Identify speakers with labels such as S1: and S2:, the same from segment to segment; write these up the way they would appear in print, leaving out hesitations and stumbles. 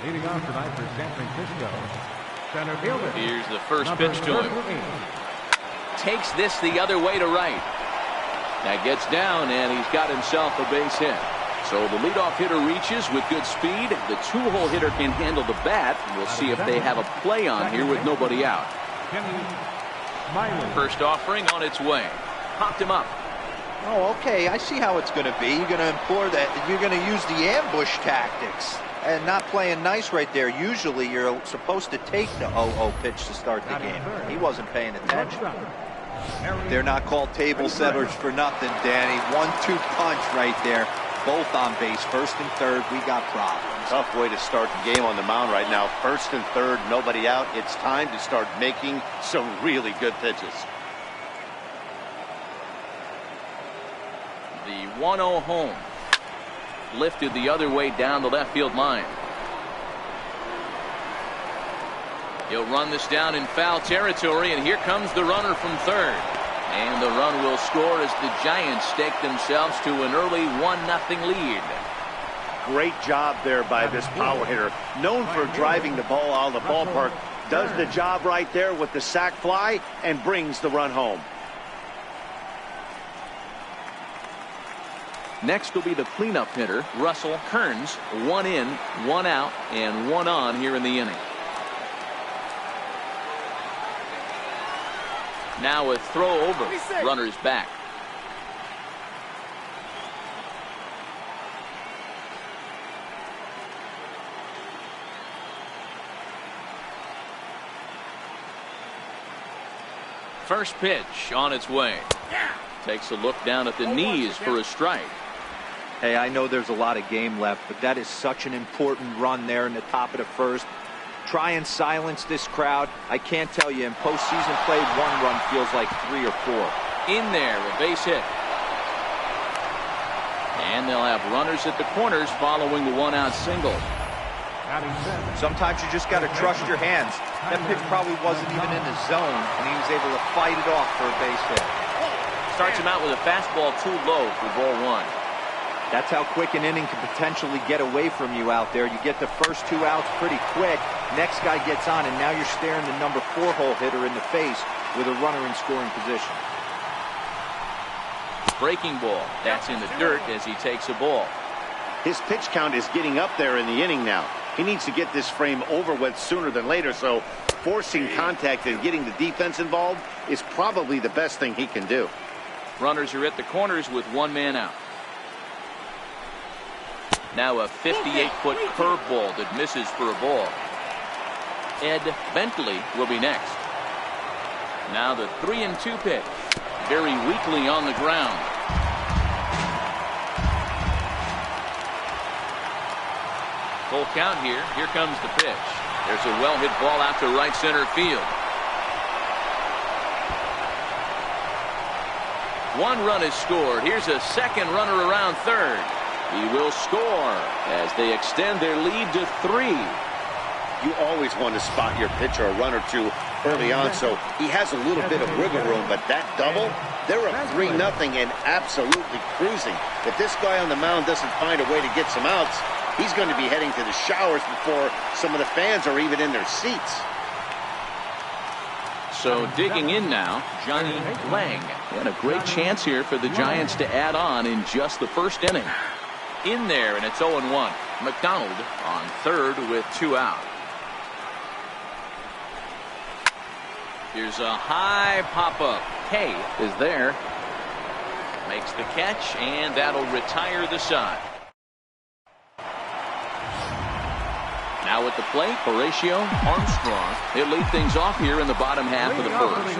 S1: Leading off tonight for San Francisco, center fielder.
S2: Here's the first pitch to him. Takes this the other way to right. That gets down, and he's got himself a base hit. So the leadoff hitter reaches with good speed. The two-hole hitter can handle the bat. We'll see if they have a play on here with nobody out. First offering on its way. Popped him up.
S3: Oh, okay. I see how it's going to be. You're going to implore that. You're going to use the ambush tactics and not playing nice right there. Usually you're supposed to take the 0-0 pitch to start the game. He wasn't paying attention. They're not called table setters for nothing, Danny. 1-2 punch right there. Both on base, first and third. We got problems.
S4: Tough way to start the game on the mound right now. First and third, nobody out. It's time to start making some really good pitches.
S2: The 1-0 home. Lifted the other way down the left field line. He'll run this down in foul territory, and here comes the runner from third. And the run will score as the Giants stake themselves to an early 1-0 lead.
S4: Great job there by this power hitter. Known for driving the ball out of the ballpark. Does the job right there with the sac fly and brings the run home.
S2: Next will be the cleanup hitter, Russell Kearns. 1 in, 1 out, and 1 on here in the inning. Now a throw over. Runners back. First pitch on its way. Takes a look down at the knees for a strike.
S3: Hey, I know there's a lot of game left, but that is such an important run there in the top of the first. Try and silence this crowd. I can't tell you, in postseason play, 1 run feels like 3 or 4.
S2: In there, a base hit. And they'll have runners at the corners following the 1-out single.
S3: Sometimes you just got to trust your hands. That pitch probably wasn't even in the zone, and he was able to fight it off for a base hit.
S2: Starts him out with a fastball too low for ball 1.
S3: That's how quick an inning can potentially get away from you out there. You get the first 2 outs pretty quick. Next guy gets on, and now you're staring the number 4-hole hitter in the face with a runner in scoring position.
S2: Breaking ball. That's in the dirt as he takes a ball.
S4: His pitch count is getting up there in the inning now. He needs to get this frame over with sooner than later, so forcing contact and getting the defense involved is probably the best thing he can do.
S2: Runners are at the corners with 1 man out. Now a 58-foot curveball that misses for a ball. Ed Bentley will be next. Now the 3-2 pitch. Very weakly on the ground. Full count here. Here comes the pitch. There's a well-hit ball out to right center field. 1 run is scored. Here's a second runner around third. He will score as they extend their lead to 3.
S4: You always want to spot your pitcher a run or two early on, so he has a little bit of wiggle room, but that double, they're up 3-0 and absolutely cruising. If this guy on the mound doesn't find a way to get some outs, he's going to be heading to the showers before some of the fans are even in their seats.
S2: So digging in now, Johnny Lang. And a great chance here for the Giants to add on in just the first inning. In there, and it's 0-1. McDonald on third with 2 out. Here's a high pop-up. Hay is there. Makes the catch, and that'll retire the side. Now at the plate, Horatio Armstrong. He'll lead things off here in the bottom half of the first.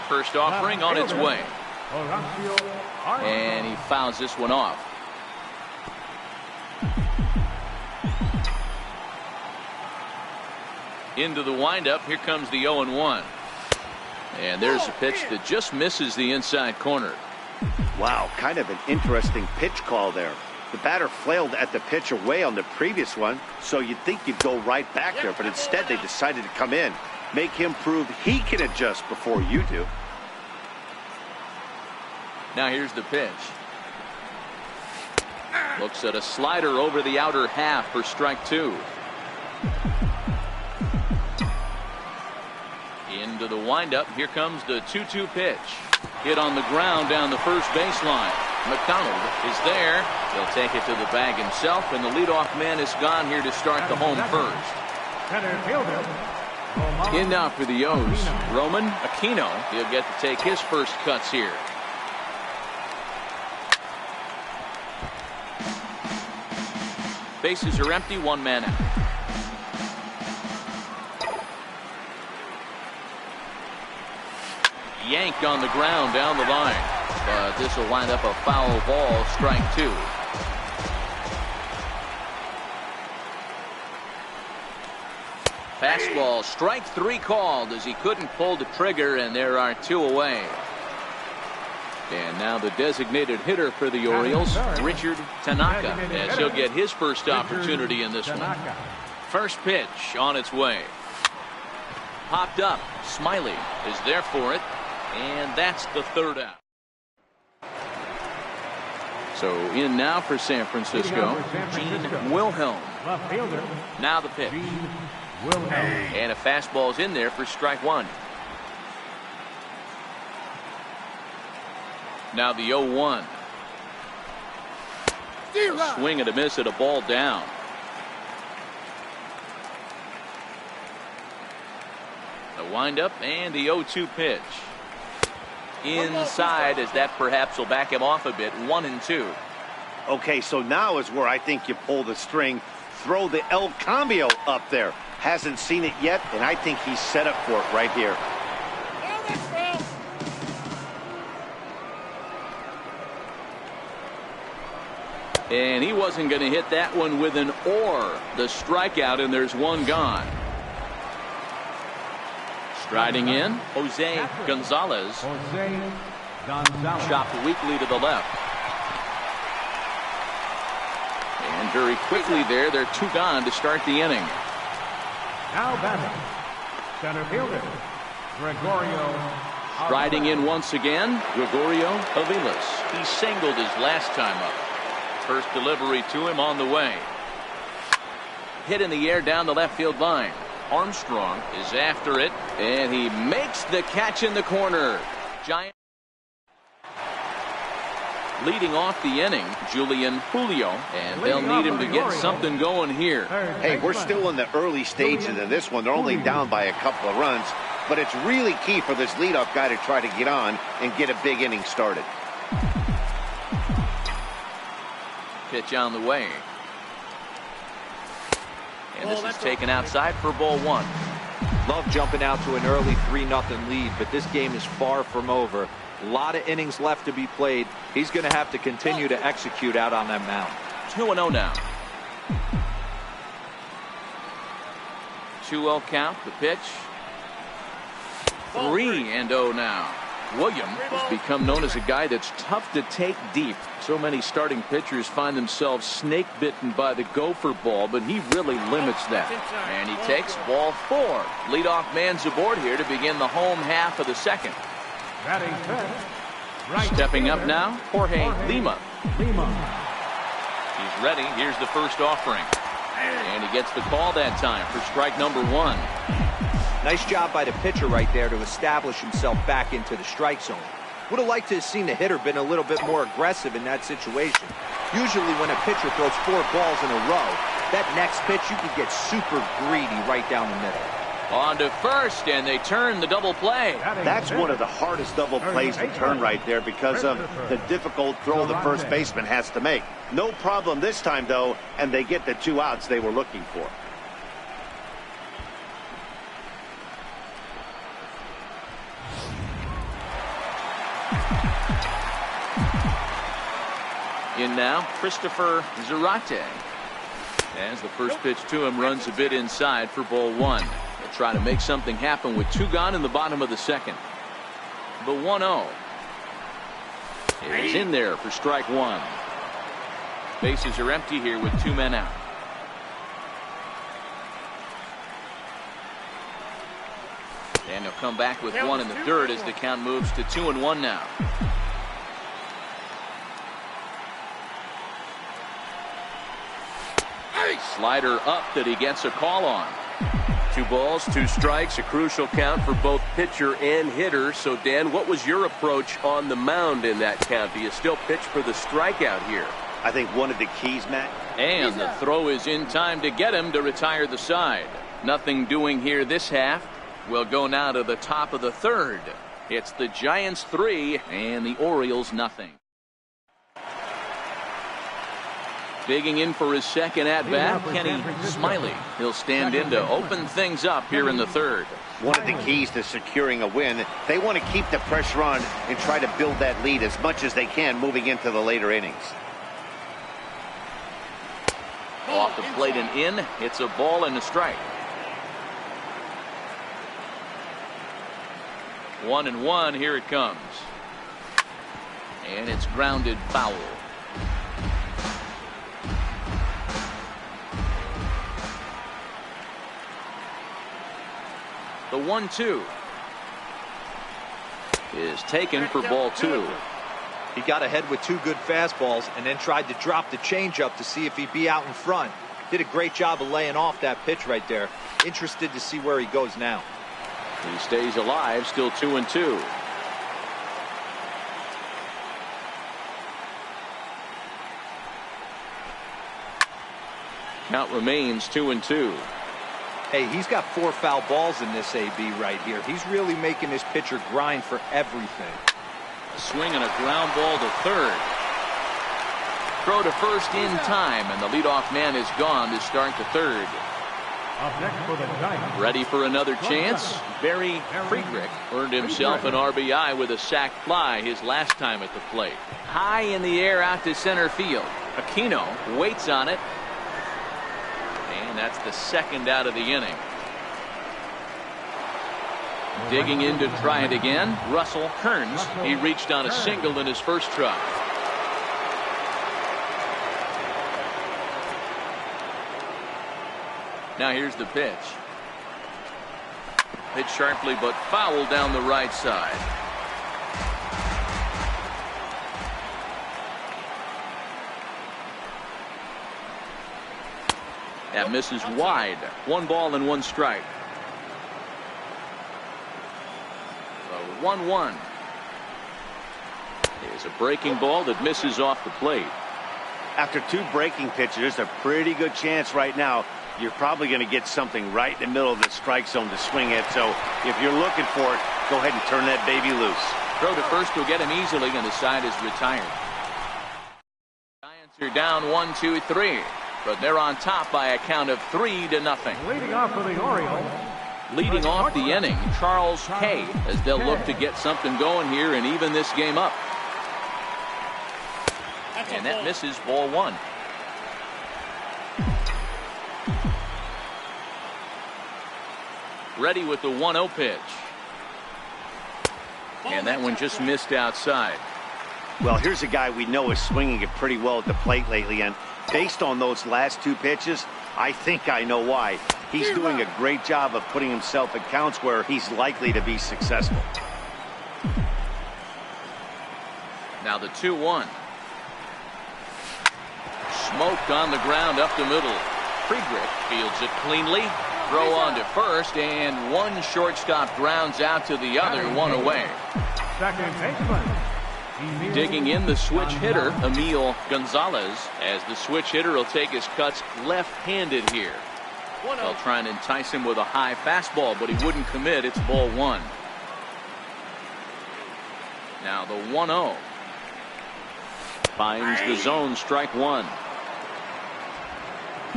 S2: First offering on its way. And he fouls this one off. Into the windup. Here comes the 0-1. And there's a pitch that just misses the inside corner.
S4: Wow, kind of an interesting pitch call there. The batter flailed at the pitch away on the previous one, so you'd think you'd go right back there, but instead they decided to come in. Make him prove he can adjust before you do.
S2: Now here's the pitch. Looks at a slider over the outer half for strike 2. Into the windup. Here comes the 2-2 pitch. Hit on the ground down the first baseline. McDonald is there. He'll take it to the bag himself, and the leadoff man is gone here to start the home first. In now for the O's, Roman Aquino. He'll get to take his first cuts here. Bases are empty, one man out. Yanked on the ground down the line, but this will wind up a foul ball, strike two. Fastball, strike three called as he couldn't pull the trigger, and there are two away. And now the designated hitter for the Orioles, Richard Tanaka, as he'll get his first opportunity in this one. First pitch on its way. Popped up. Smiley is there for it. And that's the third out. So in now for San Francisco, Gene Wilhelm. Now the pitch. And a fastball's in there for strike one. Now the 0-1. A swing and a miss at a ball down. The windup and the 0-2 pitch. Inside, as that perhaps will back him off a bit. 1-2.
S4: Okay, so now is where I think you pull the string. Throw the El Cambio up there. Hasn't seen it yet, and I think he's set up for it right here.
S2: And he wasn't going to hit that one with an or. The strikeout, and there's one gone. Striding in, Jose Gonzalez. Chopped weakly to the left. And very quickly there, they're two gone to start the inning.
S1: Now batting, center fielder, Gregorio.
S2: Striding in once again, Gregorio Aviles. He singled his last time up. First delivery to him on the way. Hit in the air down the left field line. Armstrong is after it, and he makes the catch in the corner. Giant. Leading off the inning, Julian Julio, and they'll need him to get something going here.
S4: Hey, we're still in the early stages of this one. They're only down by a couple of runs, but it's really key for this leadoff guy to try to get on and get a big inning started.
S2: Pitch on the way. And this is taken outside for ball one.
S3: Love jumping out to an early 3-0 lead, but this game is far from over. A lot of innings left to be played. He's going to have to continue to execute out on that mound.
S2: 2-0 now. 2-0 count, the pitch. 3-0 now. William has become known as a guy that's tough to take deep. So many starting pitchers find themselves snake bitten by the gopher ball, but he really limits that. And he takes ball four. Leadoff man's aboard here to begin the home half of the second. Stepping up now, Jorge Lima. He's ready. Here's the first offering. And he gets the call that time for strike number one.
S3: Nice job by the pitcher right there to establish himself back into the strike zone. Would have liked to have seen the hitter been a little bit more aggressive in that situation. Usually when a pitcher throws 4 balls in a row, that next pitch you can get super greedy right down the middle.
S2: On to first, and they turn the double play.
S4: That's one of the hardest double plays to turn right there because of the difficult throw the first baseman has to make. No problem this time, though, and they get the 2 outs they were looking for.
S2: In now, Christopher Zarate. As the first pitch to him runs a bit inside for ball one. They'll try to make something happen with 2 gone in the bottom of the second. The 1-0 is in there for strike one. Bases are empty here with 2 men out. And he'll come back with 1 in the third as the count moves to 2-1 now. Slider up that he gets a call on. 2 balls, 2 strikes, a crucial count for both pitcher and hitter. So, Dan, what was your approach on the mound in that count? Do you still pitch for the strikeout here?
S4: I think one of the keys, Matt.
S2: And the throw is in time to get him to retire the side. Nothing doing here this half. We'll go now to the top of the 3rd. It's the Giants 3 and the Orioles nothing. Digging in for his second at-bat, Kenny Smiley. He'll stand in to open things up here in the 3rd.
S4: One of the keys to securing a win, they want to keep the pressure on and try to build that lead as much as they can moving into the later innings.
S2: Off the plate and in. It's a ball and a strike. 1-1. Here it comes. And it's grounded foul. The 1-2 is taken for ball 2.
S3: He got ahead with 2 good fastballs and then tried to drop the changeup to see if he'd be out in front. Did a great job of laying off that pitch right there. Interested to see where he goes now.
S2: He stays alive, still 2-2. Count remains 2-2.
S3: Hey, he's got 4 foul balls in this AB right here. He's really making his pitcher grind for everything.
S2: A swing and a ground ball to 3rd. Throw to 1st in time, and the leadoff man is gone to start the 3rd.
S1: Up next for the Giants.
S2: Ready for another chance? Barry Friedrich earned himself an RBI with a sac fly his last time at the plate. High in the air out to center field. Aquino waits on it. And that's the 2nd out of the inning. Digging in to try it again, Russell Hearns. He reached on a single in his first try. Now here's the pitch. Hit sharply but foul down the right side. That misses wide. 1 ball and 1 strike. The 1-1 is a breaking ball that misses off the plate.
S4: After 2 breaking pitches, there's a pretty good chance right now you're probably going to get something right in the middle of the strike zone to swing at. So if you're looking for it, go ahead and turn that baby loose.
S2: Throw to 1st will get him easily, and the side is retired. Giants are down 1-2-3. But they're on top by a count of 3-0.
S1: Leading off for the Orioles.
S2: Leading off the inning, Charles Kay, as they'll look to get something going here and even this game up. And that misses ball 1. Ready with the 1-0 pitch. And that one just missed outside.
S4: Well, here's a guy we know is swinging it pretty well at the plate lately, and based on those last 2 pitches, I think I know why. He's doing a great job of putting himself in counts where he's likely to be successful.
S2: Now the 2-1. Smoked on the ground up the middle. Friedrich fields it cleanly. Throw on to 1st, and 1 shortstop grounds out to the other, 1 away.
S1: Second baseman.
S2: Digging in the switch hitter, Emil Gonzalez, as the switch hitter will take his cuts left-handed here. They'll try and entice him with a high fastball, but he wouldn't commit. It's ball 1. Now the 1-0. Finds the zone, strike 1.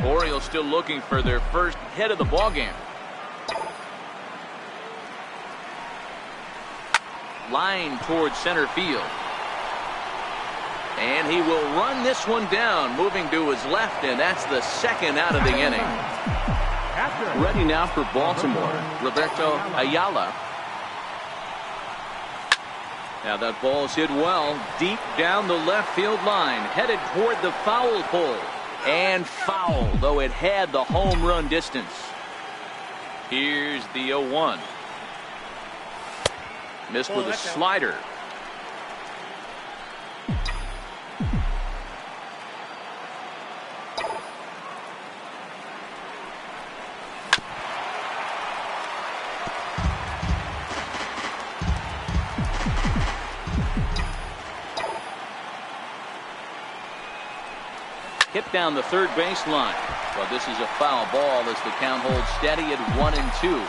S2: Orioles still looking for their first hit of the ballgame. Line towards center field. And he will run this one down, moving to his left, and that's the 2nd out of the inning. Ready now for Baltimore, Roberto Ayala. Now that ball's hit well, deep down the left field line, headed toward the foul pole. And foul, though it had the home run distance. Here's the 0-1. Missed with a slider. Hit down the third baseline. Well, this is a foul ball as the count holds steady at 1-2.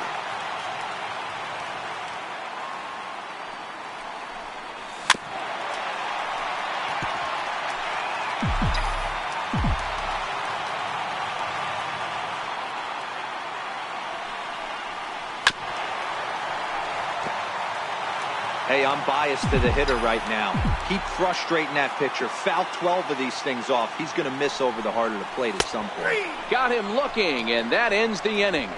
S3: Hey, I'm biased to the hitter right now. Keep frustrating that pitcher. Foul 12 of these things off. He's going to miss over the heart of the plate at some point.
S2: Got him looking, and that ends the inning.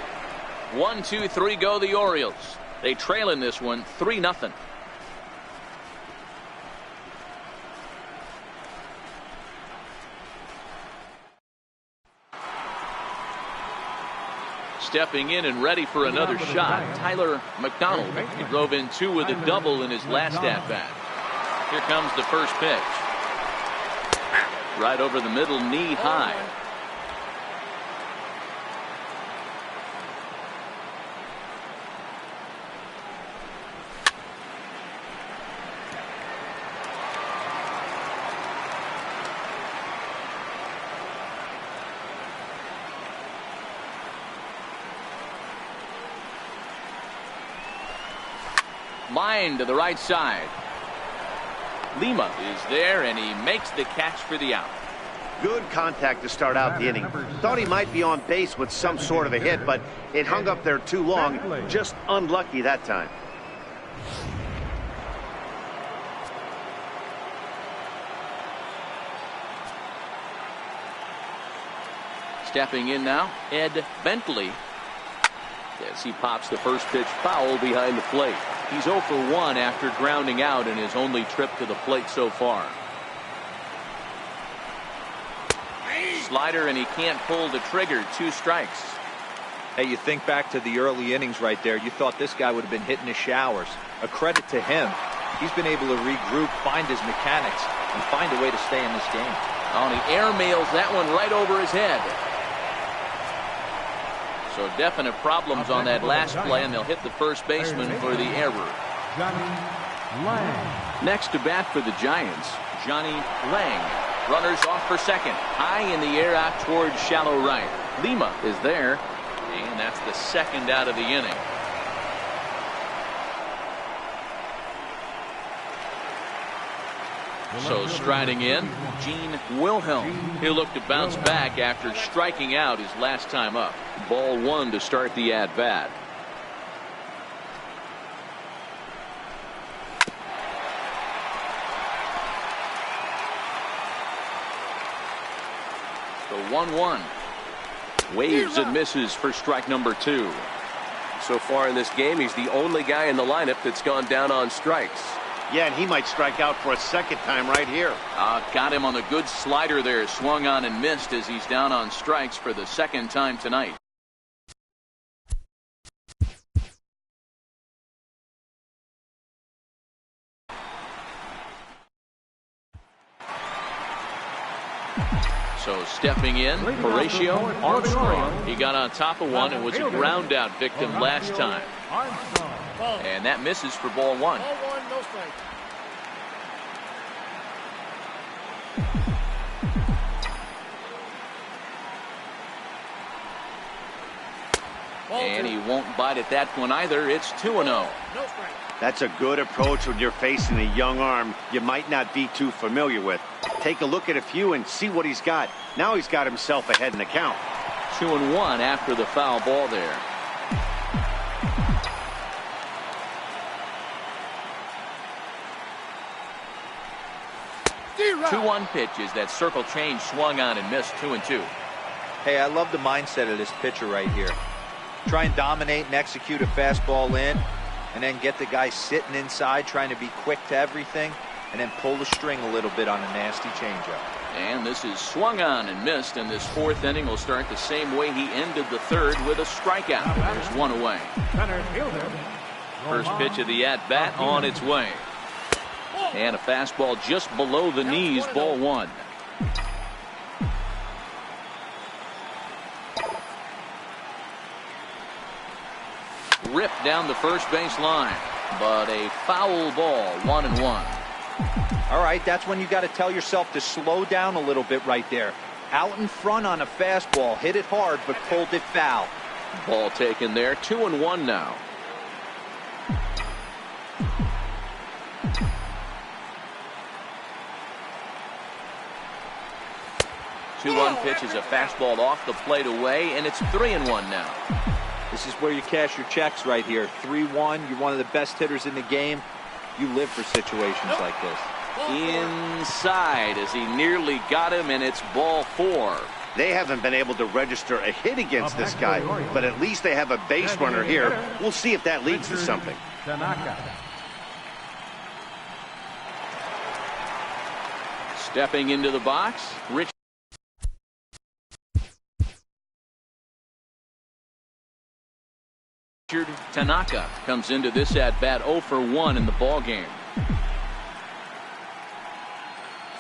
S2: 1, 2, 3 go the Orioles. They trail in this one 3-0. Stepping in and ready for another shot, Tyler McDonald. He drove in 2 with a double in his last at-bat. Here comes the first pitch. Right over the middle, knee high. Line to the right side. Lima is there, and he makes the catch for the out.
S4: Good contact to start out the inning. Thought he might be on base with some sort of a hit, but it hung up there too long. Just unlucky that time.
S2: Stepping in now, Ed Bentley. As he pops the first pitch foul behind the plate. He's 0 for 1 after grounding out in his only trip to the plate so far. Slider, and he can't pull the trigger. 2 strikes.
S3: Hey, you think back to the early innings right there. You thought this guy would have been hitting his showers. A credit to him. He's been able to regroup, find his mechanics, and find a way to stay in this game.
S2: Oh, and he airmails that one right over his head. So definite problems on that last play, and they'll hit the first baseman for the error. Next to bat for the Giants, Johnny Lang. Runners off for second. High in the air out towards shallow right. Lima is there, and that's the second out of the inning. So striding in, Gene Wilhelm. He'll look to bounce back after striking out his last time up. Ball 1 to start the at-bat. The 1-1. Waves and misses for strike number 2.
S5: So far in this game, he's the only guy in the lineup that's gone down on strikes.
S4: Yeah, and he might strike out for a second time right here.
S2: Got him on the good slider there. Swung on and missed as he's down on strikes for the second time tonight. So stepping in, Horatio Armstrong. He got on top of one and was a ground out victim last time. And that misses for ball 1.
S6: No strike.
S2: And he won't bite at that one either. It's 2-0.
S6: No strike.
S4: That's a good approach when you're facing a young arm you might not be too familiar with. Take a look at a few and see what he's got. Now he's got himself ahead in the count.
S2: 2-1 after the foul ball there.
S6: D-Rock.
S2: 2-1 pitches. That circle change swung on and missed. 2-2.
S3: Hey, I love the mindset of this pitcher right here. Try and dominate and execute a fastball in, and then get the guy sitting inside trying to be quick to everything, and then pull the string a little bit on a nasty changeup.
S2: And this is swung on and missed, and this 4th inning will start the same way he ended the 3rd with a strikeout. There's 1 away. First pitch of the at-bat on its way. And a fastball just below the knees, ball 1. Ripped down the first base line, but a foul ball, 1-1.
S3: All right, that's when you got to tell yourself to slow down a little bit right there. Out in front on a fastball, hit it hard, but pulled it foul.
S2: Ball taken there, 2-1 now. 2-1 pitch is a fastball off the plate away, and it's 3-1 now.
S3: This is where you cash your checks right here. 3-1, you're one of the best hitters in the game. You live for situations like this.
S2: Inside as he nearly got him, and it's ball 4.
S4: They haven't been able to register a hit against this guy, but at least they have a base runner here. We'll see if that leads to something.
S1: Tanaka.
S2: Stepping into the box, Richard Tanaka comes into this at bat 0 for 1 in the ball game.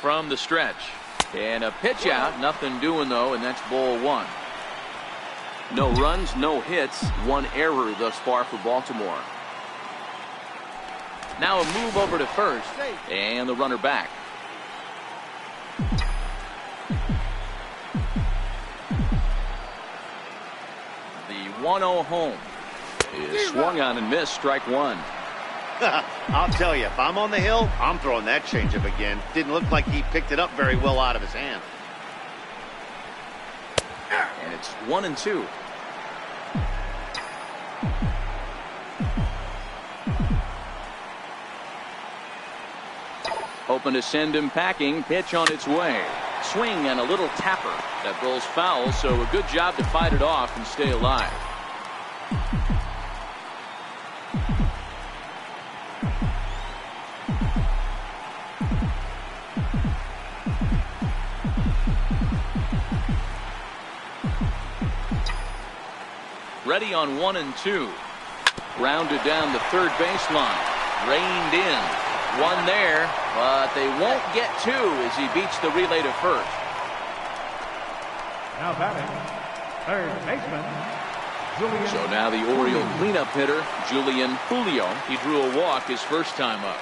S2: From the stretch, and a pitch out, nothing doing though, and that's ball 1. No runs, no hits, 1 error thus far for Baltimore. Now a move over to first, and the runner back. The 1-0 home is swung on and missed, strike 1.
S4: I'll tell you, if I'm on the hill, I'm throwing that changeup again. Didn't look like he picked it up very well out of his hand.
S2: And it's 1-2. Hoping to send him packing. Pitch on its way. Swing and a little tapper that rolls foul, so a good job to fight it off and stay alive. Ready on 1-2. Grounded down the third baseline. Reined in. One there, but they won't get 2 as he beats the relay to first.
S1: Now batting, third baseman, Julian.
S2: So now the Oriole cleanup hitter, Julian Julio. He drew a walk his first time up.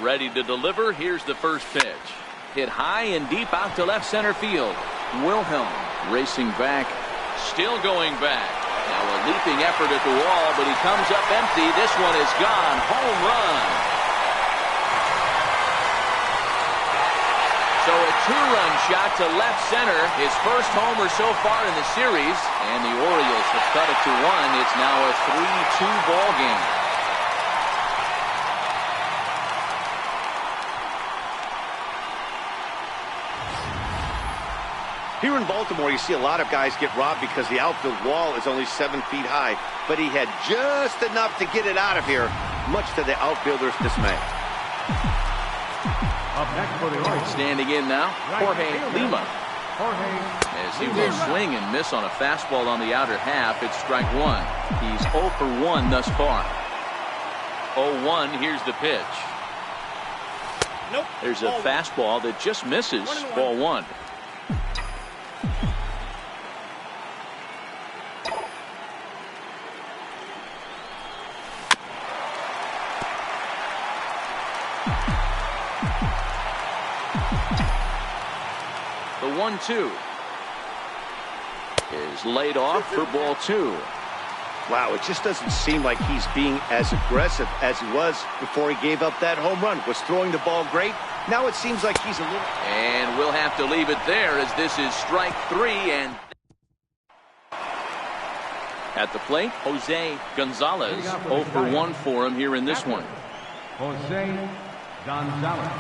S2: Ready to deliver. Here's the first pitch. Hit high and deep out to left center field. Wilhelm racing back, still going back. Now a leaping effort at the wall, but he comes up empty. This one is gone. Home run. So a 2-run shot to left center. His first homer so far in the series. And the Orioles have cut it to 1. It's now a 3-2 ball game.
S4: Here in Baltimore, you see a lot of guys get robbed because the outfield wall is only 7 feet high, but he had just enough to get it out of here, much to the outfielder's dismay.
S1: Up next for the Orioles.
S2: Standing in now, Jorge Lima. As he will swing and miss on a fastball on the outer half, it's strike 1. He's 0 for 1 thus far. 0-1, here's the pitch.
S5: Nope.
S2: There's a fastball that just misses, ball 1. The 1-2 is laid off for ball 2.
S4: Wow, it just doesn't seem like he's being as aggressive as he was before he gave up that home run. Was throwing the ball great. Now it seems like he's a little...
S2: And we'll have to leave it there as this is strike 3. And at the plate, Jose Gonzalez. 0 for 1 for him here in this one.
S1: Jose Gonzalez.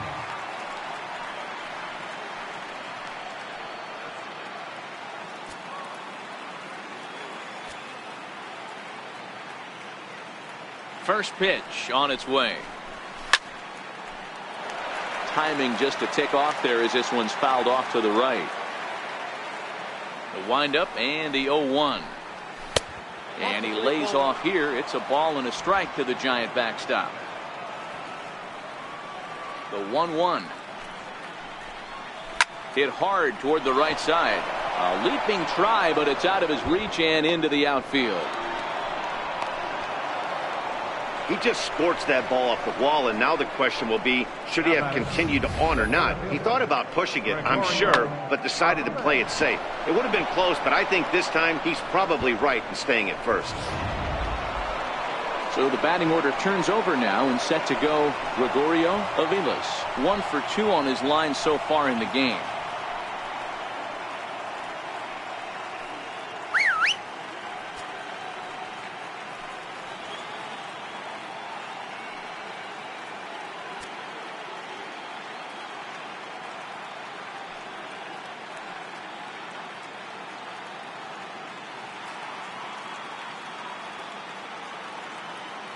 S2: First pitch on its way. Timing just to tick off there as this one's fouled off to the right. The windup and the 0-1. And he lays off here. It's a ball and a strike to the Giant backstop. The 1-1. Hit hard toward the right side. A leaping try, but it's out of his reach and into the outfield.
S4: He just scorched that ball off the wall, and now the question will be, should he have continued on or not? He thought about pushing it, I'm sure, but decided to play it safe. It would have been close, but I think this time he's probably right in staying at first.
S2: So the batting order turns over now, and set to go Gregorio Aviles. 1 for 2 on his line so far in the game.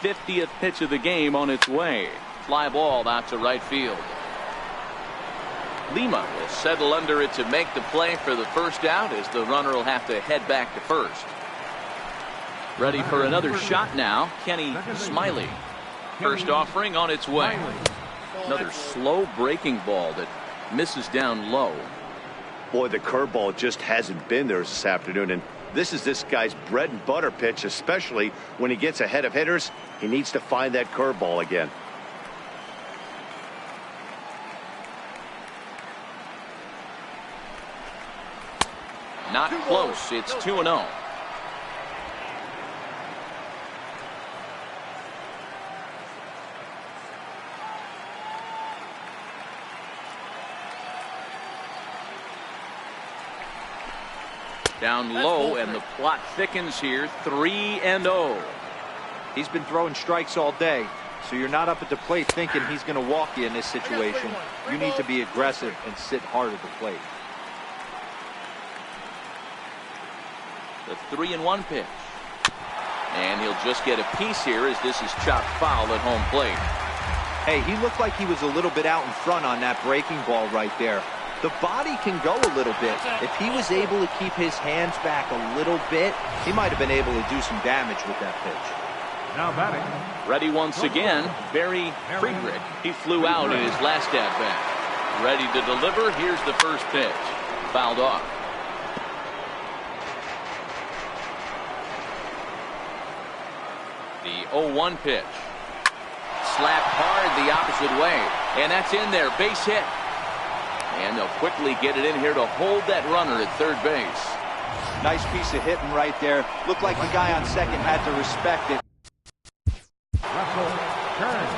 S2: '50th pitch of the game on its way. Fly ball out to right field. Lima will settle under it to make the play for the first out, as the runner will have to head back to first. Ready for another shot now, Kenny Smiley. First offering on its way. Another slow breaking ball that misses down low.
S4: Boy, the curveball just hasn't been there this afternoon, and this is this guy's bread and butter pitch, especially when he gets ahead of hitters. He needs to find that curveball again.
S2: Not close. It's 2-0. Down low, and the plot thickens here. 3-0.
S3: He's been throwing strikes all day, so you're not up at the plate thinking he's going to walk you in this situation. You need to be aggressive and sit hard at the plate.
S2: The 3-1 pitch. And he'll just get a piece here, as this is chopped foul at home plate.
S3: Hey, he looked like he was a little bit out in front on that breaking ball right there. The body can go a little bit. If he was able to keep his hands back a little bit, he might have been able to do some damage with that pitch.
S1: Now batting.
S2: Ready once again, Barry Friedrich. He flew out in his last at-bat. Ready to deliver. Here's the first pitch. Fouled off. The 0-1 pitch. Slapped hard the opposite way. And that's in there. Base hit. And they'll quickly get it in here to hold that runner at third base.
S3: Nice piece of hitting right there. Looked like the guy on second had to respect it.
S1: Russell Kern.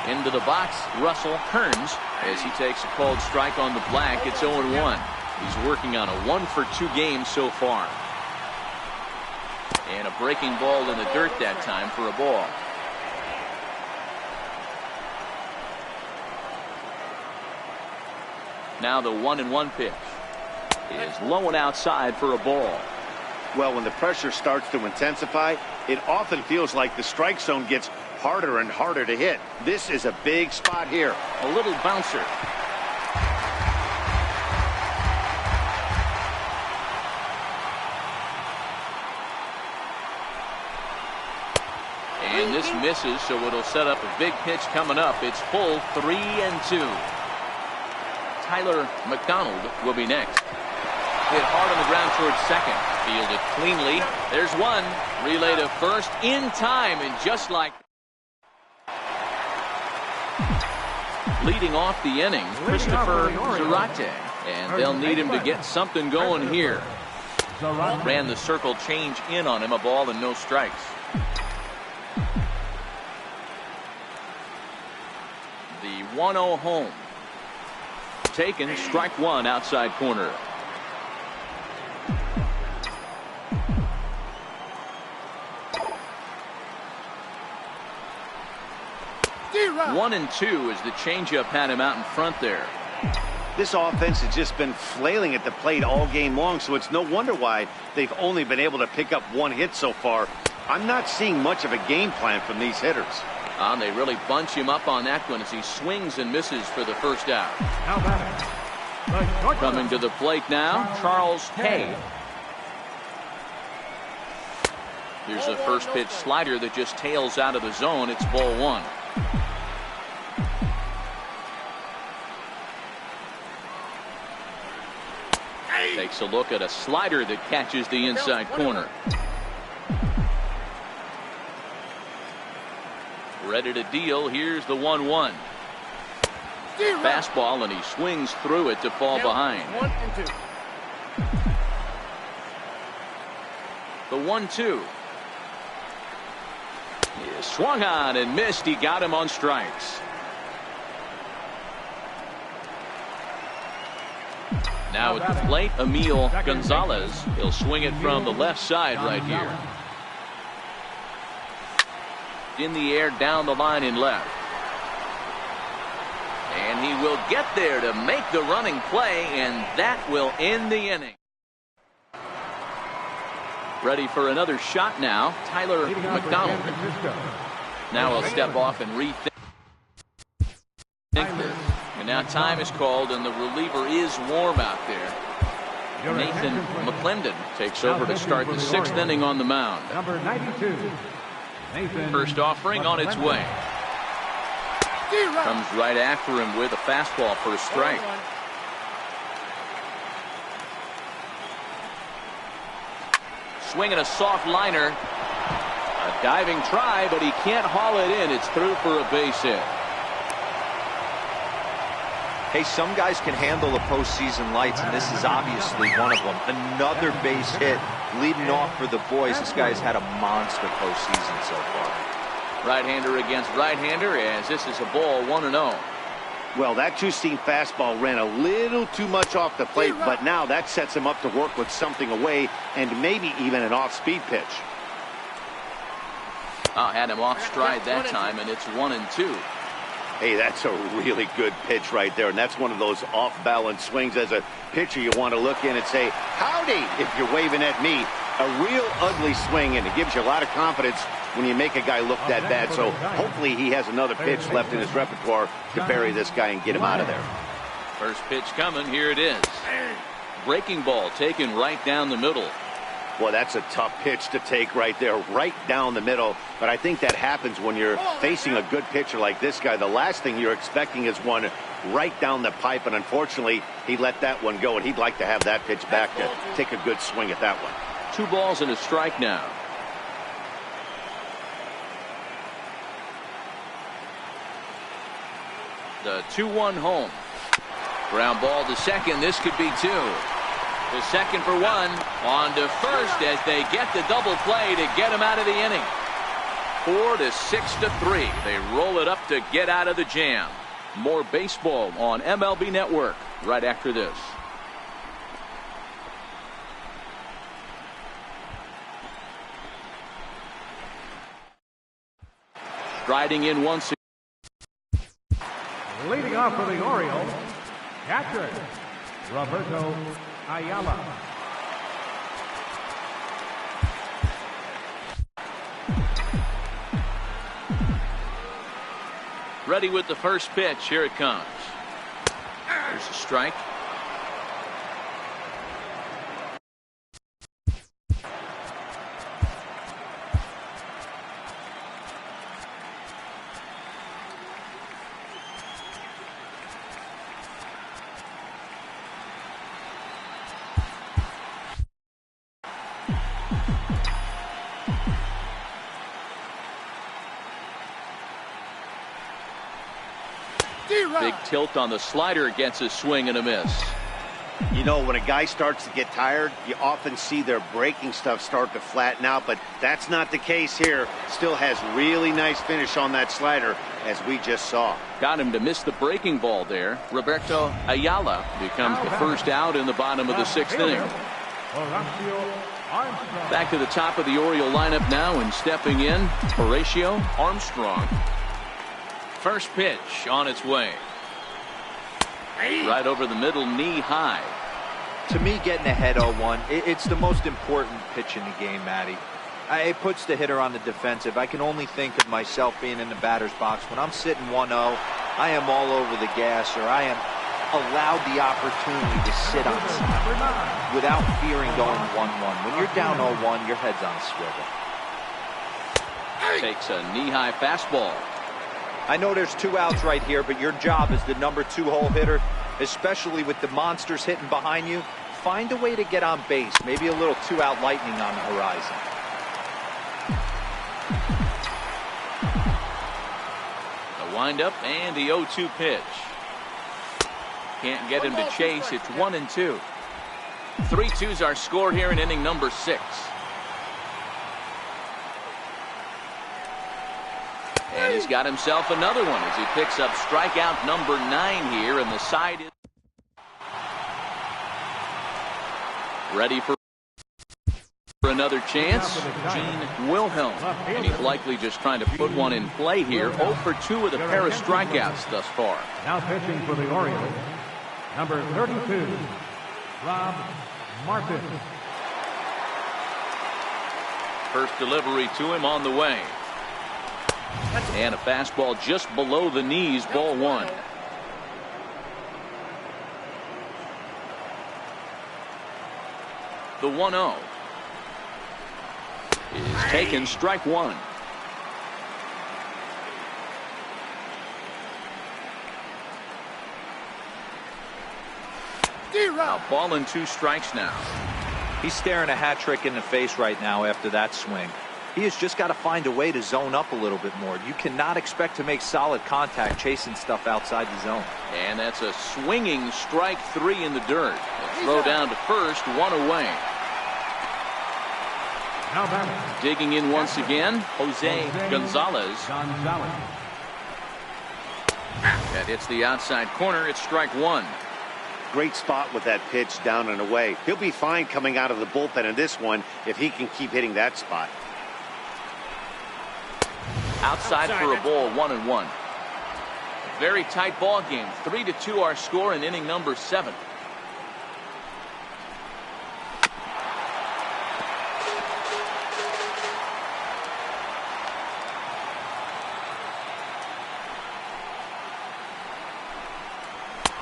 S2: Into the box, Russell Kearns, as he takes a called strike on the black. It's 0-1. He's working on a 1 for 2 game so far. And a breaking ball in the dirt that time for a ball. Now the 1-1 pitch is low and outside for a ball.
S4: Well, when the pressure starts to intensify, it often feels like the strike zone gets harder and harder to hit. This is a big spot here.
S2: A little bouncer. And this misses, so it'll set up a big pitch coming up. It's full 3-2. Tyler McDonald will be next. Hit hard on the ground towards second. Fielded cleanly. There's one. Relay to first in time, and just like leading off the inning, Christopher Zarate. And they'll need him to get something going here. Ran the circle change in on him. A ball and no strikes. The 1-0 home. Taken, strike one, outside corner. One and two as the changeup had him out in front there.
S4: This offense has just been flailing at the plate all game long, so it's no wonder why they've only been able to pick up one hit so far. I'm not seeing much of a game plan from these hitters.
S2: They really bunch him up on that one as he swings and misses for the first out.
S1: Now batting.
S2: Coming to the plate now, Charles Hay. Here's a first pitch slider that just tails out of the zone. It's ball one. Takes a look at a slider that catches the inside corner. Ready to deal. Here's the 1-1. Fastball, and he swings through it to fall behind.
S5: 1-2.
S2: The 1-2. He swung on and missed. He got him on strikes. Now at the plate, Emil Gonzalez. He'll swing it from the left side right here. In the air, down the line in left. And he will get there to make the running play, and that will end the inning. Ready for another shot now, Tyler McDonald. Now he'll step off and rethink this. And now time is called, and the reliever is warm out there. Nathan McClendon takes over to start the 6th inning on the mound.
S1: Number 92.
S2: First offering on its way. Comes right after him with a fastball for a strike. Swinging a soft liner. A diving try, but he can't haul it in. It's through for a base hit.
S3: Hey, some guys can handle the postseason lights, and this is obviously one of them. Another base hit leading off for the boys. This guy's had a monster postseason so far.
S2: Right-hander against right-hander, as this is a ball 1-0.
S4: Well, that two-seam fastball ran a little too much off the plate, but now that sets him up to work with something away and maybe even an off-speed pitch.
S2: Had him off stride that time, and it's 1-2.
S4: Hey, that's a really good pitch right there, and that's one of those off-balance swings. As a pitcher, you want to look in and say, howdy, if you're waving at me. A real ugly swing, and it gives you a lot of confidence when you make a guy look that bad. So hopefully he has another pitch left in his repertoire to bury this guy and get him out of there.
S2: First pitch coming. Here it is. Breaking ball taken right down the middle.
S4: Well, that's a tough pitch to take right there, right down the middle. But I think that happens when you're facing a good pitcher like this guy. The last thing you're expecting is one right down the pipe, and unfortunately, he let that one go, and he'd like to have that pitch back to take a good swing at that one.
S2: 2 balls and a strike now. The 2-1 home. Ground ball to second. This could be 2. To second for 1. On to first as they get the double play to get him out of the inning. 4-6-3. They roll it up to get out of the jam. More baseball on MLB Network right after this. Striding in once again.
S1: Leading off for the Orioles, catcher Roberto Ayala.
S2: Ready with the first pitch. Here it comes. There's a strike. Big tilt on the slider, gets a swing and a miss.
S4: You know, when a guy starts to get tired, you often see their breaking stuff start to flatten out, but that's not the case here. Still has really nice finish on that slider, as we just saw.
S2: Got him to miss the breaking ball there. Roberto Ayala becomes the first out in the bottom of the 6th inning. Back to the top of the Oriole lineup now, and stepping in, Horatio Armstrong. First pitch on its way. Right over the middle, knee high.
S3: To me, getting ahead 0-1, it's the most important pitch in the game, Matty. It puts the hitter on the defensive. I can only think of myself being in the batter's box. When I'm sitting 1-0, I am all over the gas, or I am allowed the opportunity to sit on something without fearing going 1-1. When you're down 0-1, your head's on a swivel.
S2: Takes a knee-high fastball.
S3: I know there's 2 outs right here, but your job as the number 2 hole hitter, especially with the monsters hitting behind you, find a way to get on base. Maybe a little too out lightning on the horizon.
S2: The windup and the 0-2 pitch. Can't get him to chase. It's 1-2. 3-2's our score here in inning number 6. And he's got himself another one as he picks up strikeout number 9 here, and the side is ready for another chance. Gene Wilhelm, and he's likely just trying to put one in play here. 0 for 2 with a pair of strikeouts thus far.
S1: Now pitching for the Orioles, number 32, Rob Martin.
S2: First delivery to him on the way. And a fastball just below the knees, ball 1. The 1-0 is taken, strike 1. A ball and 2 strikes now.
S3: He's staring a hat trick in the face right now after that swing. He has just got to find a way to zone up a little bit more. You cannot expect to make solid contact chasing stuff outside the zone.
S2: And that's a swinging strike 3 in the dirt. A throw down to first, 1 away.
S1: Now back.
S2: Digging in once again, Jose Gonzalez. That hits the outside corner. It's strike 1.
S4: Great spot with that pitch down and away. He'll be fine coming out of the bullpen in this one if he can keep hitting that spot.
S2: Outside for a ball, 1-1. Very tight ball game. 3-2 our score in inning number 7.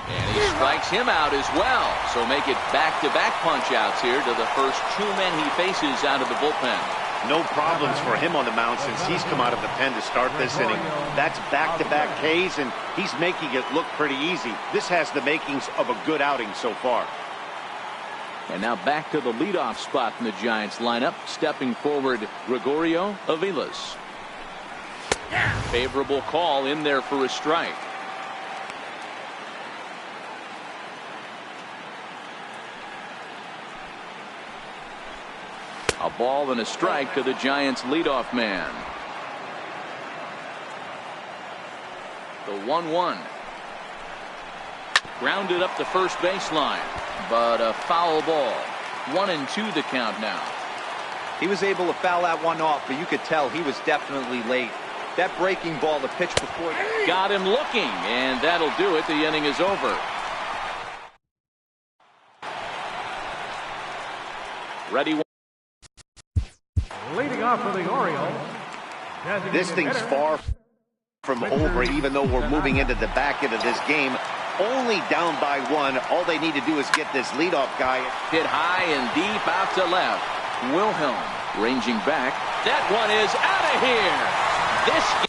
S2: And he strikes him out as well. So make it back-to-back punch-outs here to the first 2 men he faces out of the bullpen.
S4: No problems for him on the mound since he's come out of the pen to start this inning. That's back-to-back Ks, and he's making it look pretty easy. This has the makings of a good outing so far.
S2: And now back to the leadoff spot in the Giants lineup. Stepping forward, Gregorio Aviles. Favorable call in there for a strike. A ball and a strike to the Giants leadoff man. The 1-1. Grounded up the first baseline, but a foul ball. 1-2 the count now.
S3: He was able to foul that one off, but you could tell he was definitely late. That breaking ball, the pitch before,
S2: got him looking, and that'll do it. The inning is over. Ready.
S1: Leading off for the Orioles.
S4: This thing's far from over, even though we're moving into the back end of this game. Only down by 1. All they need to do is get this leadoff guy.
S2: Hit high and deep out to left. Wilhelm ranging back. That one is out of here. This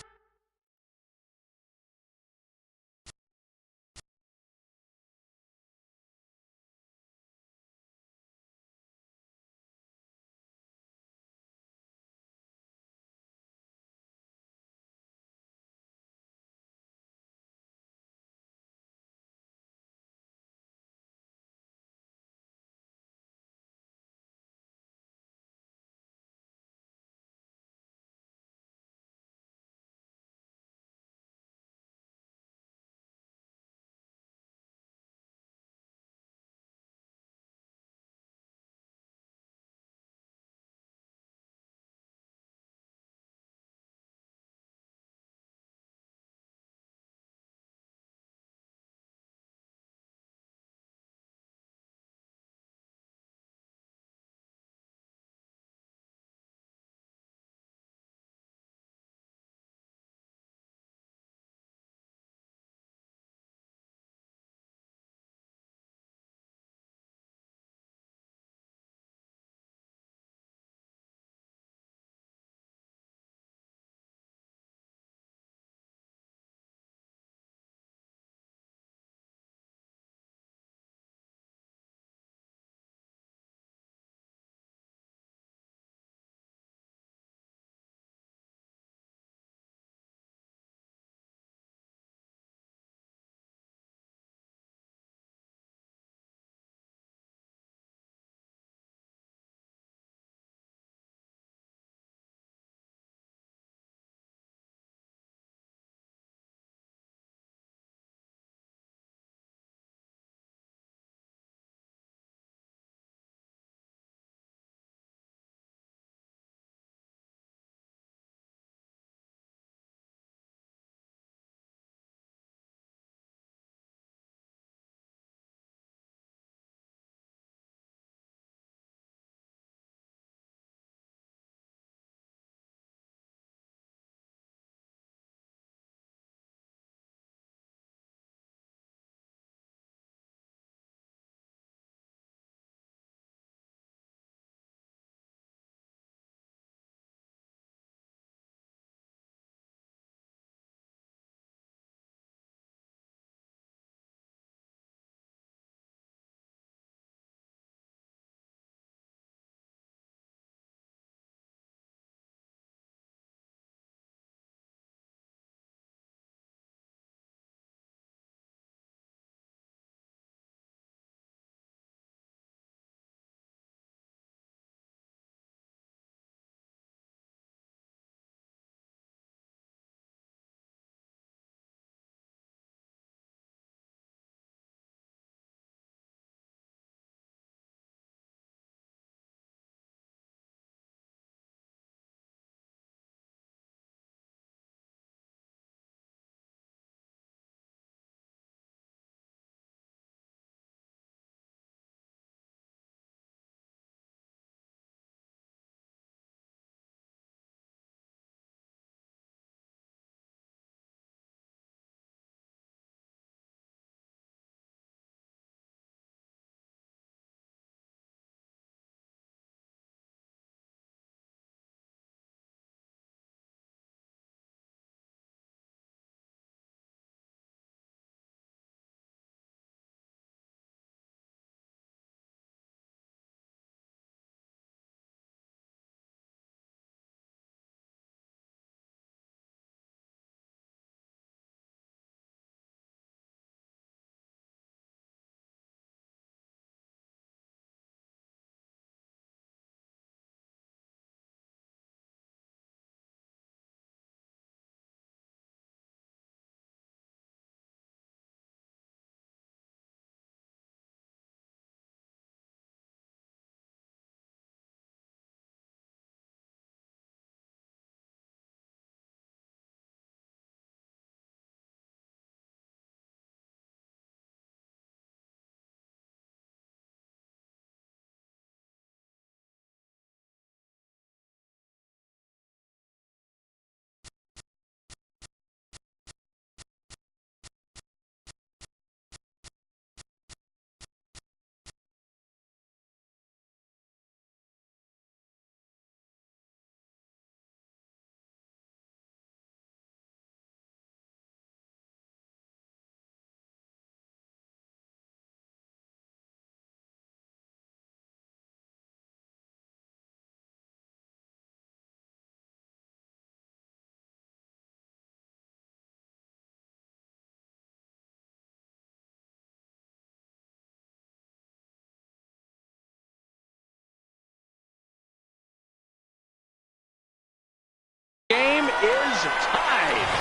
S2: is tied.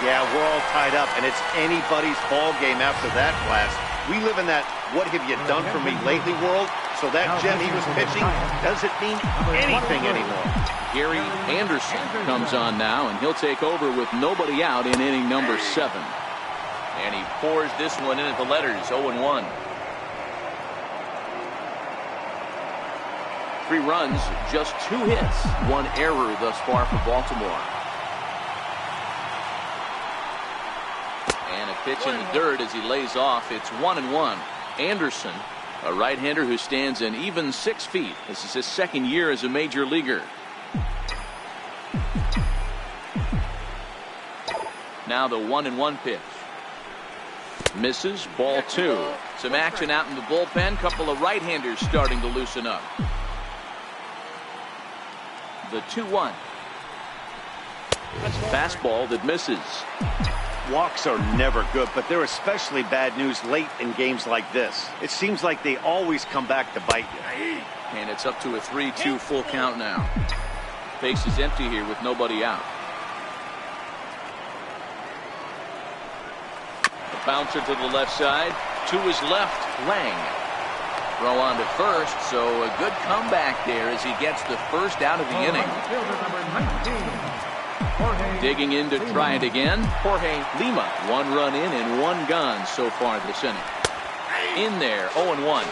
S4: Yeah, we're all tied up, and it's anybody's ball game after that blast. We live in that what have you done for me lately world, so that gem he was pitching doesn't mean anything anymore.
S2: Gary Anderson comes on now, and he'll take over with nobody out in inning number 7. And he pours this one in at the letters, 0-1. 3 runs, just 2 hits, 1 error thus far for Baltimore. And a pitch in the dirt as he lays off. It's 1-1. Anderson, a right-hander who stands an even 6 feet. This is his 2nd year as a major leaguer. Now the 1-1 pitch. Misses, ball 2. Some action out in the bullpen. Couple of right-handers starting to loosen up. The 2-1. Fastball that misses.
S4: Walks are never good, but they're especially bad news late in games like this. It seems like they always come back to bite you.
S2: And it's up to a 3-2 full count now. Base is empty here with nobody out. The bouncer to the left side. To his left, Lang. Throw on to first, so a good comeback there as he gets the first out of the inning. Digging in to try it again, Jorge Lima. 1 run in and 1 gone so far this inning. In there, 0-1.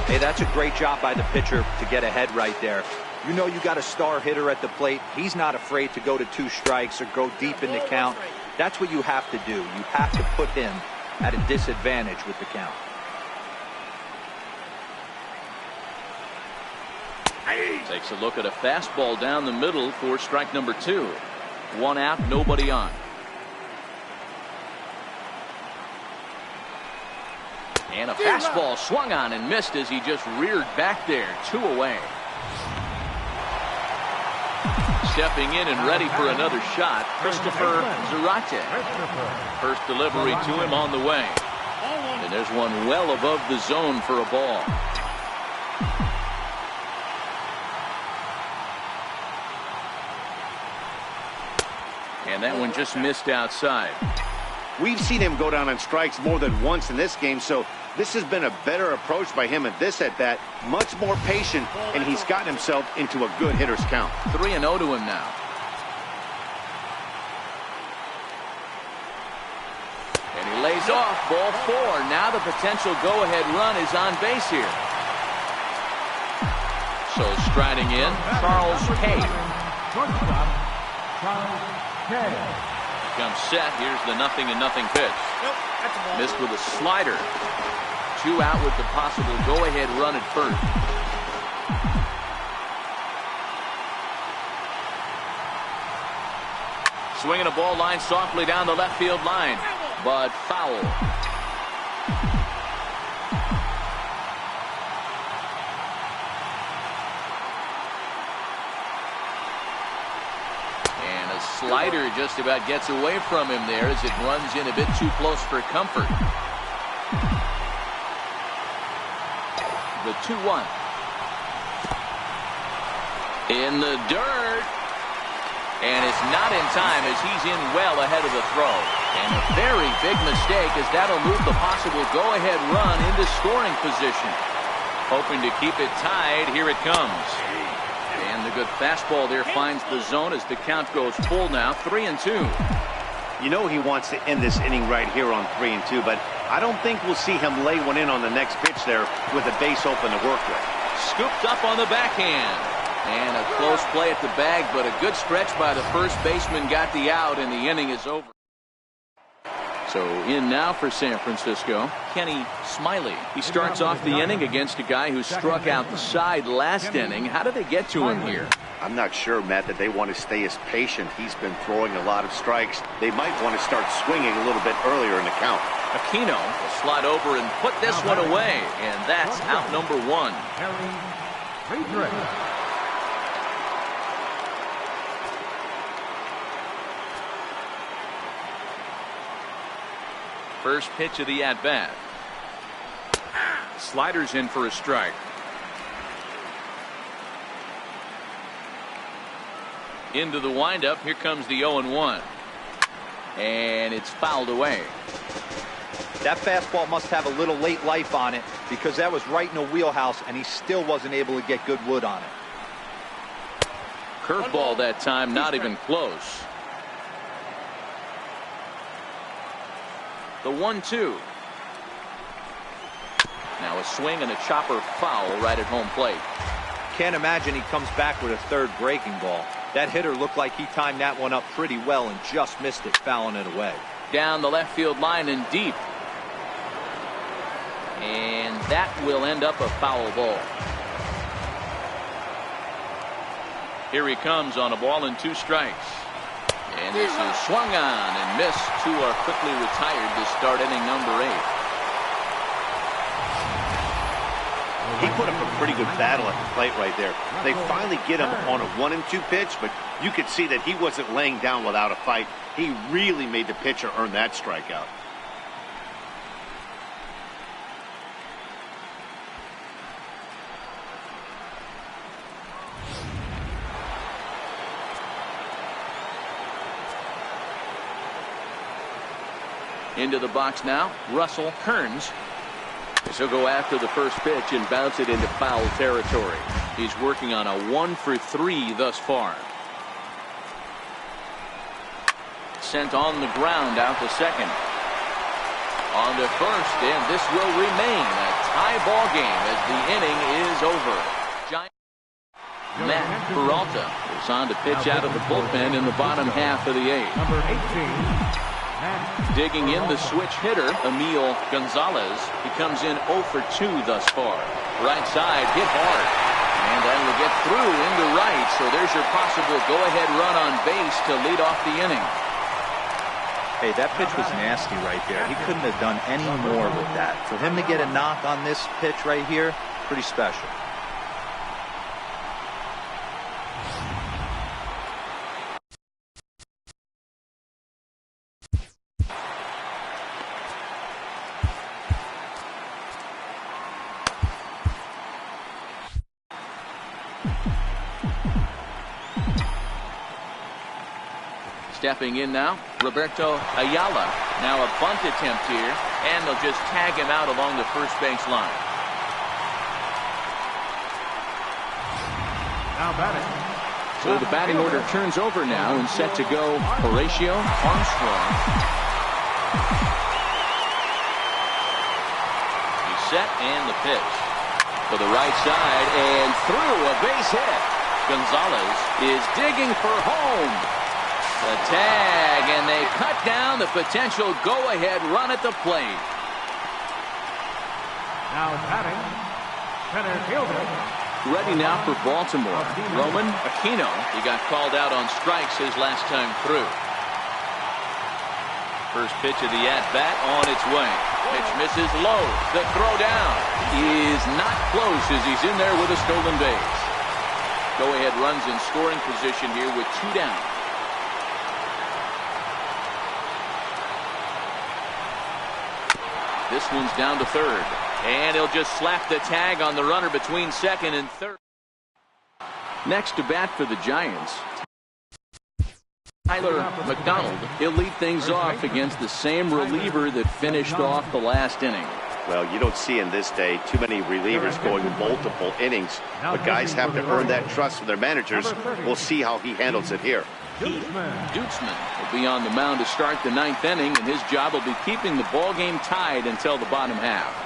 S3: Hey, that's a great job by the pitcher to get ahead right there. You know you got a star hitter at the plate. He's not afraid to go to 2 strikes or go deep in the count. That's what you have to do. You have to put him at a disadvantage with the count.
S2: Takes a look at a fastball down the middle for strike number 2. 1 out, nobody on. And a fastball swung on and missed as he just reared back there. 2 away. Stepping in and ready for another shot, Christopher Zarate. First delivery to him on the way. And there's one well above the zone for a ball. And that one just missed outside.
S4: We've seen him go down on strikes more than once in this game, so this has been a better approach by him at this at-bat. Much more patient, and he's gotten himself into a good hitter's count.
S2: 3-0 to him now. And he lays off, ball 4. Now the potential go-ahead run is on base here. So striding in, Charles Hay. Comes set. Here's the 0-0 pitch. Missed with a slider. 2 out with the possible go-ahead run at first. Swinging a ball line softly down the left field line, but foul. Slider just about gets away from him there as it runs in a bit too close for comfort. The 2-1. In the dirt. And it's not in time as he's in well ahead of the throw. And a very big mistake as that'll move the possible go-ahead run into scoring position. Hoping to keep it tied. Here it comes. And the good fastball there finds the zone as the count goes full now, 3-2.
S4: You know he wants to end this inning right here on 3-2, but I don't think we'll see him lay one in on the next pitch there with a base open to work with.
S2: Scooped up on the backhand. And a close play at the bag, but a good stretch by the first baseman got the out, and the inning is over. So in now for San Francisco, Kenny Smiley. He starts off the inning against a guy who struck out the side last inning. How did they get to him here?
S4: I'm not sure, Matt, that they want to stay as patient. He's been throwing a lot of strikes. They might want to start swinging a little bit earlier in the count.
S2: Aquino will slide over and put this one away, and that's out number 1. First pitch of the at-bat. Sliders in for a strike. Into the windup. Here comes the 0-1. And it's fouled away.
S3: That fastball must have a little late life on it because that was right in the wheelhouse and he still wasn't able to get good wood on it.
S2: Curveball that time, not even close. The 1-2. Now a swing and a chopper foul right at home plate.
S3: Can't imagine he comes back with a third breaking ball. That hitter looked like he timed that one up pretty well and just missed it, fouling it away.
S2: Down the left field line and deep. And that will end up a foul ball. Here he comes on a ball and 2 strikes. And this is swung on and missed. 2 are quickly retired to start inning number 8.
S4: He put up a pretty good battle at the plate right there. They finally get him on a 1-2 pitch, but you could see that he wasn't laying down without a fight. He really made the pitcher earn that strikeout.
S2: Into the box now, Russell Kearns. He'll go after the first pitch and bounce it into foul territory. He's working on a 1-for-3 thus far. Sent on the ground out to second. On to first, and this will remain a tie ball game as the inning is over. Matt Peralta is on to pitch out of the bullpen in the bottom half of the 8th.
S1: Number 18.
S2: Digging in the switch hitter, Emil Gonzalez. He comes in 0-for-2 thus far. Right side, hit hard. And that will get through into right, so there's your possible go-ahead run on base to lead off the inning.
S3: Hey, that pitch was nasty right there. He couldn't have done any more with that. For him to get a knock on this pitch right here, pretty special.
S2: Stepping in now, Roberto Ayala. Now a bunt attempt here, and they'll just tag him out along the first base line.
S1: Now batting.
S2: So the batting order turns over now and set to go Horatio Armstrong. He's set and the pitch. For the right side and through a base hit. Gonzalez is digging for home. The tag, and they cut down the potential go-ahead run at the plate.
S1: Now batting, center fielder.
S2: Ready now for Baltimore, Roman Aquino. He got called out on strikes his last time through. First pitch of the at-bat on its way. Pitch misses low. The throw down is not close as he's in there with a stolen base. Go-ahead runs in scoring position here with 2 down. This one's down to third. And he'll just slap the tag on the runner between second and third. Next to bat for the Giants, Tyler McDonald. He'll lead things off against the same reliever that finished off the last inning.
S4: Well, you don't see in this day too many relievers going multiple innings, but guys have to earn that trust from their managers. We'll see how he handles it here.
S2: Dutzman will be on the mound to start the 9th inning, and his job will be keeping the ball game tied until the bottom half.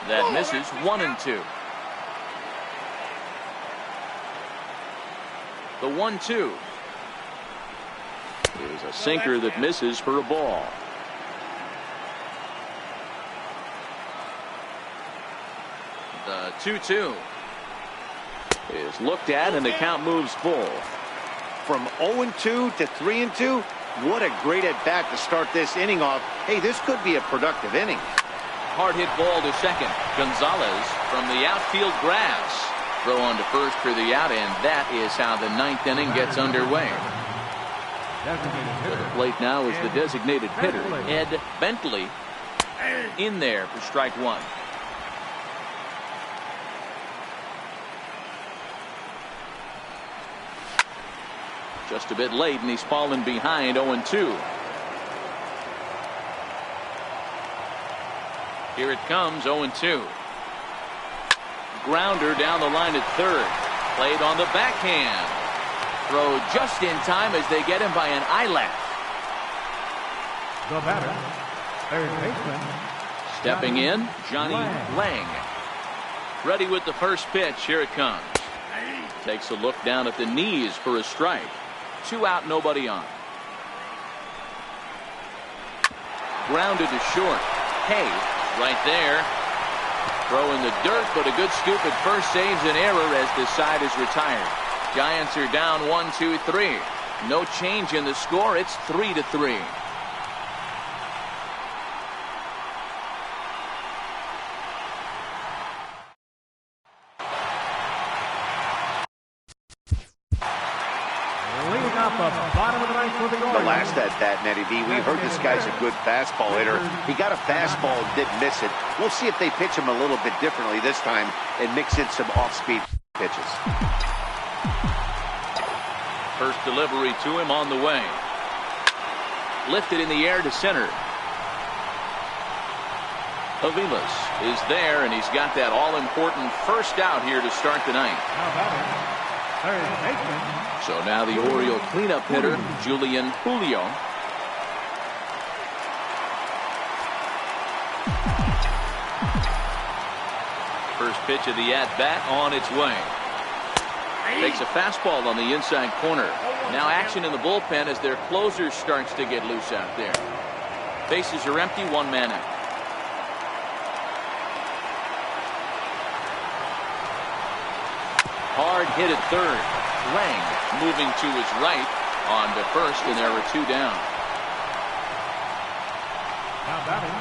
S2: That misses 1-2. The 1-2 is a sinker that misses for a ball. The 2-2 is looked at and the count moves full.
S4: From 0-2 to 3-2, what a great at bat to start this inning off. Hey, this could be a productive inning.
S2: Hard hit ball to second. Gonzalez from the outfield grass. Throw on to first for the out, and that is how the ninth inning gets underway. To the plate now is the designated hitter, Ed Bentley, in there for strike one. Just a bit late, and he's fallen behind 0-2. Here it comes, 0-2. Grounder down the line at third. Played on the backhand. Throw just in time as they get him by an eyelash.
S1: The batter, third baseman.
S2: Stepping in, Johnny Lang. Ready with the first pitch. Here it comes. Takes a look down at the knees for a strike. 2 out, nobody on. Grounded to short. Hay right there. Throw in the dirt, but a good scoop at first saves an error as this side is retired. Giants are down 1-2-3. No change in the score. It's 3-3.
S1: Leading off the bottom of the ninth for the Orioles.
S4: The last at bat, Nettie B, we heard this guy's a good fastball hitter. He got a fastball and didn't miss it. We'll see if they pitch him a little bit differently this time and mix in some off-speed pitches.
S2: First delivery to him on the way. Lifted in the air to center. Avilas is there, and he's got that all-important first out here to start the ninth.
S1: Third baseman.
S2: So now the Oriole cleanup hitter, Julian Julio. First pitch of the at-bat on its way. Takes a fastball on the inside corner. Now action in the bullpen as their closer starts to get loose out there. Bases are empty, 1 man out. Hard hit at third. Lang moving to his right on to first, and there are 2 down.
S1: Now batting,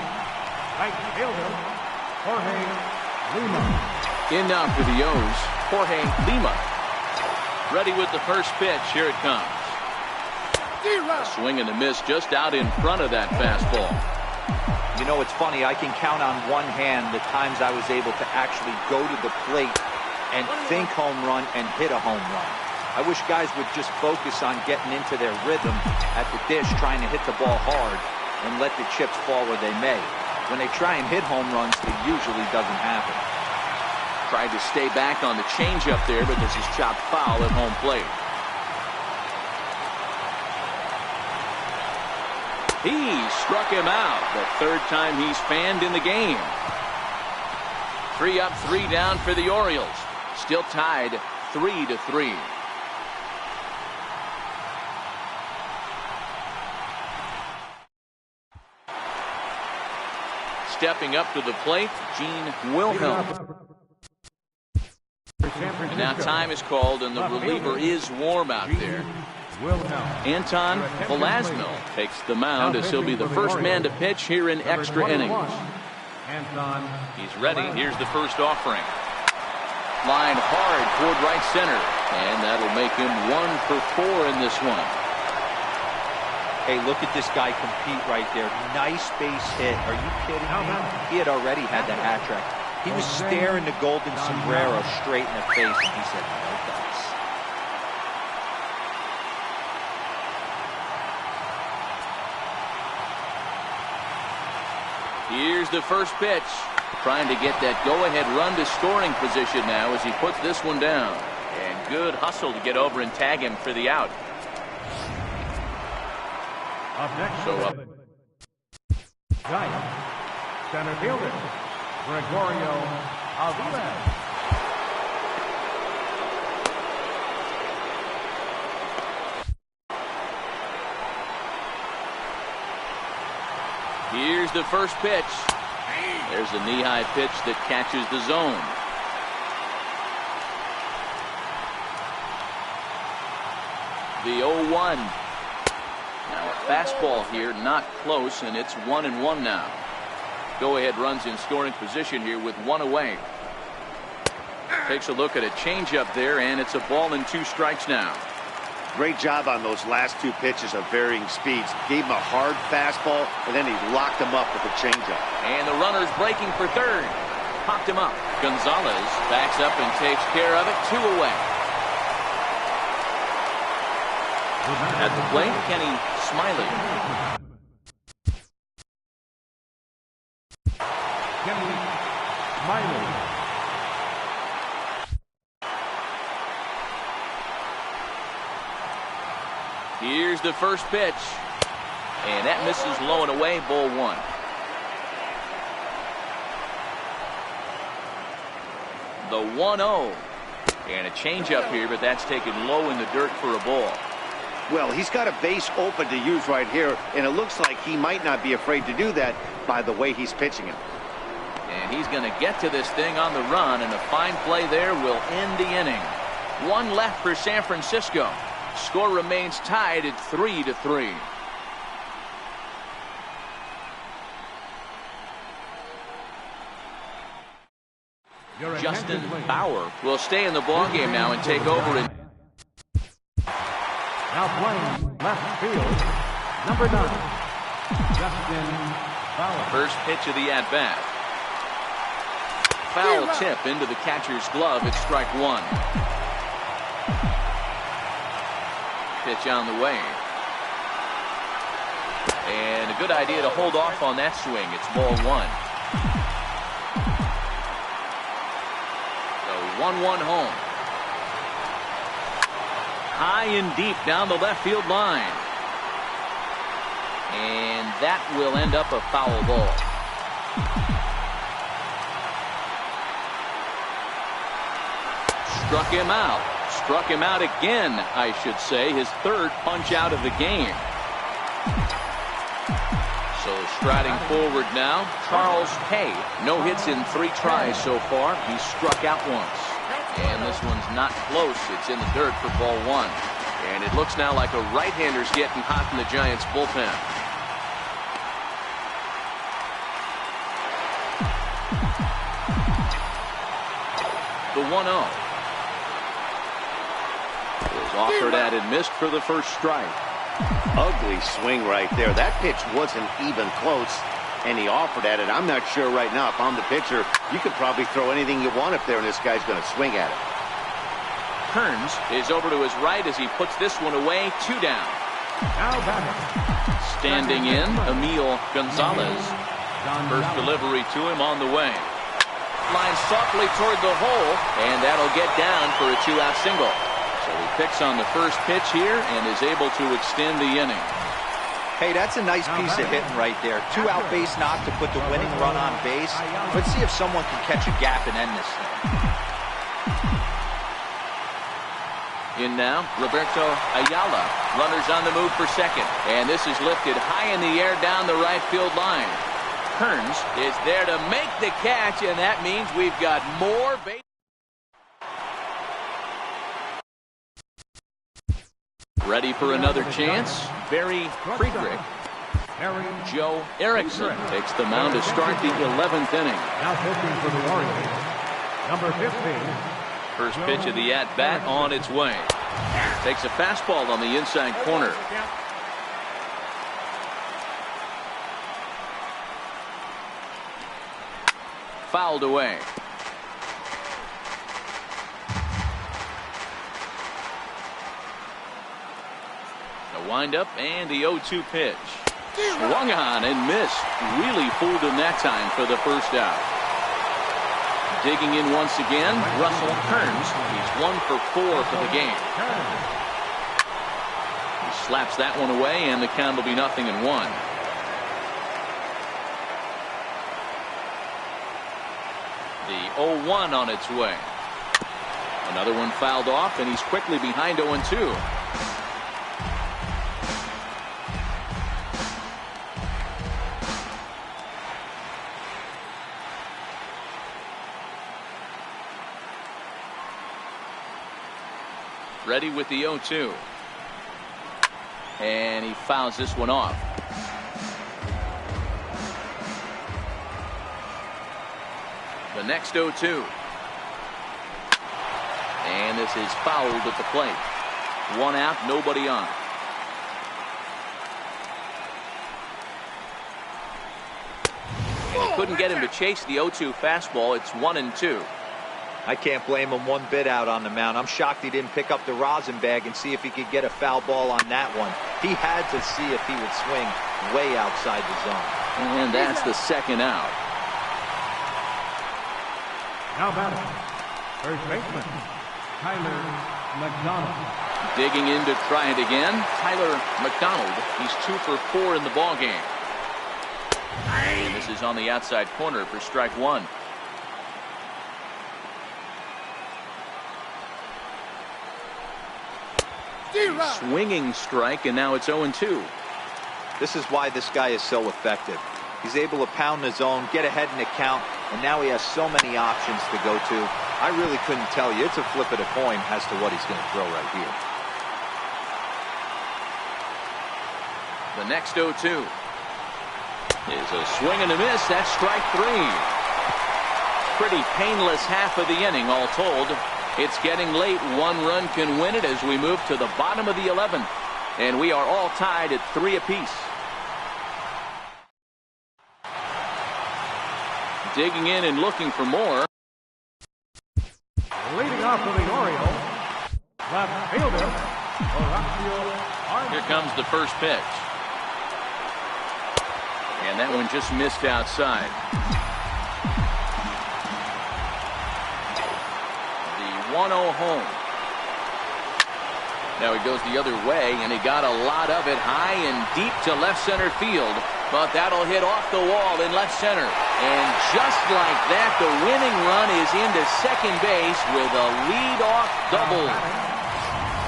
S1: right fielder, Jorge Lima.
S2: In now for the O's, Jorge Lima. Ready with the first pitch. Here it comes. A swing and a miss just out in front of that fastball.
S3: You know, it's funny. I can count on one hand the times I was able to actually go to the plate and think home run and hit a home run. I wish guys would just focus on getting into their rhythm at the dish, trying to hit the ball hard and let the chips fall where they may. When they try and hit home runs, it usually doesn't happen.
S2: Tried to stay back on the changeup there, but this is chopped foul at home plate. He struck him out. The third time he's fanned in the game. 3 up, 3 down for the Orioles. Still tied 3-3. Stepping up to the plate, Gene Wilhelm. And now time is called, and the reliever is warm out there. Anton Velasquez takes the mound as he'll be the first man to pitch here in extra innings. He's ready. Here's the first offering. Line hard toward right center, and that'll make him 1 for 4 in this one.
S3: Hey, look at this guy compete right there. Nice base hit. Are you kidding me? He had already had the hat trick. He was staring the golden sombrero straight in the face, and he said, no thanks.
S2: Here's the first pitch. Trying to get that go-ahead run to scoring position now as he puts this one down. And good hustle to get over and tag him for the out.
S1: Up next, Giant center fielder Gregorio Aviles.
S2: Here's the first pitch. There's a knee-high pitch that catches the zone. The 0-1. Now a fastball here, not close, and it's 1-1 now. Go-ahead runs in scoring position here with 1 away. Takes a look at a changeup there, and it's a ball and 2 strikes now.
S4: Great job on those last 2 pitches of varying speeds. Gave him a hard fastball, and then he locked him up with a changeup.
S2: And the runner's breaking for third. Popped him up. Gonzalez backs up and takes care of it. 2 away. At the plate, Kenny Smiley.
S1: Kenny Smiley.
S2: Here's the first pitch. And that misses low and away, ball 1. The 1-0. And a changeup here, but that's taken low in the dirt for a ball.
S4: Well, he's got a base open to use right here, and it looks like he might not be afraid to do that by the way he's pitching it.
S2: And he's going to get to this thing on the run, and a fine play there will end the inning. 1 left for San Francisco. Score remains tied at 3-3. Justin Bauer will stay in the ballgame now and take over.
S1: Now playing left field, number 9, Justin Bauer.
S2: First pitch of the at-bat. Foul tip into the catcher's glove. It's strike 1. Pitch on the way. And a good idea to hold off on that swing. It's ball 1. The 1-1 home. High and deep down the left field line. And that will end up a foul ball. Struck him out. Struck him out again, I should say. His 3rd punch out of the game. So striding forward now, Charles Hay. No hits in 3 tries so far. He's struck out once. And this one's not close. It's in the dirt for ball 1. And it looks now like a right-hander's getting hot in the Giants bullpen. The 1-0. Was offered at and missed for the first strike.
S4: Ugly swing right there. That pitch wasn't even close, and he offered at it. I'm not sure right now if I'm the pitcher, you could probably throw anything you want up there, and this guy's going to swing at it.
S2: Kearns is over to his right as he puts this one away. 2 down.
S1: Now batting.
S2: Standing in, Emil Gonzalez. First delivery to him on the way. Line softly toward the hole, and that'll get down for a 2-out single. So he picks on the first pitch here and is able to extend the inning.
S3: Hey, that's a nice piece of hitting right there. 2-out base knock to put the winning run on base. Let's see if someone can catch a gap and end this thing.
S2: In now, Roberto Ayala. Runners on the move for second. And this is lifted high in the air down the right field line. Kearns is there to make the catch, and that means we've got more base. Ready for another chance? Barry Friedrich. Joe Erickson takes the mound to start the 11th inning.
S1: Now pitching for the Orioles, number 15.
S2: First pitch of the at-bat on its way. Takes a fastball on the inside corner. Fouled away. The windup and the 0-2 pitch. Swung on and missed. Really fooled him that time for the first out. Digging in once again, Russell Kearns. He's 1 for 4 for the game. He slaps that one away, and the count will be 0-1. The 0-1 on its way. Another one fouled off, and he's quickly behind 0-2. Ready with the 0-2. And he fouls this one off. The next 0-2. And this is fouled at the plate. 1 out, nobody on. And couldn't get him to chase the 0-2 fastball. It's 1-2.
S3: I can't blame him one bit out on the mound. I'm shocked he didn't pick up the rosin bag and see if he could get a foul ball on that one. He had to see if he would swing way outside the zone.
S2: And that's the 2nd out.
S1: Now batting, first baseman, Tyler McDonald.
S2: Digging in to try it again, Tyler McDonald. He's 2 for 4 in the ballgame. And this is on the outside corner for strike 1. Swinging strike, and now it's 0-2.
S3: This is why this guy is so effective. He's able to pound the zone, get ahead in the count, and now he has so many options to go to. I really couldn't tell you. It's a flip of the coin as to what he's going to throw right here.
S2: The next 0-2 is a swing and a miss. That's strike 3. Pretty painless half of the inning, all told. It's getting late. 1 run can win it as we move to the bottom of the 11th. And we are all tied at 3 apiece. Digging in and looking for more.
S1: Leading off for the Orioles, left fielder, Horacio.
S2: Here comes the first pitch. And that one just missed outside. The 1-0 home. Now he goes the other way, and he got a lot of it high and deep to left center field. But that'll hit off the wall in left center. And just like that, the winning run is into second base with a leadoff double.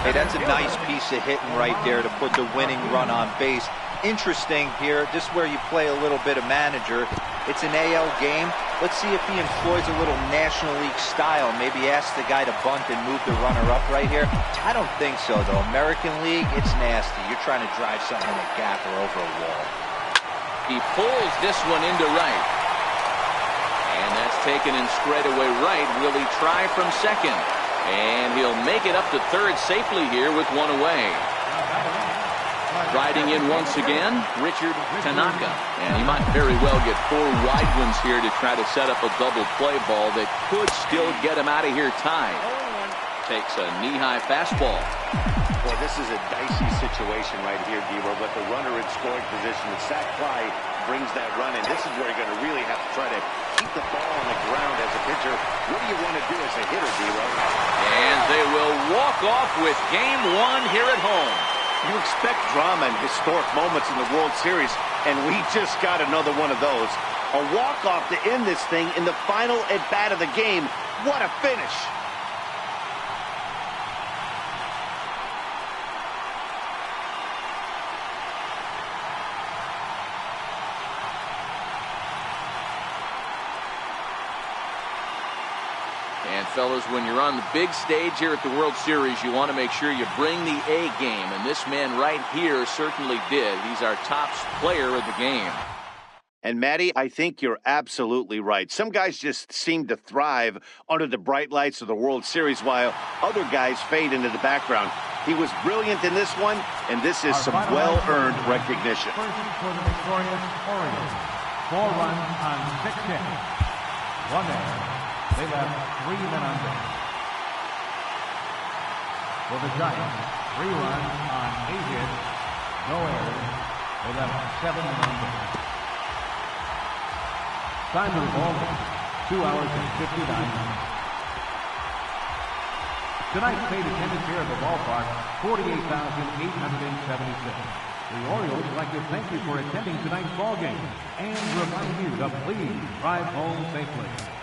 S3: Hey, that's a nice piece of hitting right there to put the winning run on base. Interesting here, just where you play a little bit of manager. It's an AL game. Let's see if he employs a little National League style. Maybe ask the guy to bunt and move the runner up right here. I don't think so, though. American League, it's nasty. You're trying to drive something in a gap or over a wall.
S2: He pulls this one into right. And that's taken in straightaway right. Will he try from second? And he'll make it up to third safely here with 1 away. Riding in once again, Richard Tanaka. And he might very well get 4 wide ones here to try to set up a double play ball that could still get him out of here tied. Takes a knee-high fastball.
S4: Well, this is a dicey situation right here, D-Row, but the runner in scoring position, the sac fly brings that run in. This is where you're going to really have to try to keep the ball on the ground as a pitcher. What do you want to do as a hitter, D-Row?
S2: And they will walk off with game 1 here at home.
S4: You expect drama and historic moments in the World Series, and we just got another one of those. A walk-off to end this thing in the final at-bat of the game. What a finish!
S2: And fellas, when you're on the big stage here at the World Series, you want to make sure you bring the A game. And this man right here certainly did. He's our top player of the game.
S4: And Matty, I think you're absolutely right. Some guys just seem to thrive under the bright lights of the World Series while other guys fade into the background. He was brilliant in this one, and this is some well-earned recognition.
S1: First for the victorious Orioles. 4 runs on 6 hits. 1 error. They left 3 men on base. For the Giants, 3 runs on 8 hits, no errors. They left 7 men on base. Time to the ball game, 2 hours and 59 minutes. Tonight's paid attendance here at the ballpark, 48,876. The Orioles would like to thank you for attending tonight's ball game and remind you to please drive home safely.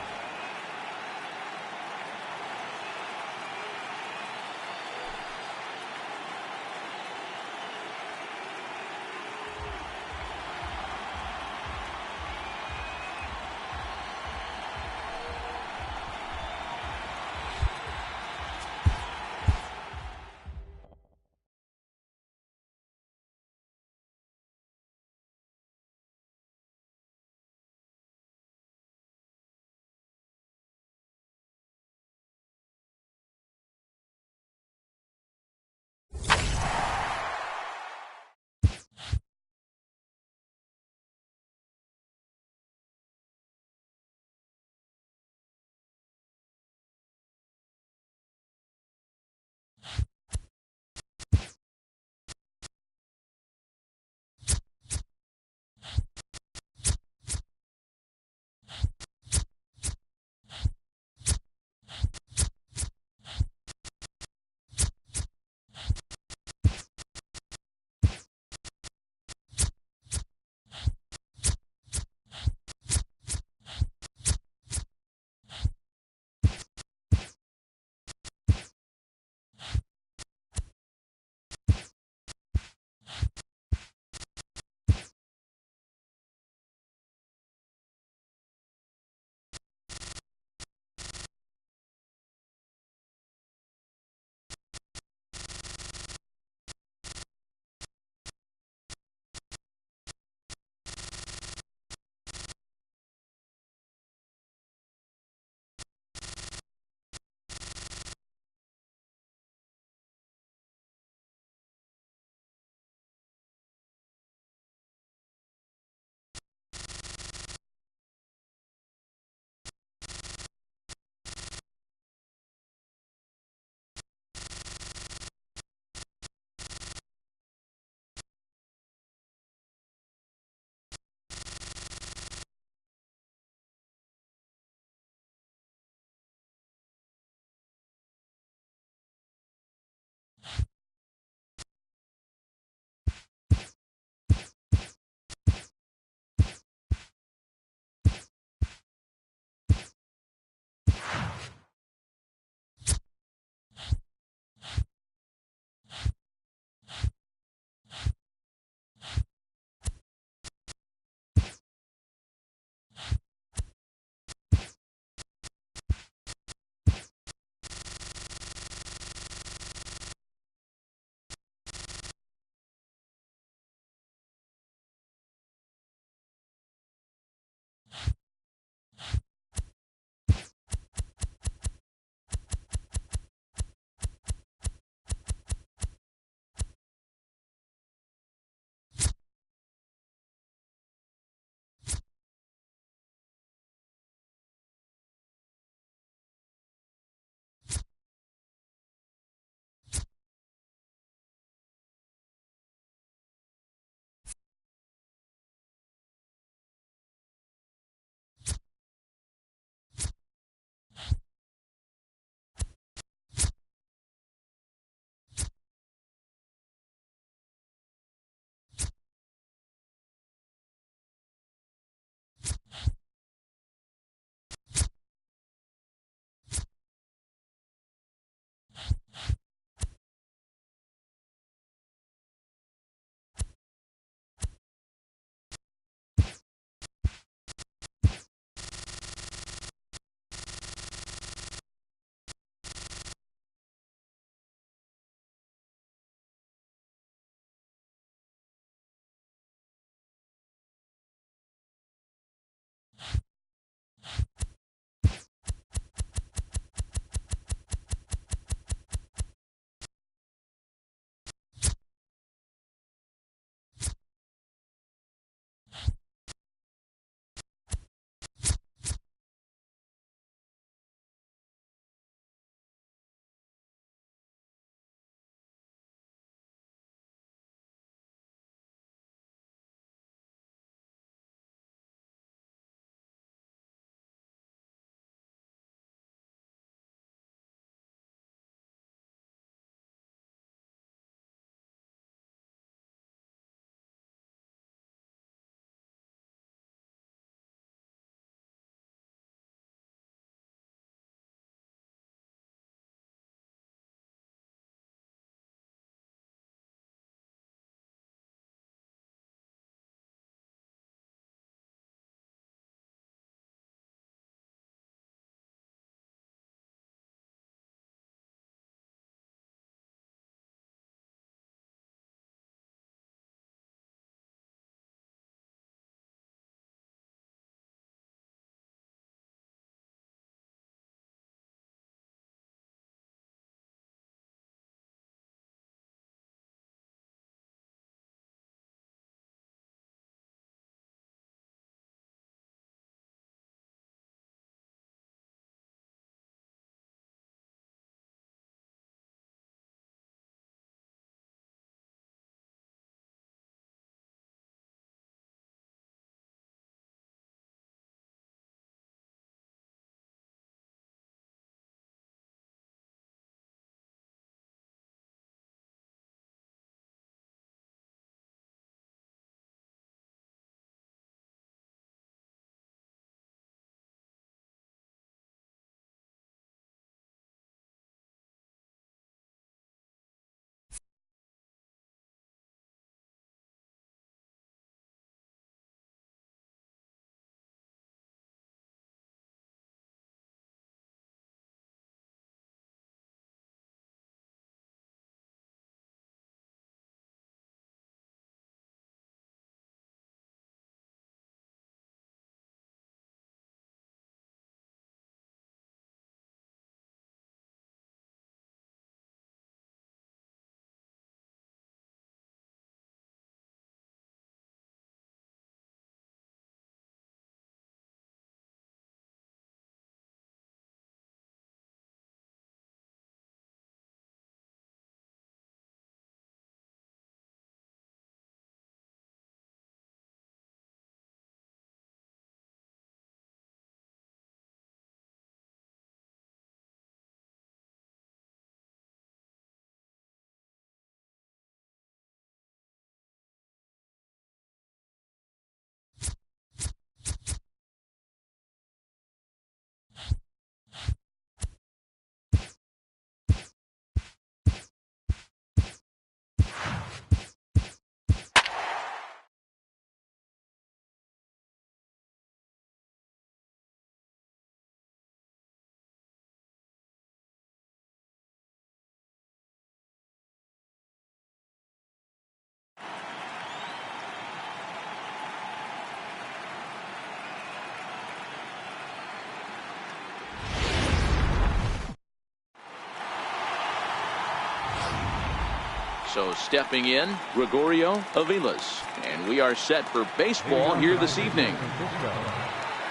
S2: So stepping in, Gregorio Aviles. And we are set for baseball here this evening.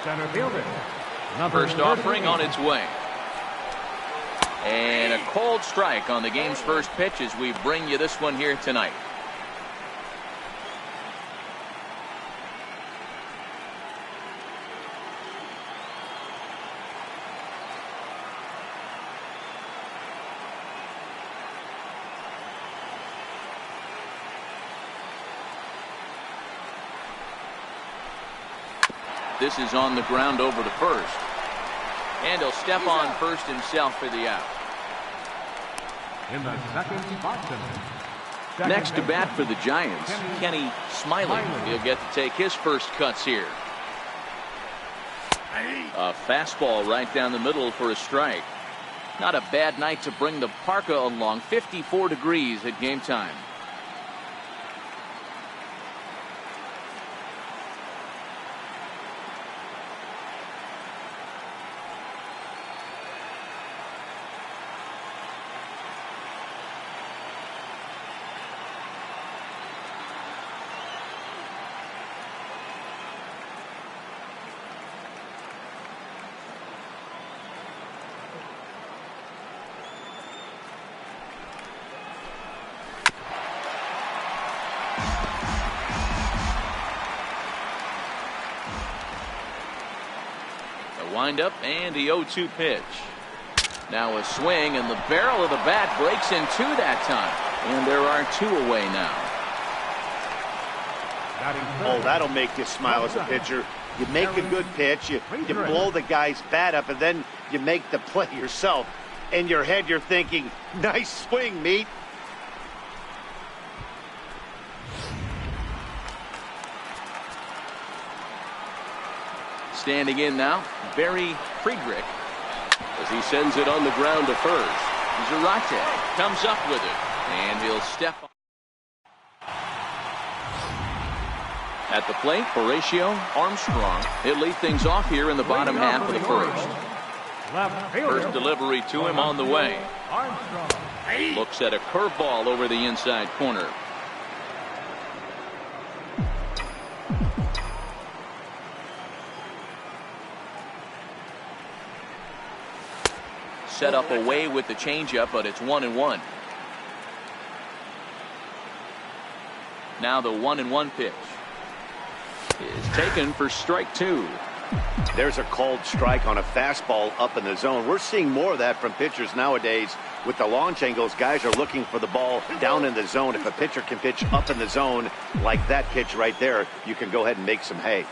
S1: Center fielder.
S2: First offering on its way. And a cold strike on the game's first pitch as we bring you this one here tonight. This is on the ground over to first. And he'll step on first himself for the out.
S1: In the second spot tonight.
S2: Next to bat for the Giants, Kenny Smiley. He'll get to take his first cuts here. A fastball right down the middle for a strike. Not a bad night to bring the parka along. 54 degrees at game time. Wind up and the 0-2 pitch. Now a swing and the barrel of the bat breaks in two that time. And there are two away now.
S4: Oh, that'll make you smile as a pitcher. You make a good pitch, you blow the guy's bat up, and then you make the play yourself. In your head, you're thinking, nice swing, meat.
S2: Standing in now, Barry Friedrich, as he sends it on the ground to first. Zarate comes up with it, and he'll step on. At the plate, Horatio Armstrong. He'll lead things off here in the bottom half of the first. First delivery to him on the way. Looks at a curveball over the inside corner. Set up away with the changeup, but it's 1-1. Now the 1-1 pitch is taken for strike two.
S4: There's a called strike on a fastball up in the zone. We're seeing more of that from pitchers nowadays. With the launch angles, guys are looking for the ball down in the zone. If a pitcher can pitch up in the zone like that pitch right there, you can go ahead and make some hay.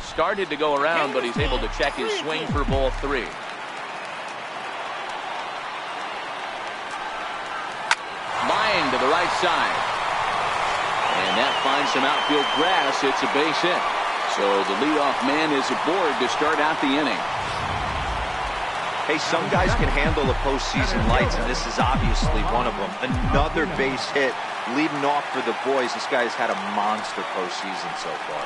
S2: Started to go around, but he's able to check his swing for ball three. Line to the right side. And that finds some outfield grass. It's a base hit. So the leadoff man is aboard to start out the inning.
S3: Hey, some guys can handle the postseason lights, and this is obviously one of them. Another base hit leading off for the boys. This guy's had a monster postseason so far.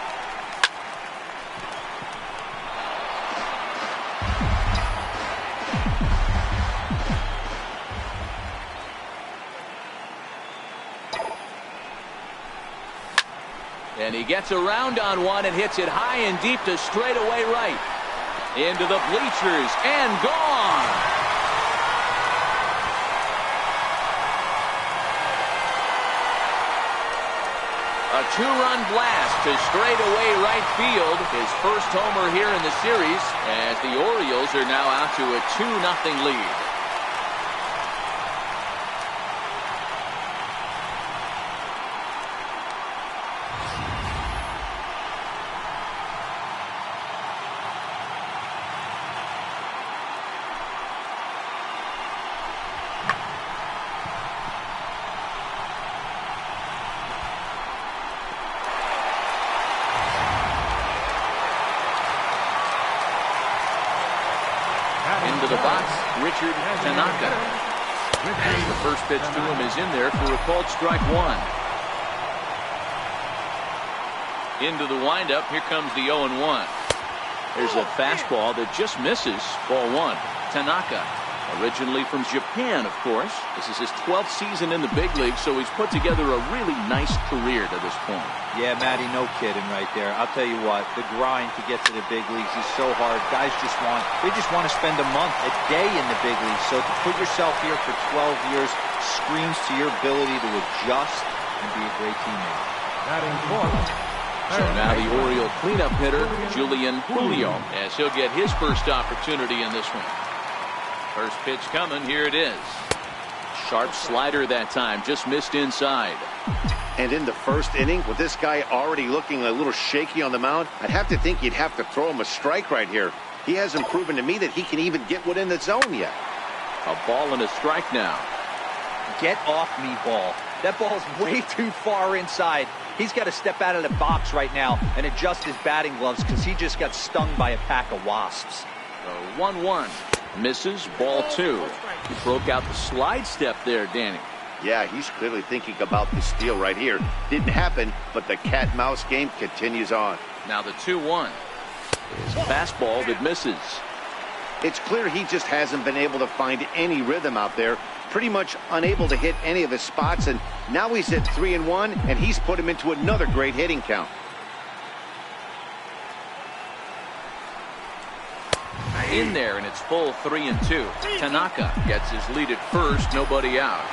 S2: And he gets around on one and hits it high and deep to straightaway right. Into the bleachers and gone. A two-run blast to straightaway right field. His first homer here in the series as the Orioles are now out to a 2-0 lead. Into the box, Richard Tanaka. As the first pitch to him is in there for a called strike one. Into the windup, here comes the 0-1. There's a fastball that just misses ball one. Tanaka. Originally from Japan, of course. This is his 12th season in the big league, so he's put together a really nice career to this point.
S3: Yeah, Matty, no kidding right there. I'll tell you what, the grind to get to the big leagues is so hard. Guys just want to spend a month, a day in the big leagues. So to put yourself here for 12 years screams to your ability to adjust and be a great teammate.
S2: So now the Oriole cleanup hitter, Julian Julio, as he'll get his first opportunity in this one. First pitch coming, here it is. Sharp slider that time, just missed inside.
S4: And in the first inning, with this guy already looking a little shaky on the mound, I'd have to think you'd have to throw him a strike right here. He hasn't proven to me that he can even get one in the zone yet.
S2: A ball and a strike now.
S3: Get off me, ball. That ball's way too far inside. He's got to step out of the box right now and adjust his batting gloves because he just got stung by a pack of wasps.
S2: 1-1. Misses, ball 2. He broke out the slide step there, Danny.
S4: Yeah, he's clearly thinking about the steal right here. Didn't happen, but the cat-mouse game continues on.
S2: Now the 2-1 is a fastball that misses.
S4: It's clear he just hasn't been able to find any rhythm out there. Pretty much unable to hit any of his spots, and now he's at 3-1, and he's put him into another great hitting count.
S2: In there, and it's full 3-2. Tanaka gets his lead at first, nobody out.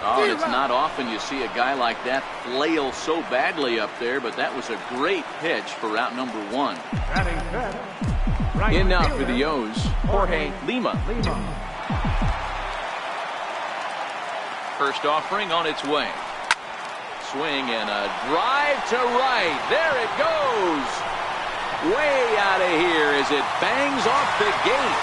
S2: Oh, it's not often you see a guy like that flail so badly up there, but that was a great pitch for out number 1. In now for the O's, Jorge Lima. First offering on its way. Swing and a drive to right. There it goes. Way out of here as it bangs off the gate.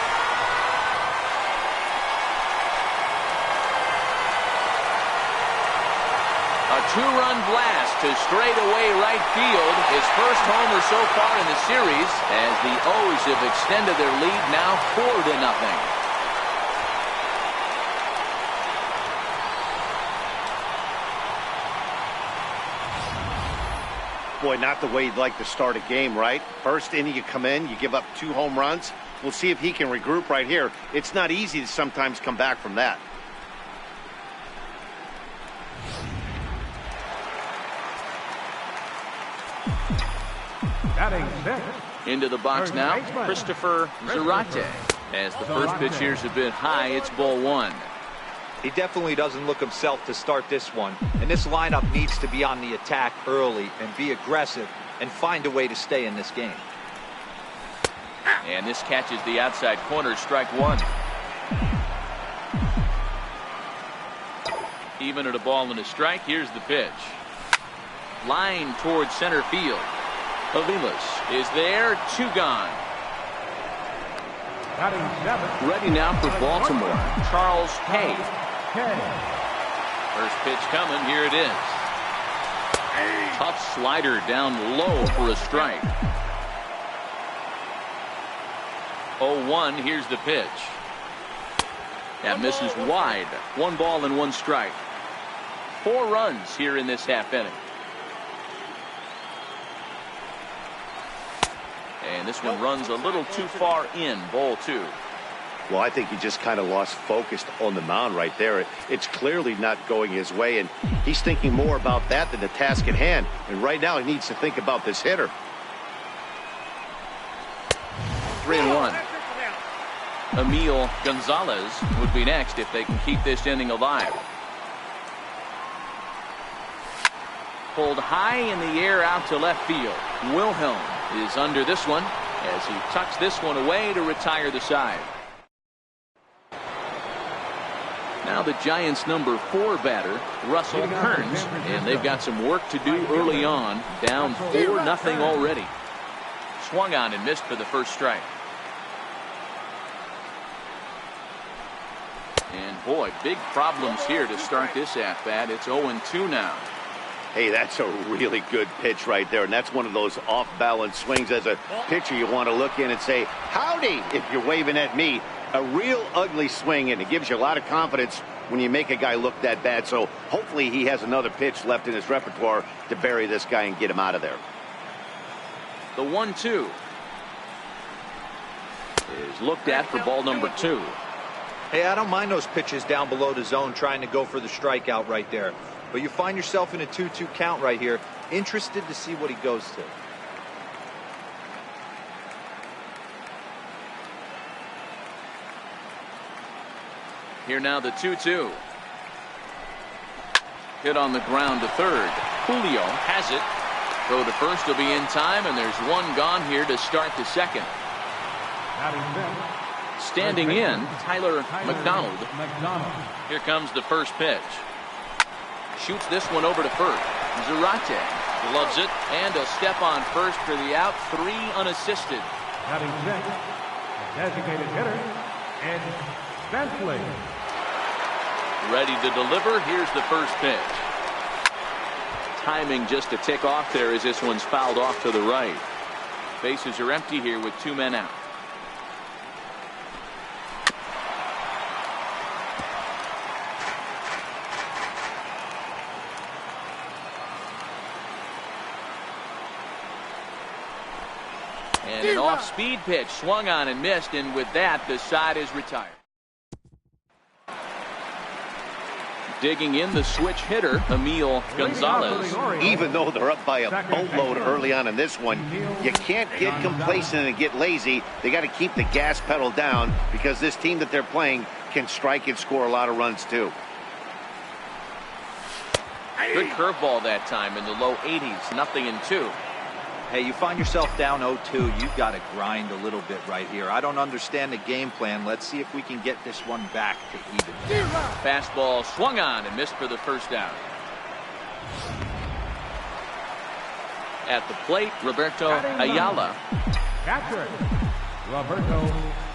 S2: A 2-run blast to straightaway right field. His first homer so far in the series as the O's have extended their lead now 4-0.
S4: Boy, not the way you'd like to start a game, right? First inning, you come in, you give up 2 home runs. We'll see if he can regroup right here. It's not easy to sometimes come back from that.
S2: Into the box now, Christopher Zarate. As the first pitch here's a bit high, it's ball 1.
S3: He definitely doesn't look himself to start this one. And this lineup needs to be on the attack early and be aggressive and find a way to stay in this game.
S2: And this catches the outside corner, strike 1. Even at a ball and a strike, here's the pitch. Line towards center field. Aviles is there, 2 gone. Ready now for Baltimore, Charles Hay. First pitch coming, here it is. Tough slider down low for a strike. 0-1, here's the pitch. That misses wide. 1 ball and 1 strike. 4 runs here in this half inning. And this one runs a little too far in, ball 2.
S4: Well, I think he just kind of lost focus on the mound right there. It's clearly not going his way, and he's thinking more about that than the task at hand. And right now, he needs to think about this hitter.
S2: 3-1. Emil Gonzalez would be next if they can keep this inning alive. Pulled high in the air out to left field. Wilhelm is under this one as he tucks this one away to retire the side. Now the Giants' number 4 batter, Russell Kearns, and they've got some work to do early on, down 4-0 already. Swung on and missed for the first strike. And boy, big problems here to start this at-bat. It's 0-2 now.
S4: Hey, that's a really good pitch right there, and that's one of those off-balance swings. As a pitcher, you want to look in and say, howdy, if you're waving at me. A real ugly swing, and it gives you a lot of confidence when you make a guy look that bad. So hopefully he has another pitch left in his repertoire to bury this guy and get him out of there.
S2: The 1-2 is looked at for ball number 2.
S3: Hey, I don't mind those pitches down below the zone trying to go for the strikeout right there. But you find yourself in a 2-2 count right here. Interested to see what he goes to.
S2: Here now the 2-2. Hit on the ground to third. Julio has it. Throw to first will be in time, and there's one gone here to start the second. Standing in, Tyler McDonald. Here comes the first pitch. Shoots this one over to first. Zarate gloves it, and a step on first for the out. 3 unassisted.
S1: Batting sixth, designated hitter, Ed Bentley.
S2: Ready to deliver. Here's the first pitch. Timing just a tick off there as this one's fouled off to the right. Bases are empty here with 2 men out. And an off-speed pitch swung on and missed, and with that the side is retired. Digging in the switch hitter, Emil Gonzalez.
S4: Even though they're up by a boatload early on in this one, you can't get complacent and get lazy. They got to keep the gas pedal down because this team that they're playing can strike and score a lot of runs too.
S2: Good curveball that time in the low 80s, 0-2.
S3: Hey, you find yourself down 0-2, you've got to grind a little bit right here. I don't understand the game plan. Let's see if we can get this one back to even.
S2: Fastball swung on and missed for the first down. At the plate, Roberto Ayala.
S1: Catcher, Roberto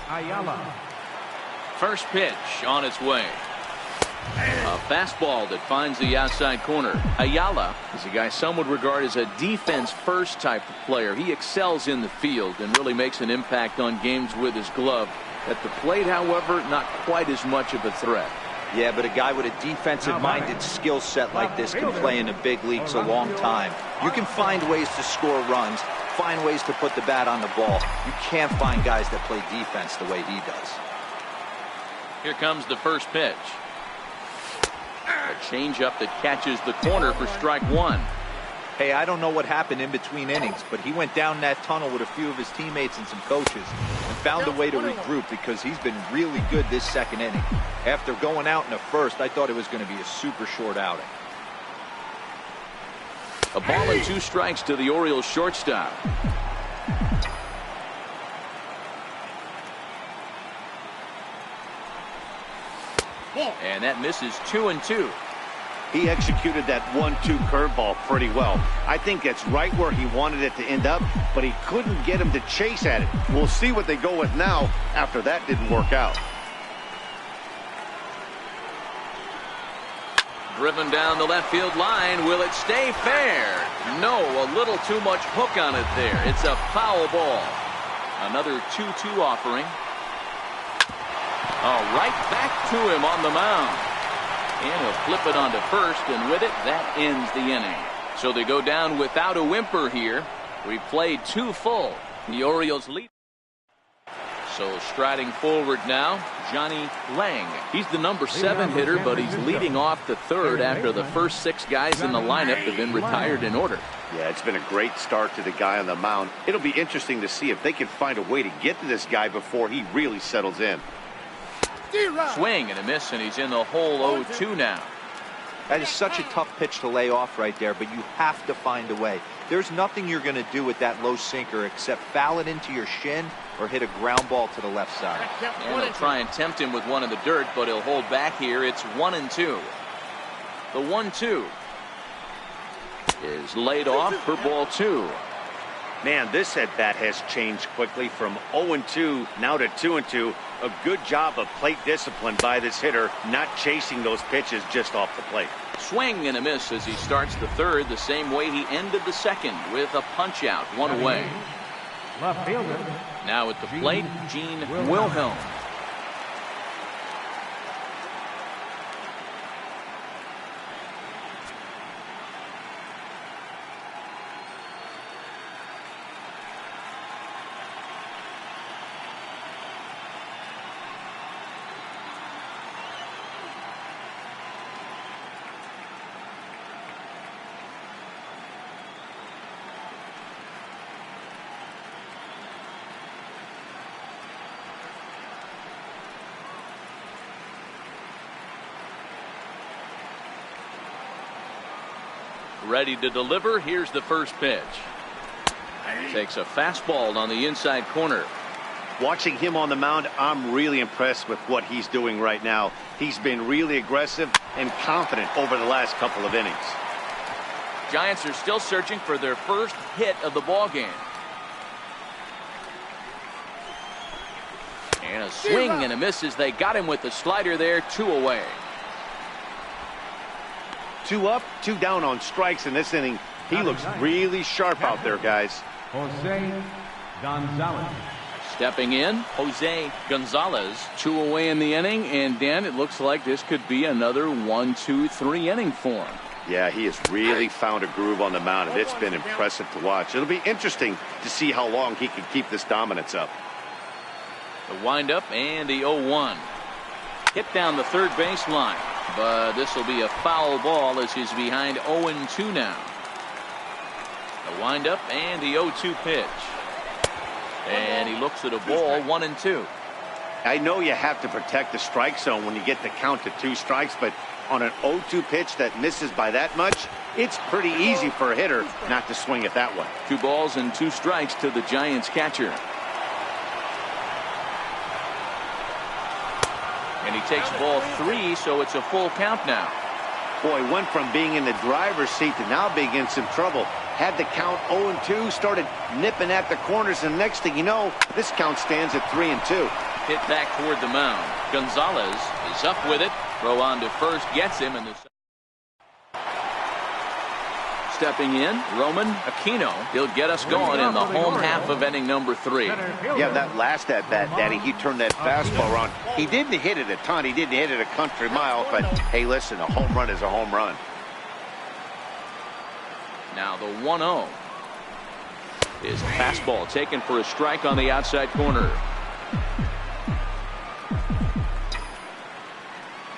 S1: Ayala.
S2: First pitch on its way. A fastball that finds the outside corner. Ayala is a guy some would regard as a defense-first type of player. He excels in the field and really makes an impact on games with his glove. At the plate, however, not quite as much of a threat.
S3: Yeah, but a guy with a defensive-minded skill set like this can play in the big leagues a long time. You can find ways to score runs, find ways to put the bat on the ball. You can't find guys that play defense the way he does.
S2: Here comes the first pitch. A changeup that catches the corner for strike 1.
S3: Hey, I don't know what happened in between innings, but he went down that tunnel with a few of his teammates and some coaches and found a way to regroup because he's been really good this second inning. After going out in the first, I thought it was going to be a super short outing.
S2: A ball and 2 strikes to the Orioles shortstop. And that misses 2-2.
S4: He executed that 1-2 curveball pretty well. I think that's right where he wanted it to end up, but he couldn't get him to chase at it. We'll see what they go with now after that didn't work out.
S2: Driven down the left field line. Will it stay fair? No, a little too much hook on it there. It's a foul ball. Another 2-2 offering. Right back to him on the mound. And he'll flip it onto first, and with it, that ends the inning. So they go down without a whimper here. We've played 2 full. The Orioles lead. So striding forward now, Johnny Lang. He's the number 7 hitter, but he's leading off the third after the first 6 guys in the lineup have been retired in order.
S4: Yeah, it's been a great start to the guy on the mound. It'll be interesting to see if they can find a way to get to this guy before he really settles in.
S2: Swing and a miss, and he's in the hole 0-2 now.
S3: That is such a tough pitch to lay off right there, but you have to find a way. There's nothing you're going to do with that low sinker except foul it into your shin or hit a ground ball to the left side.
S2: And they'll try and tempt him with one in the dirt, but he'll hold back here. It's 1-2. The 1-2 is laid off for ball 2.
S4: Man, this at-bat has changed quickly from 0-2 now to 2-2. A good job of plate discipline by this hitter, not chasing those pitches just off the plate.
S2: Swing and a miss as he starts the third the same way he ended the second with a punch out, 1 away.
S1: Left fielder.
S2: Now at the plate, Gene Wilhelm. Ready to deliver. Here's the first pitch. Takes a fastball on the inside corner.
S4: Watching him on the mound, I'm really impressed with what he's doing right now. He's been really aggressive and confident over the last couple of innings.
S2: Giants are still searching for their first hit of the ball game. And a swing and a miss as they got him with the slider there. 2 away.
S4: 2 up, 2 down on strikes in this inning. He looks really sharp out there, guys.
S1: Jose Gonzalez.
S2: Stepping in, Jose Gonzalez. 2 away in the inning. And Dan, it looks like this could be another 1-2-3 inning for him.
S4: Yeah, he has really found a groove on the mound, and it's been impressive to watch. It'll be interesting to see how long he can keep this dominance up.
S2: The windup and the 0-1. Hit down the third baseline. But this will be a foul ball as he's behind 0-2 now. The windup and the 0-2 pitch. And he looks at a ball, 1-2.
S4: I know you have to protect the strike zone when you get the count to 2 strikes, but on an 0-2 pitch that misses by that much, it's pretty easy for a hitter not to swing it that way.
S2: 2 balls and 2 strikes to the Giants catcher. And he takes ball 3, so it's a full count now.
S4: Boy, went from being in the driver's seat to now being in some trouble. Had the count 0-2, started nipping at the corners, and next thing you know, this count stands at 3-2.
S2: Hit back toward the mound. Gonzalez is up with it. Throw on to first gets him in the. Stepping in, Roman Aquino. He'll get us going in the home half of inning number 3.
S4: Yeah, that last at bat, Daddy, he turned that fastball around. He didn't hit it a ton. He didn't hit it a country mile, but hey, listen, a home run is a home run.
S2: Now the 1-0 is fastball taken for a strike on the outside corner.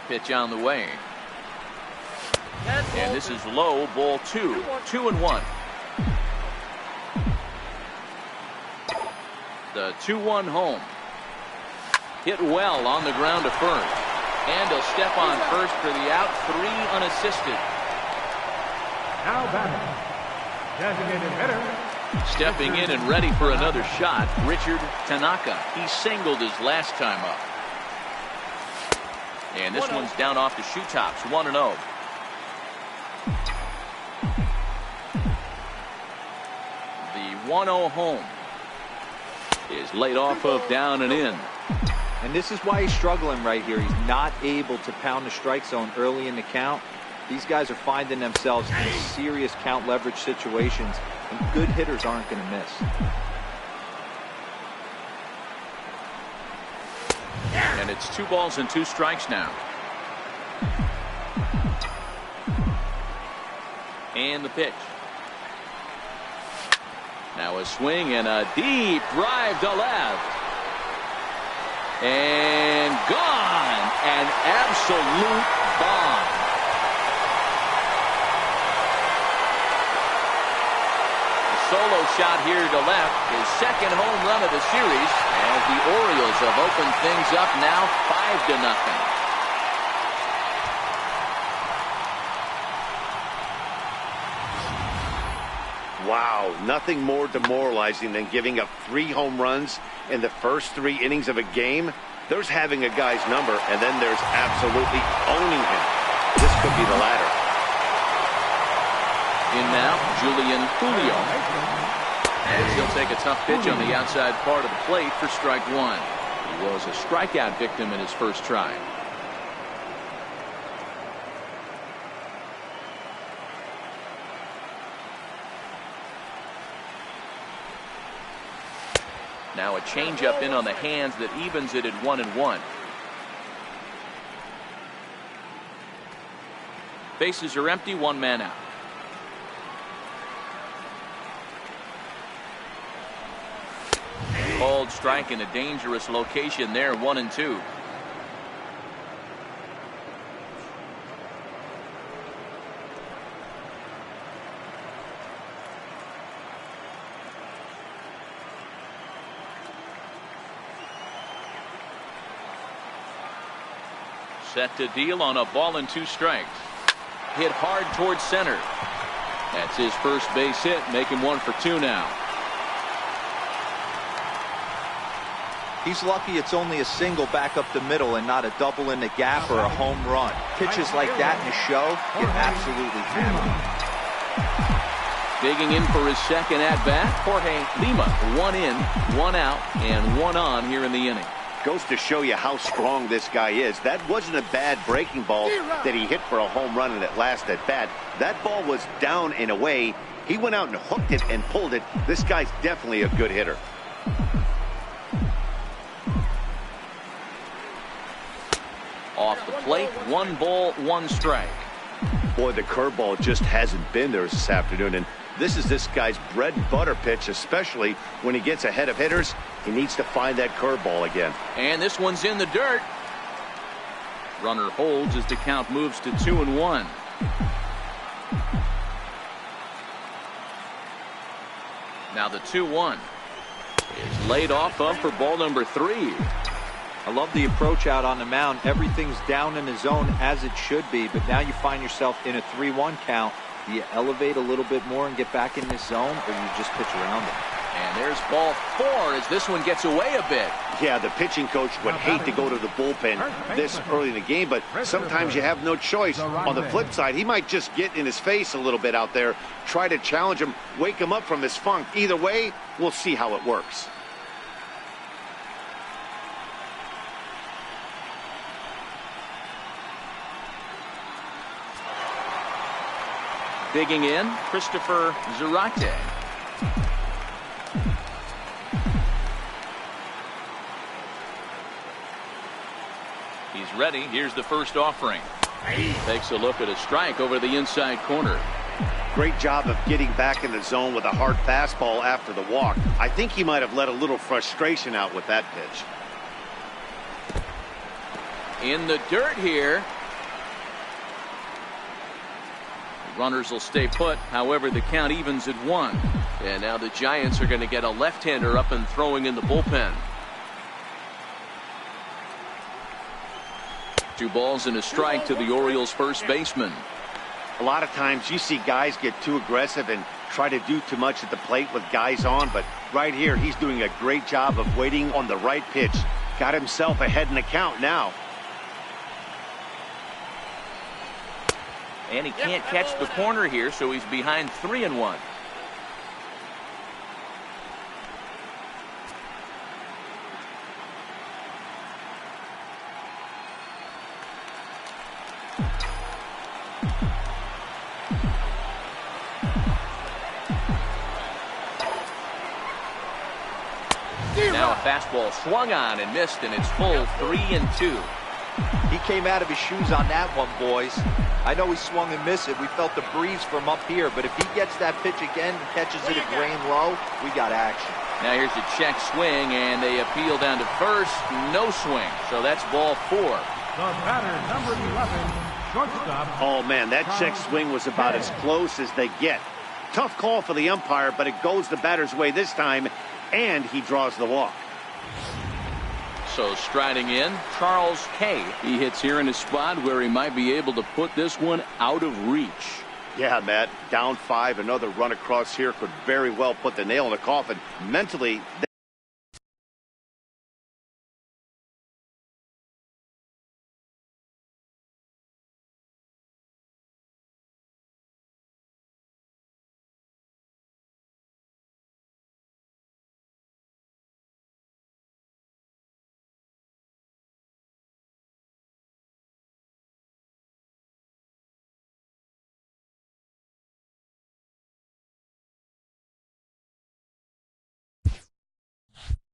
S2: Pitch on the way. And this is low, ball 2. 2-1. The 2-1 home. Hit well on the ground to first. And he'll step on first for the out. 3 unassisted.
S1: Now batting. Designated hitter.
S2: Stepping in and ready for another shot, Richard Tanaka. He singled his last time up. And this one's down off the shoe tops. 1-0. The 1-0 home is laid off of down and in.
S3: And this is why he's struggling right here. He's not able to pound the strike zone early in the count. These guys are finding themselves in serious count leverage situations, and good hitters aren't going to miss.
S2: And it's 2 balls and 2 strikes now. And the pitch. Now a swing and a deep drive to left. And gone. An absolute bomb. Solo shot here to left, his second home run of the series, as the Orioles have opened things up now 5-0.
S4: Wow, nothing more demoralizing than giving up 3 home runs in the first 3 innings of a game. There's having a guy's number, and then there's absolutely owning him. This could be the latter.
S2: In now, Julian Julio. And he'll take a tough pitch on the outside part of the plate for strike 1. He was a strikeout victim in his first try. Now a changeup in on the hands that evens it at 1-1. Bases are empty, 1 man out. Called strike in a dangerous location there, 1-2. Set to deal on a ball and 2 strikes. Hit hard towards center. That's his first base hit, making 1 for 2 now.
S3: He's lucky it's only a single back up the middle and not a double in the gap or a home run. Pitches like that in the show get absolutely hammered.
S2: Digging in for his second at-bat, Jorge Lima. 1 in, 1 out, and 1 on here in the inning.
S4: Goes to show you how strong this guy is. That wasn't a bad breaking ball that he hit for a home run in that last at-bat. That ball was down and away. He went out and hooked it and pulled it. This guy's definitely a good hitter.
S2: Off the plate, 1 ball, 1 strike.
S4: Boy, the curveball just hasn't been there this afternoon, and this is this guy's bread and butter pitch, especially when he gets ahead of hitters. He needs to find that curveball again.
S2: And this one's in the dirt. Runner holds as the count moves to 2-1. Now the 2-1 is laid off of for ball number 3.
S3: I love the approach out on the mound. Everything's down in the zone as it should be, but now you find yourself in a 3-1 count. Do you elevate a little bit more and get back in this zone, or you just pitch around it?
S2: And there's ball 4 as this one gets away a bit.
S4: Yeah, the pitching coach would hate to go to the bullpen this early in the game, but sometimes you have no choice. On the flip side, he might just get in his face a little bit out there, try to challenge him, wake him up from his funk. Either way, we'll see how it works.
S2: Digging in, Christopher Zarate. He's ready. Here's the first offering. Takes a look at a strike over the inside corner.
S4: Great job of getting back in the zone with a hard fastball after the walk. I think he might have let a little frustration out with that pitch.
S2: In the dirt here. Runners will stay put. However, the count evens at 1. And now the Giants are going to get a left-hander up and throwing in the bullpen. 2 balls and a strike to the Orioles' first baseman.
S4: A lot of times you see guys get too aggressive and try to do too much at the plate with guys on, but right here he's doing a great job of waiting on the right pitch. Got himself ahead in the count now.
S2: And he can't catch the corner here, so he's behind 3-1. Now a fastball swung on and missed, and it's full 3-2.
S3: He came out of his shoes on that one, boys. I know he swung and missed it. We felt the breeze from up here, but if he gets that pitch again and catches it at grain low, we got action.
S2: Now here's a check swing, and they appeal down to first. No swing, so that's ball 4.
S1: The batter, number 11, shortstop.
S4: Oh, man, that check swing was about as close as they get. Tough call for the umpire, but it goes the batter's way this time, and he draws the walk.
S2: So striding in, Charles Kay. He hits here in a spot where he might be able to put this one out of reach.
S4: Yeah, Matt, down 5, another run across here could very well put the nail in the coffin. Mentally,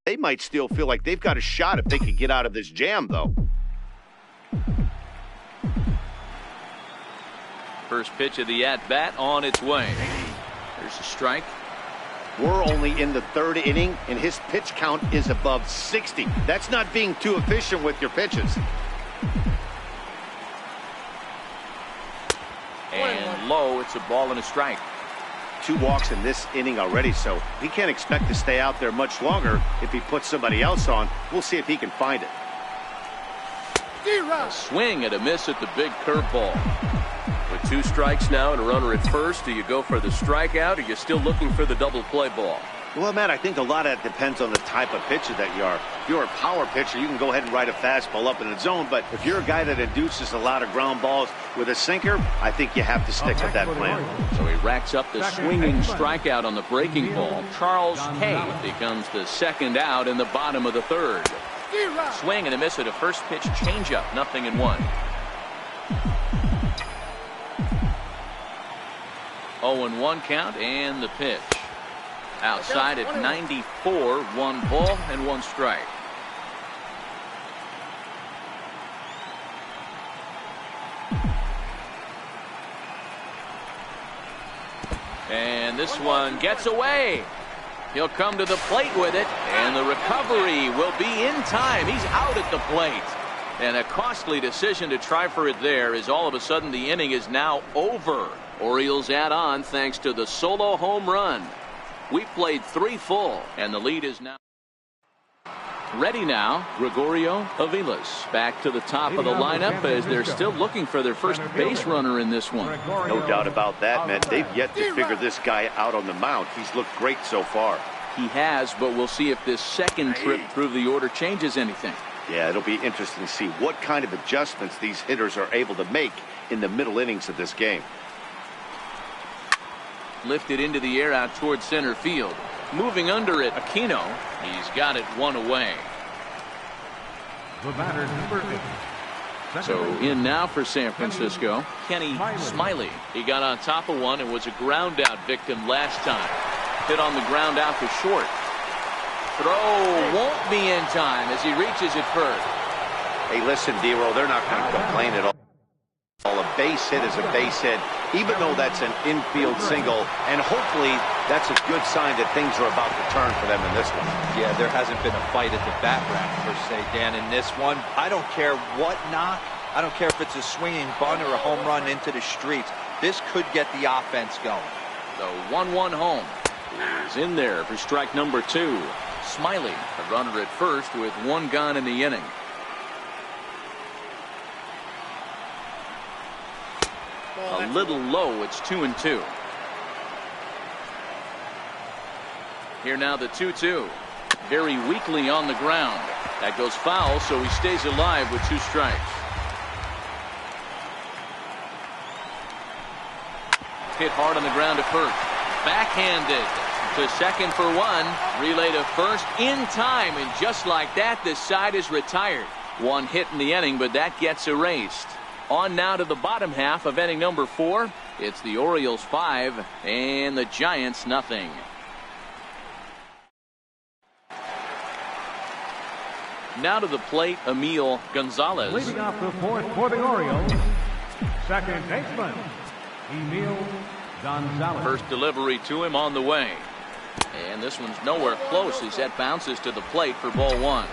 S4: they might still feel like they've got a shot if they could get out of this jam, though.
S2: First pitch of the at-bat on its way. There's a strike.
S4: We're only in the 3rd inning, and his pitch count is above 60. That's not being too efficient with your pitches.
S2: And low, it's a ball and a strike.
S4: 2 walks in this inning already, so he can't expect to stay out there much longer if he puts somebody else on. We'll see if he can find it.
S2: A swing and a miss at the big curveball. With
S5: 2 strikes now and a runner at first. Do you go for the strikeout, or are you still looking for the double play ball?
S4: Well, Matt, I think a lot of that depends on the type of pitcher that you are. If you're a power pitcher, you can go ahead and ride a fastball up in the zone. But if you're a guy that induces a lot of ground balls with a sinker, I think you have to stick with that plan.
S2: So he racks up the swinging strikeout on the breaking ball. Charles Hay becomes the second out in the bottom of the 3rd. Swing and a miss at a first pitch changeup. 0-1. 0-1 count and the pitch. Outside at 94, 1 ball and 1 strike. And this one gets away. He'll come to the plate with it, and the recovery will be in time. He's out at the plate. And a costly decision to try for it there, as all of a sudden the inning is now over. Orioles add on thanks to the solo home run. We played 3 full, and the lead is now ready now. Gregorio Aviles back to the top of the lineup as they're still looking for their first base runner in this one.
S4: No doubt about that, man. They've yet to figure this guy out on the mound. He's looked great so far.
S2: He has, but we'll see if this second trip through the order changes anything.
S4: Yeah, it'll be interesting to see what kind of adjustments these hitters are able to make in the middle innings of this game.
S2: Lifted into the air out towards center field. Moving under it, Aquino. He's got it 1 away.
S1: The batter, number 8.
S2: So in now for San Francisco, Kenny Smiley. He got on top of one and was a ground out victim last time. Hit on the ground out to short. Throw won't be in time as he reaches it first.
S4: Hey, listen, D-Roll, they're not going to complain at all. A base hit is a base hit, even though that's an infield single, and hopefully that's a good sign that things are about to turn for them in this one.
S3: Yeah, there hasn't been a fight at the bat rack per se, Dan, in this one. I don't care what knock. I don't care if it's a swinging bunt or a home run into the streets. This could get the offense going.
S2: The 1-1 home is in there for strike number 2. Smiley, a runner at first with 1 gone in the inning. A little low. It's 2-2. Here now the 2-2. Very weakly on the ground. That goes foul, so he stays alive with 2 strikes. Hit hard on the ground to first. Backhanded to second for 1. Relay to first in time, and just like that, this side is retired. 1 hit in the inning, but that gets erased. On now to the bottom half of inning number 4. It's the Orioles 5 and the Giants nothing. Now to the plate, Emil Gonzalez.
S1: Leading off the 4th for the Orioles, second baseman, Emil Gonzalez.
S2: First delivery to him on the way. And this one's nowhere close as that bounces to the plate for ball 1.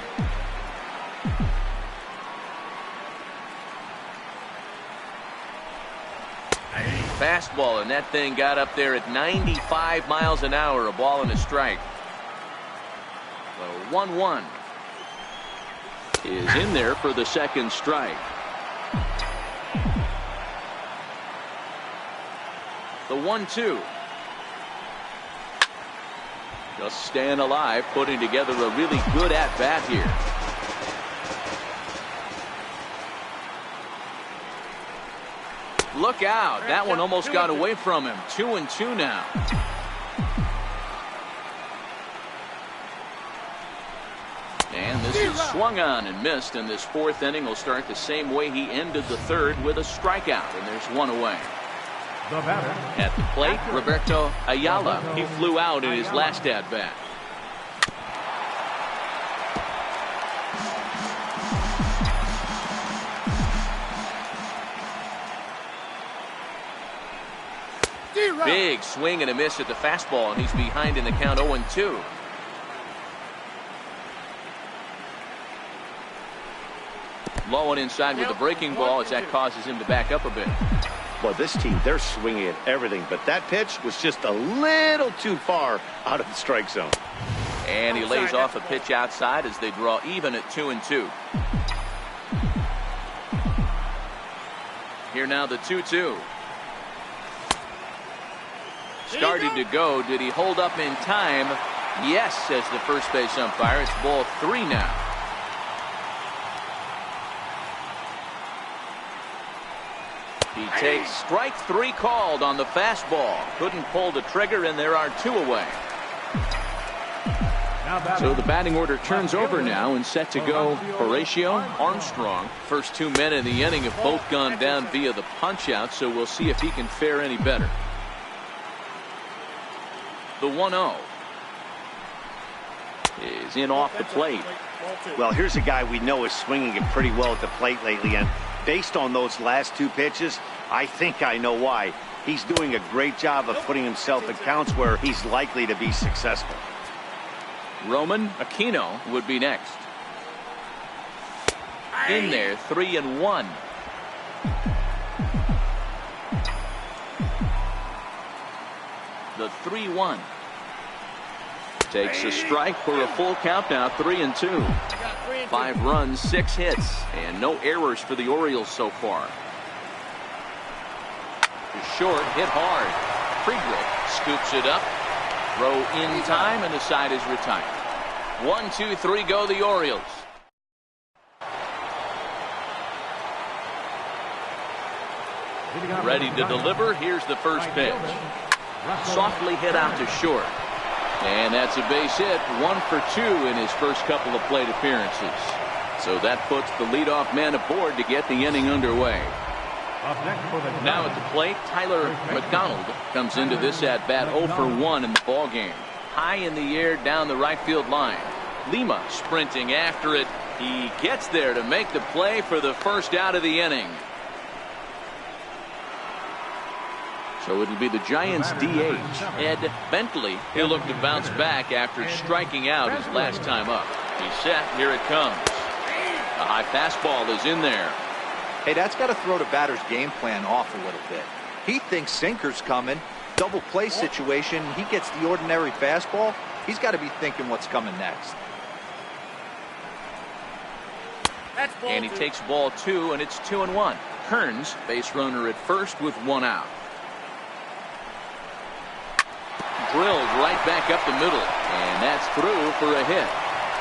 S2: Fastball, and that thing got up there at 95 miles an hour. A ball and a strike. The 1-1 is in there for the second strike. The 1-2. Just staying alive, putting together a really good at-bat here. Look out. That one almost got away from him. 2-2 now. And this is swung on and missed, and this 4th inning will start the same way he ended the 3rd with a strikeout, and there's 1 away.
S1: The batter.
S2: At the plate, Roberto Ayala. He flew out in his last at-bat. Big swing and a miss at the fastball, and he's behind in the count 0-2. Low and inside with the breaking ball as that causes him to back up a bit.
S4: Well, this team, they're swinging at everything, but that pitch was just a little too far out of the strike zone.
S2: And he lays off a pitch outside as they draw even at 2-2. Here now the 2-2. started to go. Did he hold up in time? Yes, says the first base umpire. It's ball 3 now. He takes strike 3 called on the fastball. Couldn't pull the trigger, and there are 2 away. So the batting order turns over now, and set to go Horatio, Armstrong. First 2 men in the inning have both gone down via the punch-out, so we'll see if he can fare any better. The 1-0 is in off the plate.
S4: Well, here's a guy we know is swinging it pretty well at the plate lately, and based on those last 2 pitches, I think I know why. He's doing a great job of putting himself in counts where he's likely to be successful.
S2: Roman Aquino would be next. In there, 3-1. The 3-1. Takes a strike for a full count now, 3-2. 5 runs, 6 hits, and no errors for the Orioles so far. Short, hit hard. Friedrich scoops it up. Throw in time, and the side is retired. 1, 2, 3 go the Orioles. Ready to deliver. Here's the first pitch. Softly hit out to short. And that's a base hit. 1 for 2 in his first couple of plate appearances. So that puts the leadoff man aboard to get the inning underway. Now at the plate, Tyler McDonald comes into this at-bat 0 for 1 in the ballgame. High in the air down the right field line. Lima sprinting after it. He gets there to make the play for the first out of the inning. So it'll be the Giants' DH, Ed Bentley. He'll look to bounce back after striking out his last time up. He's set. Here it comes. A high fastball is in there.
S3: Hey, that's got to throw the batter's game plan off a little bit. He thinks sinker's coming. Double play situation. He gets the ordinary fastball. He's got to be thinking what's coming next.
S2: And he takes ball 2, and it's 2-1. Kearns, base runner at first with 1 out. Drilled right back up the middle, and that's through for a hit.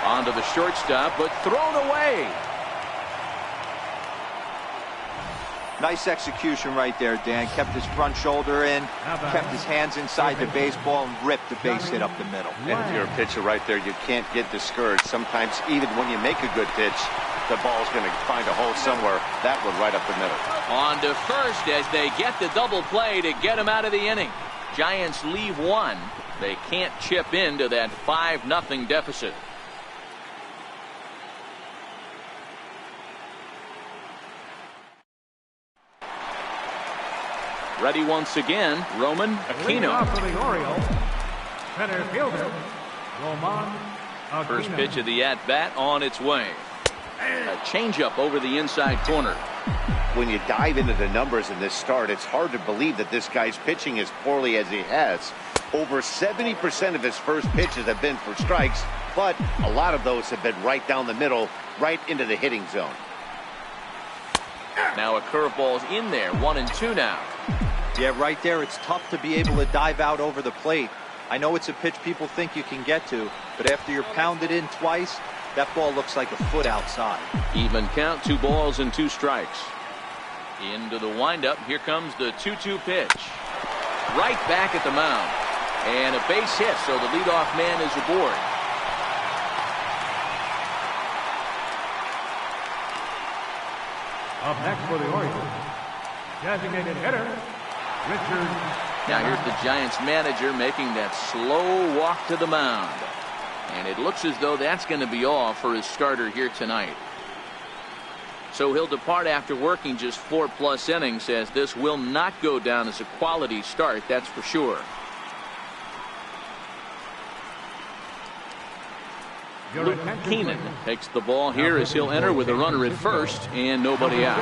S2: Onto the shortstop, but thrown away.
S3: Nice execution right there, Dan. Kept his front shoulder in, kept his hands inside the baseball, and ripped the base hit up the middle.
S4: And if you're a pitcher right there, you can't get discouraged. Sometimes even when you make a good pitch, the ball's going to find a hole somewhere. That one right up the middle.
S2: On to first as they get the double play to get him out of the inning. Giants leave 1. They can't chip into that 5-0 deficit. Ready once again, Roman Aquino.
S1: For the Orioles, center fielder, Roman Aquino.
S2: First pitch of the at-bat on its way. A changeup over the inside corner.
S4: When you dive into the numbers in this start, it's hard to believe that this guy's pitching as poorly as he has. Over 70% of his first pitches have been for strikes, but a lot of those have been right down the middle, right into the hitting zone.
S2: Now a curveball's in there, 1-2 now.
S3: Yeah, right there, it's tough to be able to dive out over the plate. I know it's a pitch people think you can get to, but after you're pounded in twice, that ball looks like a foot outside.
S2: Even count, 2 balls and 2 strikes. Into the windup, here comes the 2-2 pitch. Right back at the mound. And a base hit, so the leadoff man is aboard.
S1: Up next for the Orioles, designated hitter, Richard.
S2: Now here's the Giants manager making that slow walk to the mound. And it looks as though that's going to be all for his starter here tonight. So he'll depart after working just 4+ innings, as this will not go down as a quality start, that's for sure. Luke Keenan takes the ball here as he'll enter with a runner at first and nobody out.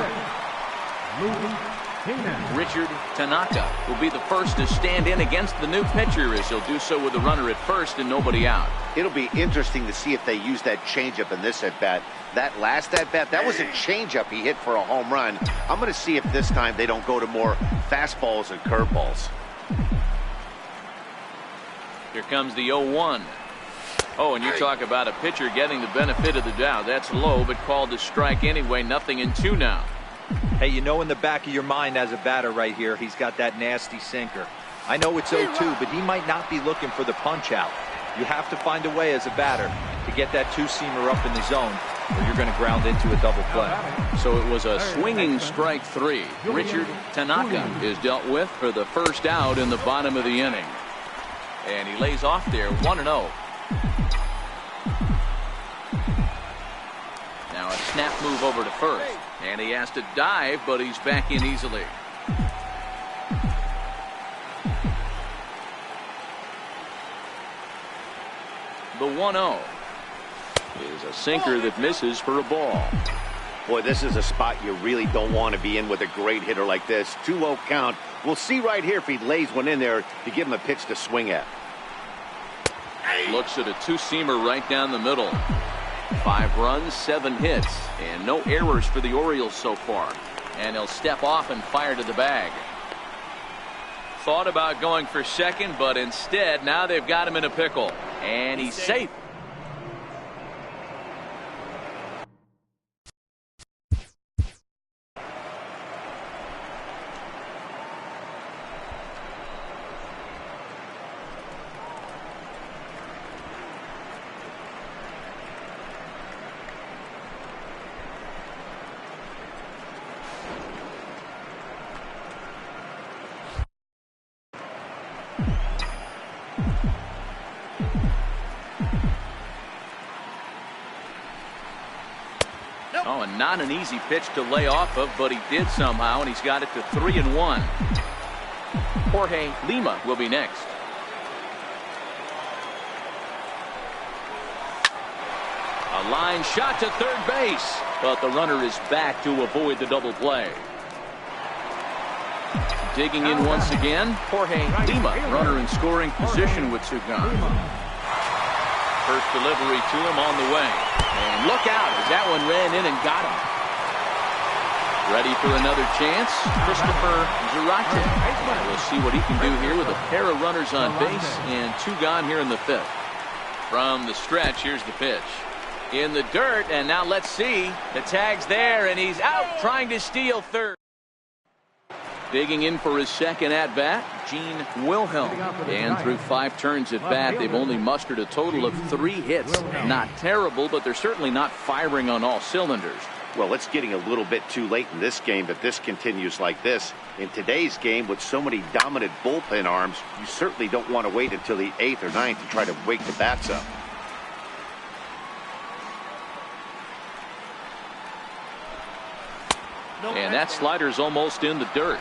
S2: Richard Tanaka will be the first to stand in against the new pitcher, as he'll do so with a runner at first and nobody out.
S4: It'll be interesting to see if they use that changeup in this at-bat. That last at-bat, that was a changeup he hit for a home run. I'm going to see if this time they don't go to more fastballs and curveballs.
S2: Here comes the 0-1. Oh, and you talk about a pitcher getting the benefit of the doubt. That's low, but called to strike anyway. 0-2 now.
S3: Hey, you know in the back of your mind as a batter right here, he's got that nasty sinker. I know it's 0-2, but he might not be looking for the punch out. You have to find a way as a batter to get that two-seamer up in the zone, or you're going to ground into a double play.
S2: So it was a swinging strike 3. Richard Tanaka is dealt with for the first out in the bottom of the inning. And he lays off there, 1-0. Now a snap move over to first. And he has to dive, but he's back in easily. The 1-0 is a sinker that misses for a ball.
S4: Boy, this is a spot you really don't want to be in with a great hitter like this. 2-0 count. We'll see right here if he lays one in there to give him a pitch to swing at.
S2: Looks at a two-seamer right down the middle. 5 runs, 7 hits, and no errors for the Orioles so far. And he'll step off and fire to the bag. Thought about going for second, but instead now they've got him in a pickle. And he's safe. Oh, and not an easy pitch to lay off of, but he did somehow, and he's got it to 3-1. Jorge Lima will be next. A line shot to third base, but the runner is back to avoid the double play. Digging in once again, Jorge Lima, runner in scoring position with 2 gone. First delivery to him on the way. And look out as that one ran in and got him. Ready for another chance, Christopher Zarate. We'll see what he can do here with a pair of runners on base and 2 gone here in the 5th. From the stretch, here's the pitch. In the dirt, and now let's see. The tag's there, and he's out trying to steal third. Digging in for his second at-bat, Gene Wilhelm. And through 5 turns at bat, they've only mustered a total of 3 hits. Not terrible, but they're certainly not firing on all cylinders.
S4: Well, it's getting a little bit too late in this game if this continues like this. In today's game, with so many dominant bullpen arms, you certainly don't want to wait until the 8th or 9th to try to wake the bats up.
S2: And that slider's almost in the dirt.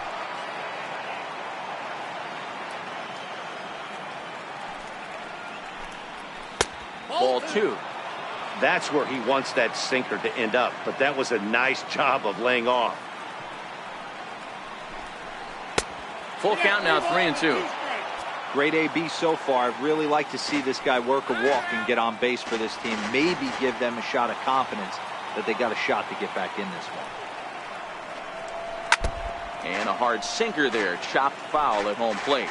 S2: Ball 2.
S4: That's where he wants that sinker to end up, but that was a nice job of laying off.
S2: Full count now, 3-2.
S3: Great AB so far. I'd really like to see this guy work a walk and get on base for this team. Maybe give them a shot of confidence that they got a shot to get back in this one.
S2: And a hard sinker there, chopped foul at home plate.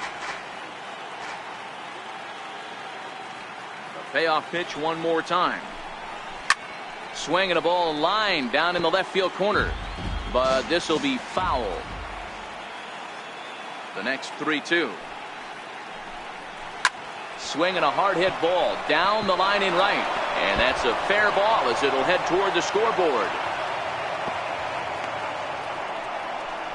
S2: The payoff pitch one more time. Swinging a ball line down in the left field corner, but this will be foul. The next 3-2. Swinging a hard hit ball down the line in right, and that's a fair ball as it'll head toward the scoreboard.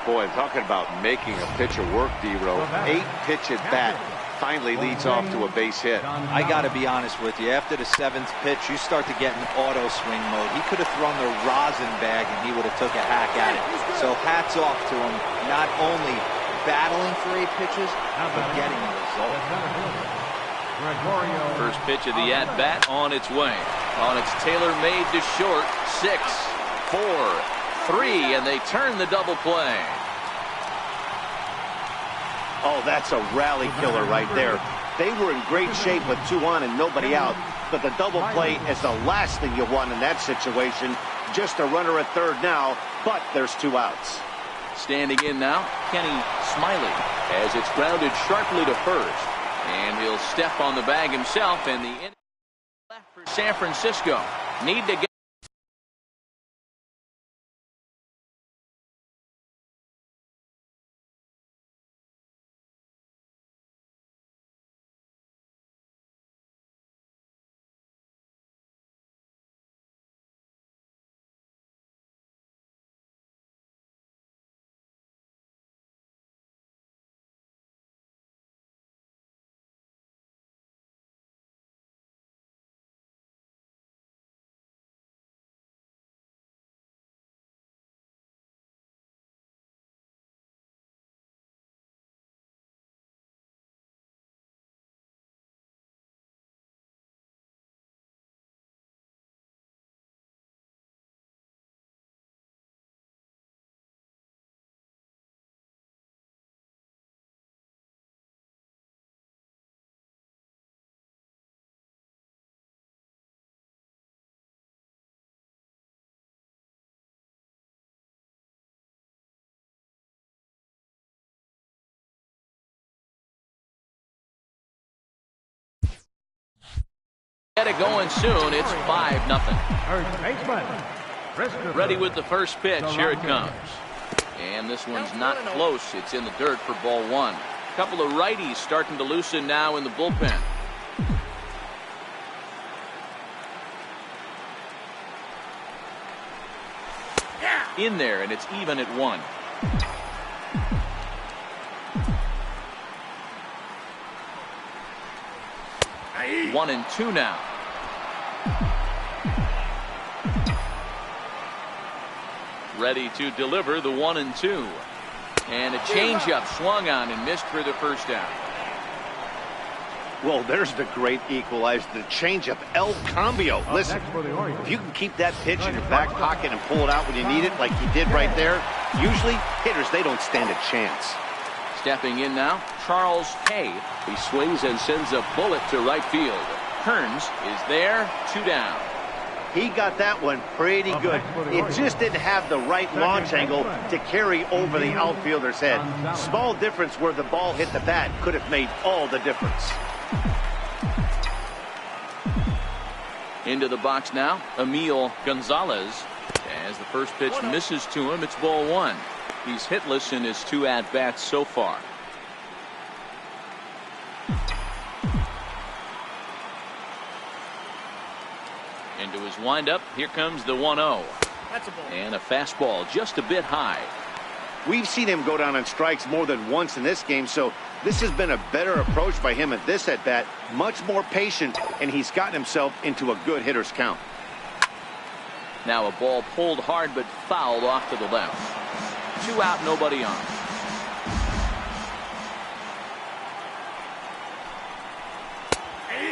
S4: Boy, talking about making a pitcher work, D-Row. 8-pitch at bat finally leads off to a base hit.
S3: I got to be honest with you. After the 7th pitch, you start to get in auto swing mode. He could have thrown the rosin bag and he would have took a hack at it. So hats off to him. Not only battling for 8 pitches, but getting a result.
S2: First pitch of the at-bat on its way. On its tailor-made to short. 6, 4, 3, and they turn the double play.
S4: Oh, that's a rally killer right there. They were in great shape with 2 on and nobody out, but the double play is the last thing you want in that situation. Just a runner at third now, but there's 2 outs.
S2: Standing in now, Kenny Smiley, as it's grounded sharply to first. And he'll step on the bag himself, and the inning left for San Francisco. Need to get it going soon. It's 5-0. Ready with the first pitch. Here it comes. And this one's not close. It's in the dirt for ball one. A couple of righties starting to loosen now in the bullpen. In there, and it's even at 1. One and 2 now. Ready to deliver the 1 and 2. And a changeup swung on and missed for the first down.
S4: Well, there's the great equalizer, the changeup, El Cambio. Listen, if you can keep that pitch in your back pocket and pull it out when you need it, like he did right there, usually hitters, they don't stand a chance.
S2: Stepping in now, Charles Hay. He swings and sends a bullet to right field. Kearns is there, 2 down.
S4: He got that one pretty good. It just didn't have the right launch angle to carry over the outfielder's head. Small difference where the ball hit the bat could have made all the difference.
S2: Into the box now, Emil Gonzalez. As the first pitch misses to him, it's ball 1. He's hitless in his 2 at-bats so far. Into his windup, here comes the 1-0. And a fastball just a bit high.
S4: We've seen him go down on strikes more than once in this game, so this has been a better approach by him at this at-bat. Much more patient, and he's gotten himself into a good hitter's count.
S2: Now a ball pulled hard but fouled off to the left. 2 out, nobody on.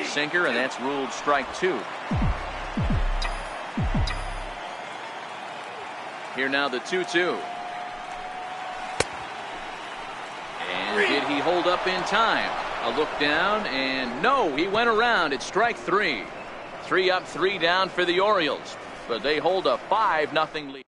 S2: Sinker, and that's ruled strike 2. Here now the 2-2. And did he hold up in time? A look down, and no, he went around. It's strike 3. 3 up, 3 down for the Orioles. But they hold a 5-0 lead.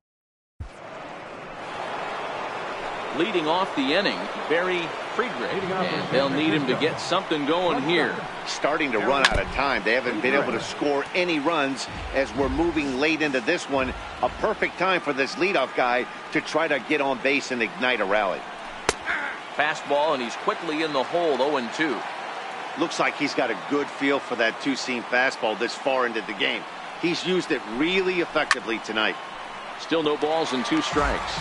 S2: Leading off the inning, Barry Friedrich, and they'll need him to get something going here.
S4: Starting to run out of time. They haven't been able to score any runs as we're moving late into this one. A perfect time for this leadoff guy to try to get on base and ignite a rally.
S2: Fastball, and he's quickly in the hole, 0-2.
S4: Looks like he's got a good feel for that two-seam fastball this far into the game. He's used it really effectively tonight.
S2: Still no balls and 2 strikes.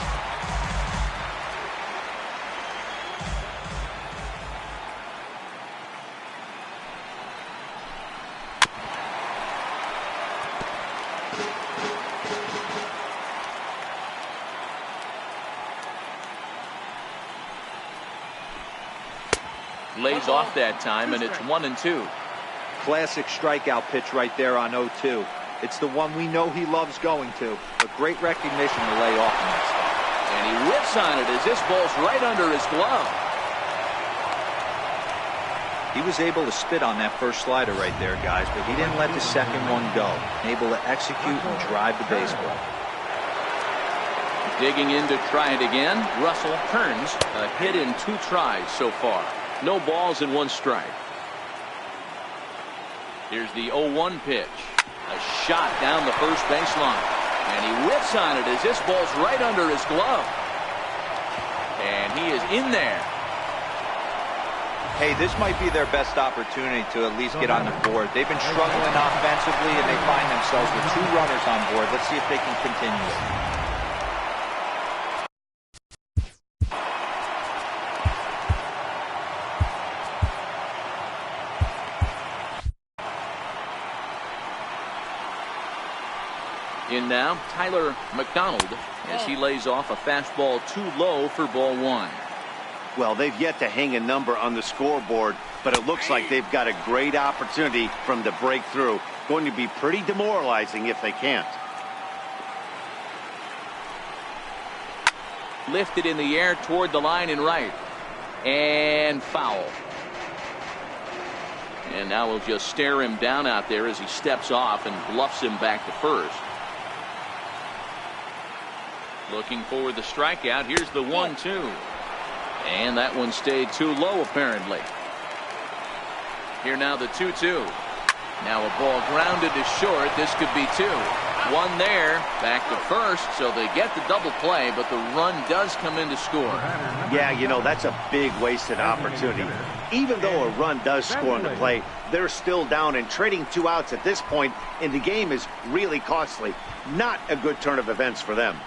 S2: Lays off that time, and it's 1-2.
S3: Classic strikeout pitch right there on 0-2. It's the one we know he loves going to. A great recognition to lay off in that spot.
S2: And he whips on it as this ball's right under his glove.
S3: He was able to spit on that first slider right there, guys, but he didn't let the second one go. Able to execute and drive the baseball.
S2: Digging in to try it again, Russell Kearns. A hit in 2 tries so far. No balls and 1 strike. Here's the 0-1 pitch. A shot down the first baseline. And he whips on it as this ball's right under his glove. And he is in there.
S3: Hey, this might be their best opportunity to at least get on the board. They've been struggling offensively, and they find themselves with 2 runners on board. Let's see if they can continue it.
S2: In now, Tyler McDonald, as he lays off a fastball too low for ball 1.
S4: Well, they've yet to hang a number on the scoreboard, but it looks like they've got a great opportunity from the breakthrough. Going to be pretty demoralizing if they can't.
S2: Lifted in the air toward the line and right. And foul. And now we'll just stare him down out there as he steps off and bluffs him back to first. Looking for the strikeout. Here's the 1-2. And that one stayed too low, apparently. Here now the 2-2. Now a ball grounded to short. This could be 2. 1 there. Back to first. So they get the double play, but the run does come in to score.
S4: Yeah, you know, that's a big wasted opportunity. Even though a run does score on the play, they're still down, and trading 2 outs at this point in the game is really costly. Not a good turn of events for them.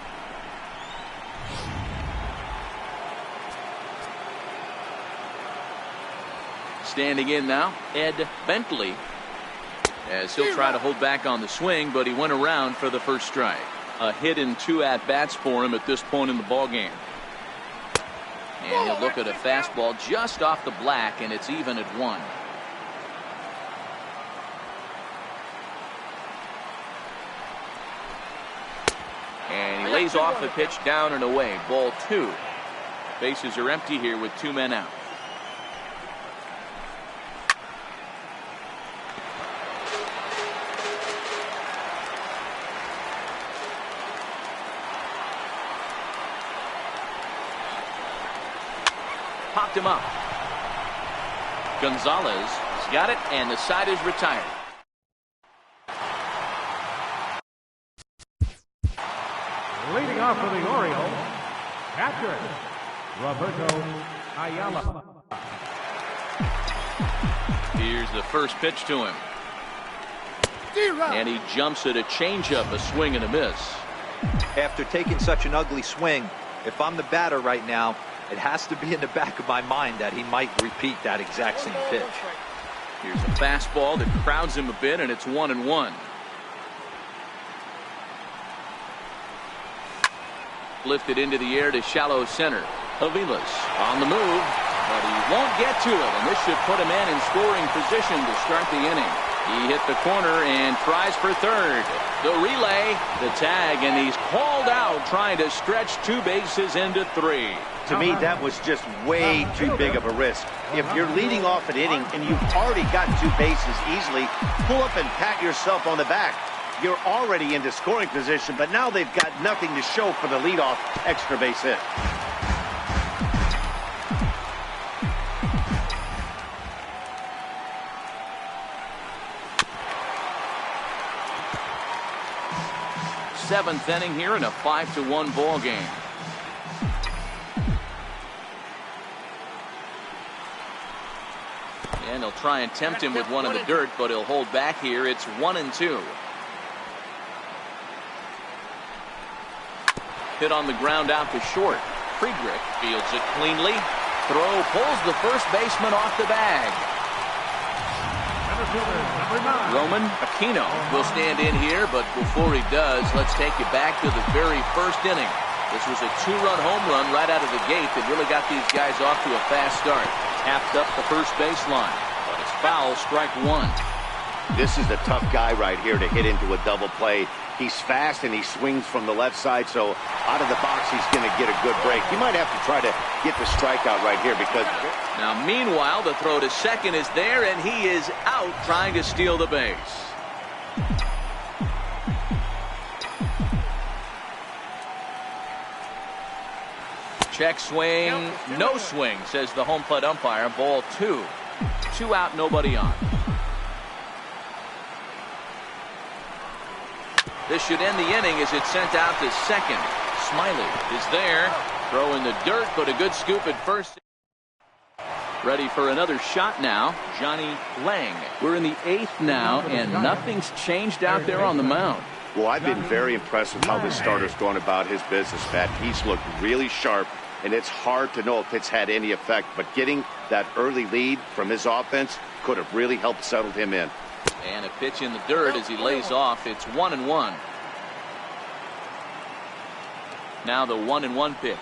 S2: Standing in now, Ed Bentley, as he'll try to hold back on the swing, but he went around for the first strike. A hit in 2 at-bats for him at this point in the ballgame. And he'll look at a fastball just off the black, and it's even at 1. And he lays off the pitch down and away. Ball 2. Bases are empty here with 2 men out. Popped him up. Gonzalez has got it, and the side is retired.
S1: Leading off for the Orioles, catcher Roberto Ayala.
S2: Here's the first pitch to him. And he jumps at a changeup, a swing and a miss.
S3: After taking such an ugly swing, if I'm the batter right now, it has to be in the back of my mind that he might repeat that exact same pitch.
S2: Here's a fastball that crowds him a bit, and it's 1-1. Lifted into the air to shallow center. Avilas on the move, but he won't get to it, and this should put him in scoring position to start the inning. He hit the corner and tries for third. The relay, the tag, and he's called out trying to stretch 2 bases into 3.
S4: To me, that was just way too big of a risk. If you're leading off an inning and you've already got 2 bases easily, pull up and pat yourself on the back. You're already into scoring position, but now they've got nothing to show for the leadoff extra base hit.
S2: Seventh inning here in a 5-1 ball game. And they'll try and tempt him with one in the dirt, but he'll hold back here. It's 1-2. Hit on the ground out to short. Friedrich fields it cleanly. Throw pulls the first baseman off the bag. Roman Aquino will stand in here, but before he does, let's take you back to the very first inning. This was a 2-run home run right out of the gate that really got these guys off to a fast start. Tapped up the first baseline, but it's foul, strike 1.
S4: This is the tough guy right here to hit into a double play. He's fast and he swings from the left side, so out of the box he's going to get a good break. He might have to try to get the strikeout right here because...
S2: Now meanwhile, the throw to second is there, and he is out trying to steal the base. Check swing, no swing, says the home plate umpire. Ball 2. 2 out, nobody on. This should end the inning as it's sent out to second. Smiley is there, throwing the dirt, but a good scoop at first. Ready for another shot now, Johnny Lang. We're in the 8th now, and nothing's changed out there on the mound.
S4: Well, I've been very impressed with how this starter's gone about his business, Matt. He's looked really sharp, and it's hard to know if it's had any effect, but getting that early lead from his offense could have really helped settle him in.
S2: And a pitch in the dirt as he lays off. It's 1-1. Now the 1-1 pitch.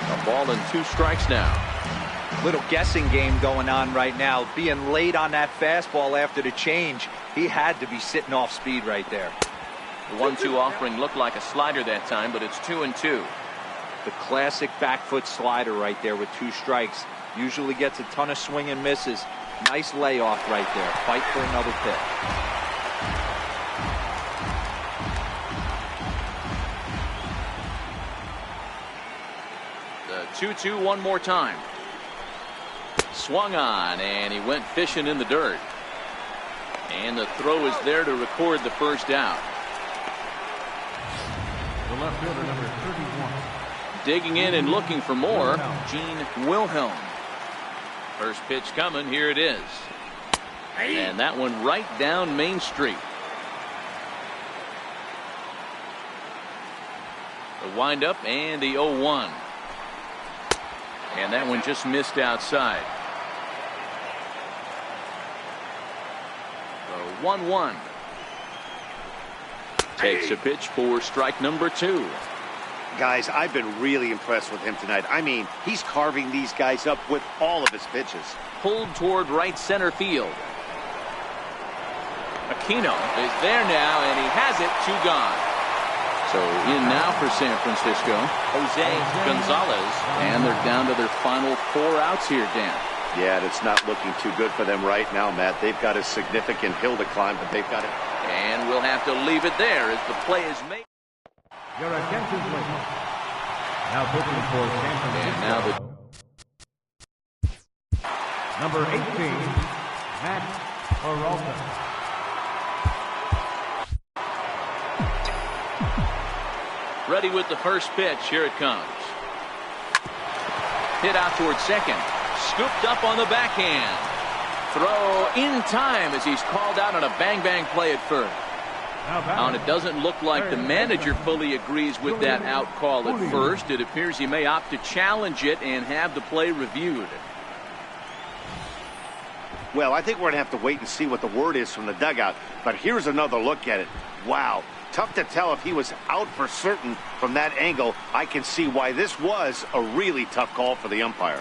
S2: A ball and 2 strikes now.
S3: Little guessing game going on right now. Being late on that fastball after the change. He had to be sitting off speed right there.
S2: The 1-2 offering looked like a slider that time, but it's 2-2.
S3: The classic back foot slider right there with 2 strikes. Usually gets a ton of swing and misses. Nice layoff right there. Fight for another pitch.
S2: The 2-2 one more time. Swung on, and he went fishing in the dirt. And the throw is there to record the first out.
S1: The left fielder, number 31.
S2: Digging in and looking for more, Gene Wilhelm. First pitch coming, here it is. And that one right down Main Street. The windup and the 0-1. And that one just missed outside. The 1-1. Takes a pitch for strike number 2.
S4: Guys, I've been really impressed with him tonight. I mean, he's carving these guys up with all of his pitches.
S2: Pulled toward right center field. Aquino is there now, and he has it. 2 gone. So in now for San Francisco, Jose Gonzalez, and they're down to their final 4 outs here, Dan.
S4: Yeah, it's not looking too good for them right now, Matt. They've got a significant hill to climb, but they've got it.
S2: And we'll have to leave it there as the play is made.
S1: Your attention, please. Now pitching for San Francisco.
S2: And now the
S1: number 18, Matt Peralta.
S2: ready with the first pitch. Here it comes. Hit out towards second. Scooped up on the backhand. Throw in time as he's called out on a bang-bang play at first. And it doesn't look like the manager fully agrees with that out call at first. It appears he may opt to challenge it and have the play reviewed.
S4: Well, I think we're going to have to wait and see what the word is from the dugout. But here's another look at it. Wow. Tough to tell if he was out for certain from that angle. I can see why this was a really tough call for the umpire.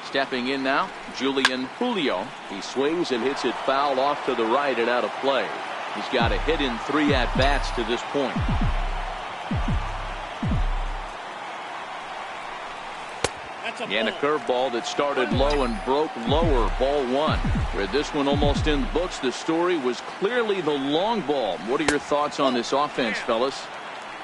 S2: Stepping in now, Julio. He swings and hits it foul off to the right and out of play. He's got a hit in 3 at-bats to this point. And a curveball that started low and broke lower, ball 1. Where this one almost in the books, the story was clearly the long ball. What are your thoughts on this offense, fellas?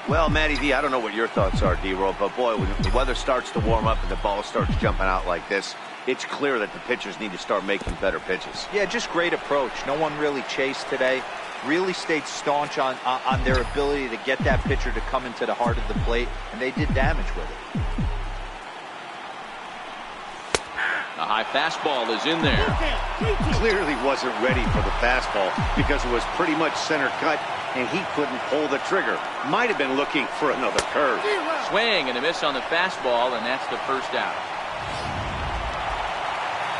S4: Well, Matty V, I don't know what your thoughts are, D-Roll, but boy, when the weather starts to warm up and the ball starts jumping out like this, it's clear that the pitchers need to start making better pitches.
S3: Yeah, just great approach. No one really chased today. Really stayed staunch on their ability to get that pitcher to come into the heart of the plate, and they did damage with it.
S2: A high fastball is in there.
S4: Clearly wasn't ready for the fastball because it was pretty much center cut, and he couldn't pull the trigger. Might have been looking for another curve.
S2: Swing and a miss on the fastball, and that's the first out.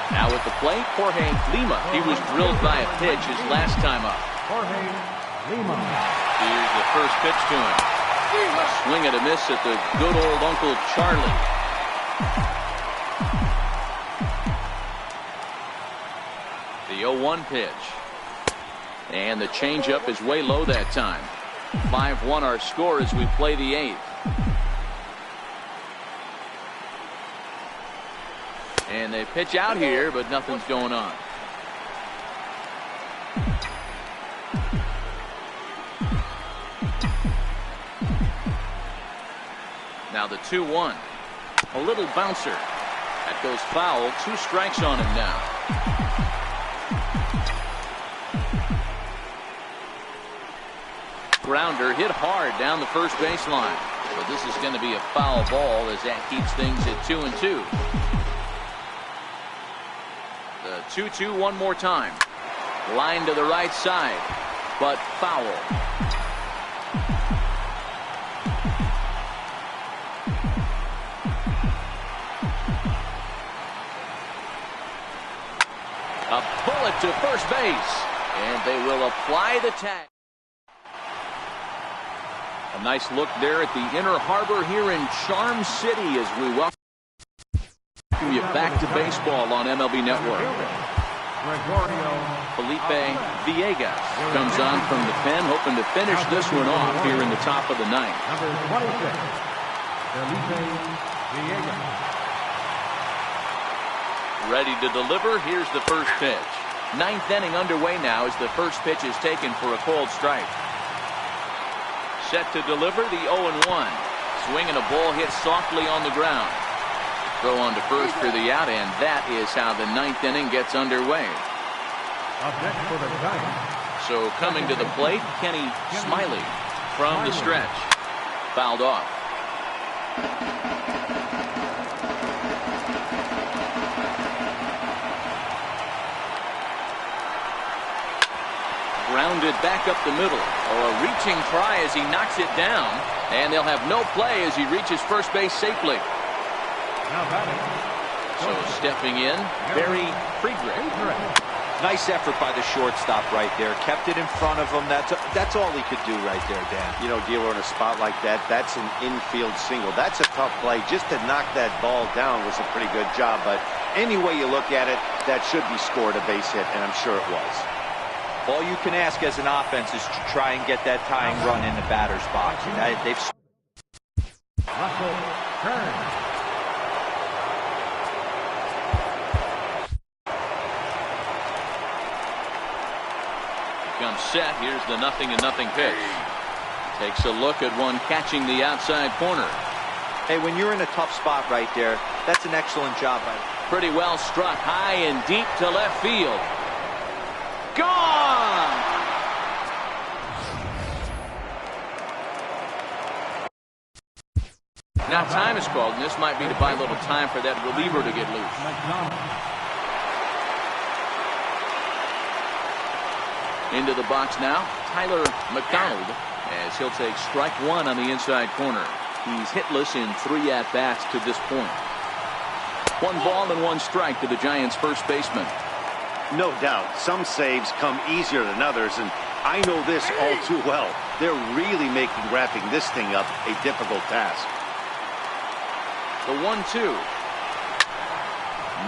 S2: Now at the plate, Jorge Lima. He was drilled by a pitch his last time up.
S1: Jorge Lima.
S2: Here's the first pitch to him. A swing and a miss at the good old Uncle Charlie. The 0-1 pitch. And the changeup is way low that time. 5-1 our score as we play the 8th. And they pitch out here, but nothing's going on. Now the 2-1. A little bouncer. That goes foul. 2 strikes on him now. Grounder hit hard down the first baseline. So this is going to be a foul ball as that keeps things at 2-2. The 2-2 one more time. Line to the right side, but foul. A bullet to first base, and they will apply the tag. A nice look there at the Inner Harbor here in Charm City as we welcome you back to baseball on MLB Network. Felipe Villegas comes on from the pen, hoping to finish this one off here in the top of the 9th.
S1: Number 26, Felipe Villegas.
S2: Ready to deliver. Here's the first pitch. 9th inning underway now as the first pitch is taken for a called strike. Set to deliver the 0-1. Swing and a ball hit softly on the ground. Throw on to first for the out, and that is how the 9th inning gets underway. So coming to the plate, Kenny Smiley from the stretch. Fouled off. Grounded back up the middle, or a reaching try as he knocks it down, and they'll have no play as he reaches first base safely. So stepping in, Barry Friedrich.
S3: Nice effort by the shortstop right there. Kept it in front of him. That's all he could do right there, Dan.
S4: You know, dealer in a spot like that, that's an infield single. That's a tough play. Just to knock that ball down was a pretty good job. But any way you look at it, that should be scored a base hit, and I'm sure it was.
S3: All you can ask as an offense is to try and get that tying run in the batter's box. They've
S1: Russell Kern.
S2: Comes set. Here's the 0-0 pitch. Takes a look at one catching the outside corner.
S3: Hey, when you're in a tough spot right there, that's an excellent job by him.
S2: Pretty well struck high and deep to left field. Gone! Now time is called, and this might be to buy a little time for that reliever to get loose. Into the box now, Tyler McDonald, as he'll take strike 1 on the inside corner. He's hitless in 3 at-bats to this point. 1 ball and 1 strike to the Giants' first baseman.
S4: No doubt, some saves come easier than others, and I know this all too well. They're really making wrapping this thing up a difficult task.
S2: The 1-2.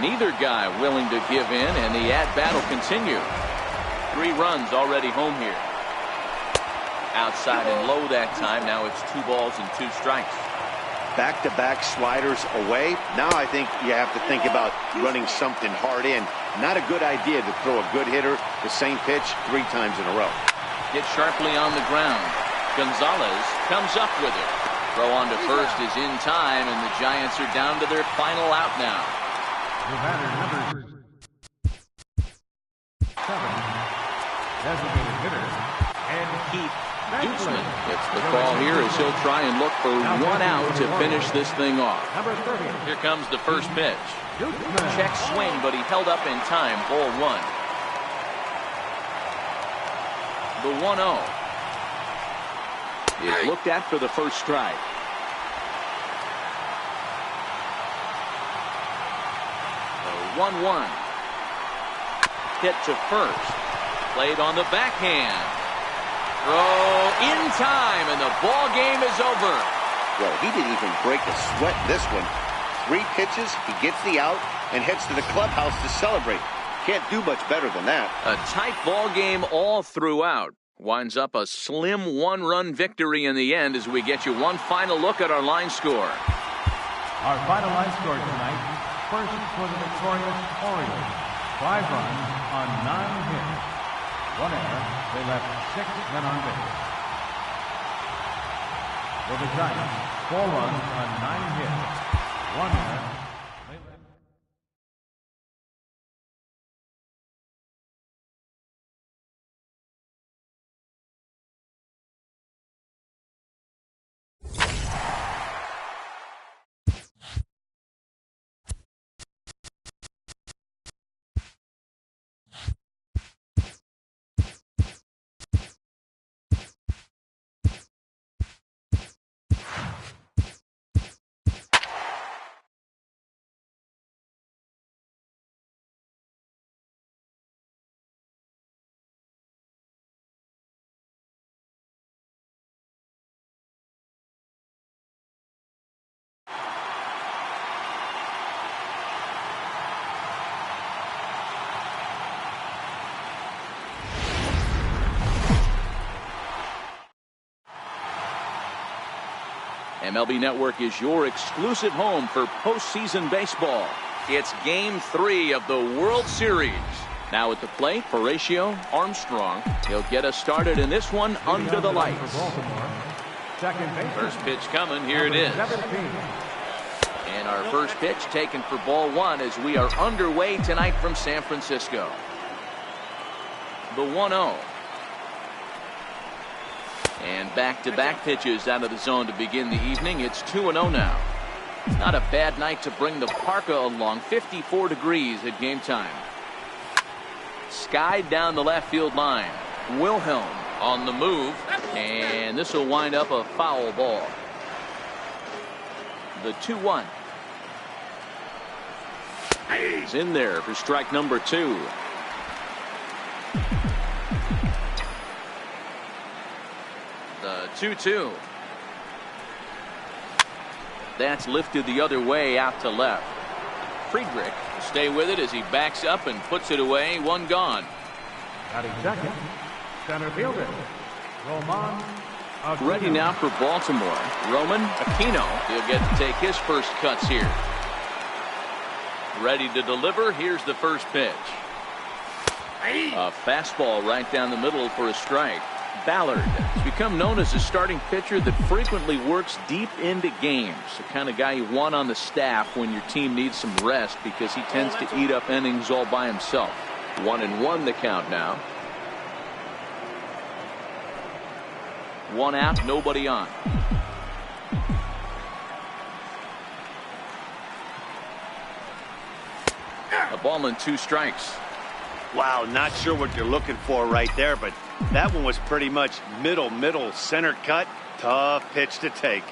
S2: Neither guy willing to give in, and the at-bat will continue. 3 runs already home here. Outside and low that time. Now it's 2 balls and 2 strikes.
S4: Back-to-back sliders away. Now I think you have to think about running something hard in. Not a good idea to throw a good hitter the same pitch 3 times in a row.
S2: Hit sharply on the ground. Gonzalez comes up with it. Throw on to first is in time, and the Giants are down to their final out now.
S1: The batter, number 7, designated hitter, and Keith
S2: Dutzman gets the call here as he'll try and look for 1 out to finish this thing off.
S1: Number 30.
S2: Here comes the first pitch. Check swing, but he held up in time. Ball 1. The 1-0 is looked at for the first strike. The 1-1 hit to first. Played on the backhand. Throw in time, and the ball game is over.
S4: Well, he didn't even break a sweat this one. 3 pitches, he gets the out, and heads to the clubhouse to celebrate. Can't do much better than that.
S2: A tight ball game all throughout. Winds up a slim 1-run victory in the end as we get you one final look at our line score.
S1: Our final line score tonight, first for the victorious Orioles, 5 runs on 9 hits. 1 error. They left 6 men on base. For the Giants, 4 runs on 9 hits. 1 error.
S2: MLB Network is your exclusive home for postseason baseball. It's Game 3 of the World Series. Now at the plate, Horatio Armstrong. He'll get us started in this one under the lights. First pitch coming. Here it is. And our first pitch taken for ball 1 as we are underway tonight from San Francisco. The 1-0. And back-to-back pitches out of the zone to begin the evening. It's 2-0 now. Not a bad night to bring the parka along. 54 degrees at game time. Skied down the left field line. Wilhelm on the move. And this will wind up a foul ball. The 2-1. He's in there for strike number 2. The 2-2. That's lifted the other way out to left. Friedrich will stay with it as he backs up and puts it away. 1 gone.
S1: Batting second, center fielder, Roman.
S2: Ready now for Baltimore. Roman Aquino. He'll get to take his first cuts here. Ready to deliver. Here's the first pitch. A fastball right down the middle for a strike. Ballard has become known as a starting pitcher that frequently works deep into games. The kind of guy you want on the staff when your team needs some rest because he tends to eat up innings all by himself. 1-1 the count now. 1 out, nobody on. A ball and 2 strikes.
S4: Wow, not sure what you're looking for right there, but that one was pretty much middle, center cut. Tough pitch to take.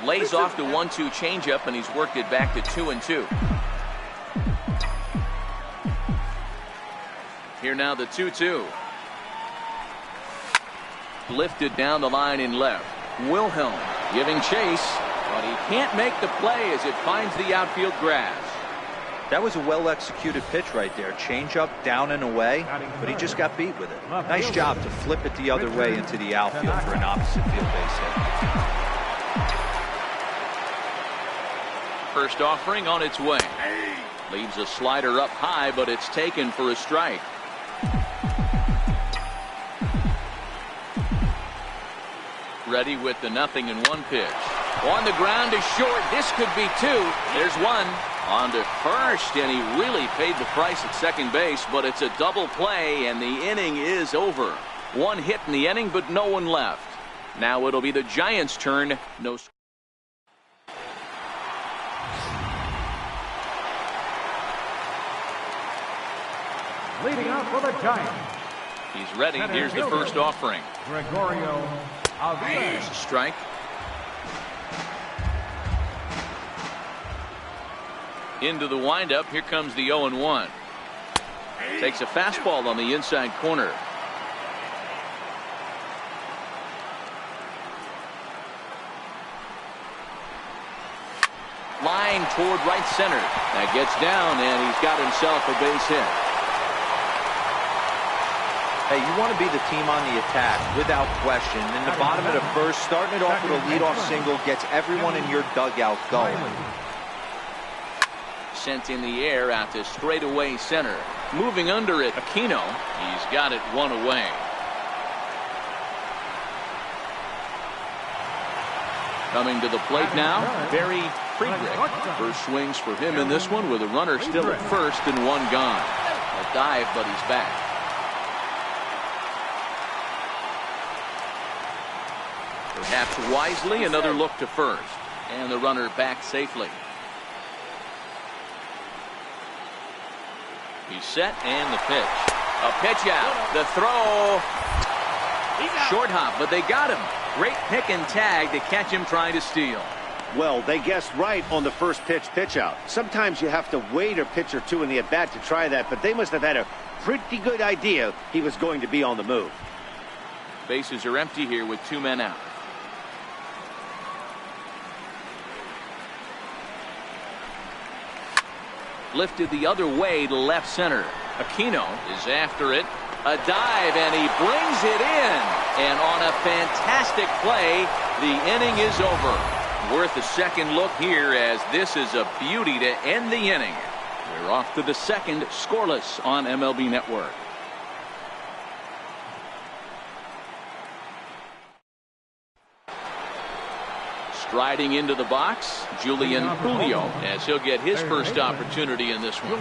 S2: Lays off the 1-2 changeup, and he's worked it back to 2-2. Here now the 2-2. Lifted down the line in left. Wilhelm giving chase. But he can't make the play as it finds the outfield grass.
S3: That was a well-executed pitch right there. Change up, down and away, but he just got beat with it. Nice job to flip it the other way into the outfield for an opposite field base hit.
S2: First offering on its way. Leaves a slider up high, but it's taken for a strike. Ready with the 0-1 pitch. On the ground is short. This could be two. There's one. On to first, and he really paid the price at second base, but it's a double play, and the inning is over. One hit in the inning, but no one left. Now it'll be the Giants' turn. No.
S1: Leading out for the Giants.
S2: He's ready. Here's the first offering.
S1: Gregorio
S2: Here's a strike. Into the windup. Here comes the 0-1. Takes a fastball on the inside corner. Line toward right center. That gets down, and he's got himself a base hit.
S3: Hey, you want to be the team on the attack, without question. In the bottom of the first, starting it off with a leadoff single gets everyone in your dugout going.
S2: Sent in the air out to straightaway center. Moving under it, Aquino. He's got it one away. Coming to the plate now, Barry Friedrich. First swings for him in this one with a runner still at first and one gone. A dive, but he's back. Perhaps wisely, another look to first. And the runner back safely. He's set, and the pitch. A pitch out. The throw. Short hop, but they got him. Great pick and tag to catch him trying to steal.
S4: Well, they guessed right on the first pitch out. Sometimes you have to wait a pitch or two in the at-bat to try that, but they must have had a pretty good idea he was going to be on the move.
S2: Bases are empty here with two men out. Lifted the other way to left center. Aquino is after it. A dive, and he brings it in. And on a fantastic play, the inning is over. Worth a second look here, as this is a beauty to end the inning. We're off to the second, scoreless on MLB Network. Striding into the box, Julian Julio, as he'll get his first opportunity in this one.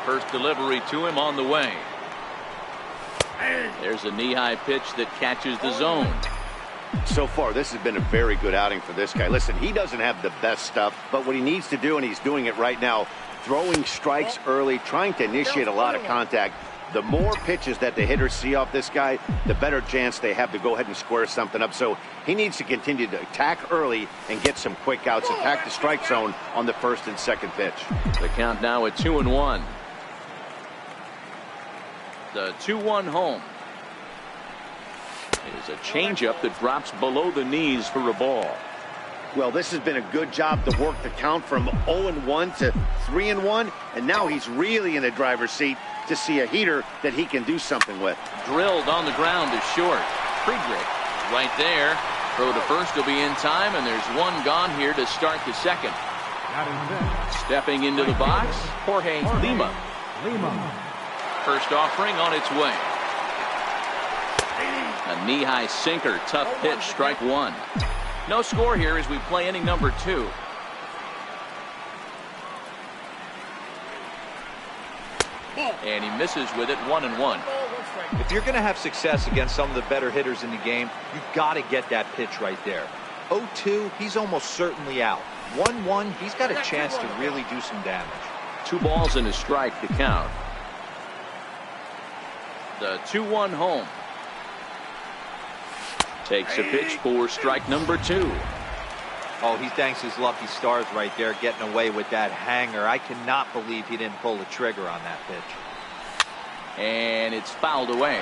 S2: First delivery to him on the way. There's a knee-high pitch that catches the zone.
S4: So far, this has been a very good outing for this guy. Listen, he doesn't have the best stuff, but what he needs to do, and he's doing it right now, throwing strikes early, trying to initiate a lot of contact. The more pitches that the hitters see off this guy, the better chance they have to go ahead and square something up. So he needs to continue to attack early and get some quick outs, attack the strike zone on the first and second pitch.
S2: The count now at 2-1. The 2-1 home. It is a changeup that drops below the knees for a ball.
S4: Well, this has been a good job to work the count from 0-1 to 3-1, and now he's really in the driver's seat to see a heater that he can do something with.
S2: Drilled on the ground is short. Friedrich right there. Throw to first will be in time, and there's one gone here to start the second. Stepping into the box, Jorge Lima. First offering on its way. A knee-high sinker, tough pitch, strike one. No score here as we play inning number 2. And he misses with it, 1-1.
S3: If you're going to have success against some of the better hitters in the game, you've got to get that pitch right there. 0-2, he's almost certainly out. 1-1, he's got a chance to really do some damage.
S2: 2 balls and a strike to count. The 2-1 home. Takes a pitch for strike number 2.
S3: Oh, he thanks his lucky stars right there, getting away with that hanger. I cannot believe he didn't pull the trigger on that pitch.
S2: And it's fouled away.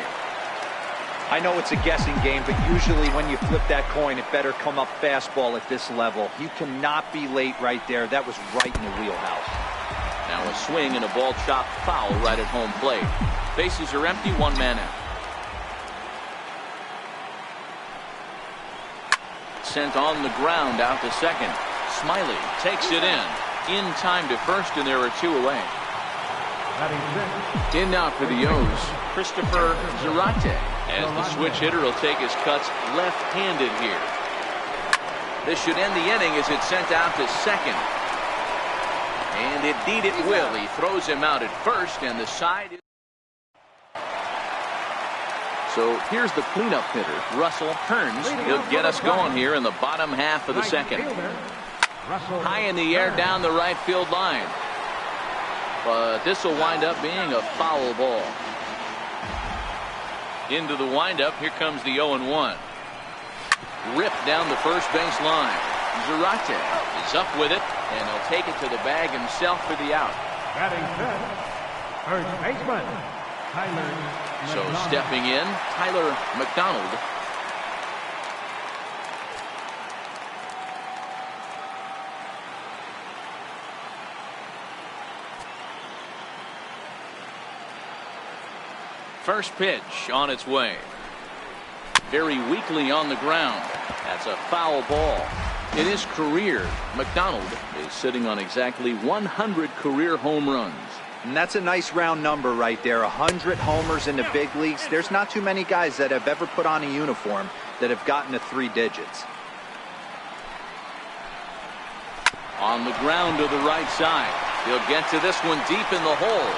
S3: I know it's a guessing game, but usually when you flip that coin, it better come up fastball at this level. You cannot be late right there. That was right in the wheelhouse.
S2: Now a swing and a ball chopped foul right at home plate. Bases are empty, one man out. Sent on the ground out to second. Smiley takes it in time to first, and there are two away. In now for the O's, Christopher Zarate, as the switch hitter will take his cuts left-handed here. This should end the inning as it's sent out to second. And indeed it will. He throws him out at first, and the side is... So here's the cleanup hitter, Russell Kearns. He'll get us going here in the bottom half of the second. High in the air down the right field line. But this will wind up being a foul ball. Into the windup, here comes the 0-1. Ripped down the first base line. Zarate is up with it, and he'll take it to the bag himself for the out.
S1: Batting fifth, first baseman, Tyler.
S2: So stepping in, Tyler McDonald. First pitch on its way. Very weakly on the ground. That's a foul ball. In his career, McDonald is sitting on exactly 100 career home runs.
S3: And that's a nice round number right there. 100 homers in the big leagues. There's not too many guys that have ever put on a uniform that have gotten to 3 digits.
S2: On the ground to the right side. He'll get to this one deep in the hole.